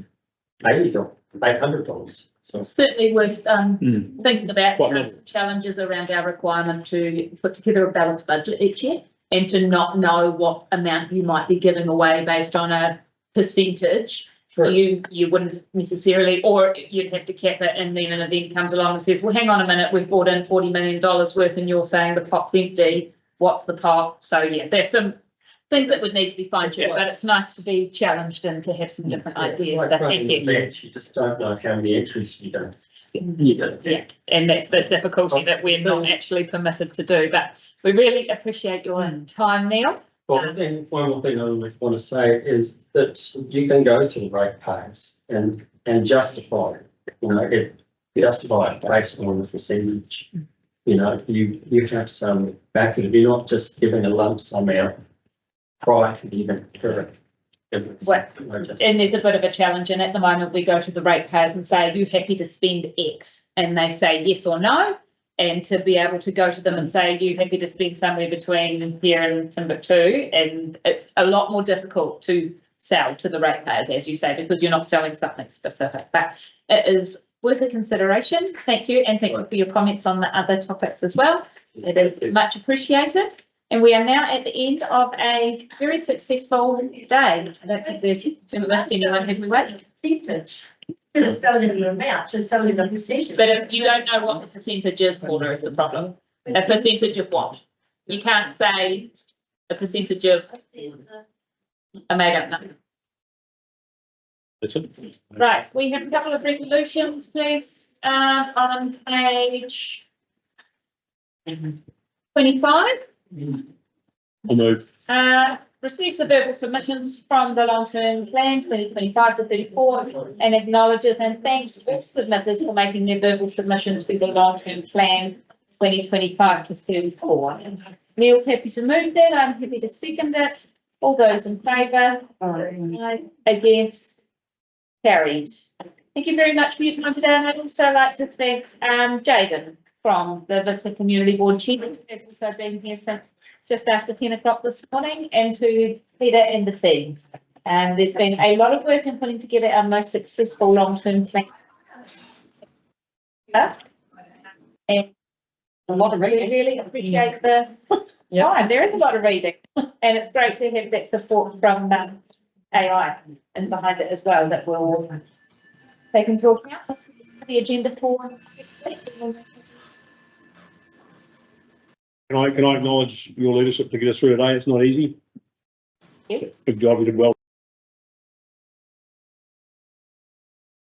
$800. So certainly worth thinking about. There are some challenges around our requirement to put together a balanced budget each year and to not know what amount you might be giving away based on a percentage. Sure. You wouldn't necessarily, or you'd have to cap it, and then an event comes along and says, well, hang on a minute, we've brought in $40 million worth and you're saying the pot's empty. What's the pot? So yeah, there's some things that would need to be fine-tuned, but it's nice to be challenged and to have some different ideas. You just don't know how many entries you don't. Yeah, and that's the difficulty that we're not actually permitted to do. But we really appreciate your time, Neil. Well, then one more thing I want to say is that you can go to the ratepayers and justify it. You know, justify it based on the percentage. You know, you have some backing. You're not just giving a lump sum out prior to the event occurring. And there's a bit of a challenge, and at the moment we go to the ratepayers and say, are you happy to spend X? And they say yes or no. And to be able to go to them and say, are you happy to spend somewhere between here and Timbuktu? And it's a lot more difficult to sell to the ratepayers, as you say, because you're not selling something specific. But it is worth a consideration. Thank you. And thank you for your comments on the other topics as well. It is much appreciated. And we are now at the end of a very successful day. I don't think there's missed anyone, have we, wait? Percentage. Instead of selling the amount, just selling the percentage. But if you don't know what the percentage is, Paula, is the problem. A percentage of what? You can't say a percentage of a made up number. That's it. Right, we have a couple of resolutions, please, on page 25. I'll move. Receives the verbal submissions from the long-term plan 2025 to 34 and acknowledges and thanks all submitters for making their verbal submission to the long-term plan 2025 to 34. Neil's happy to move that. I'm happy to second it. All those in favour? Aye. Against? Carried. Thank you very much for your time today. And I'd also like to thank Jaden from the Vincent Community Board Chief, who has also been here since just after 10 o'clock this morning, and to Peter and the team. And there's been a lot of work in putting together our most successful long-term plan. And a lot of reading. Really appreciate the time. There is a lot of reading, and it's great to have that support from AI and behind it as well that will take into account the agenda for. Can I acknowledge your leadership to get us through today? It's not easy. Good job, you did well.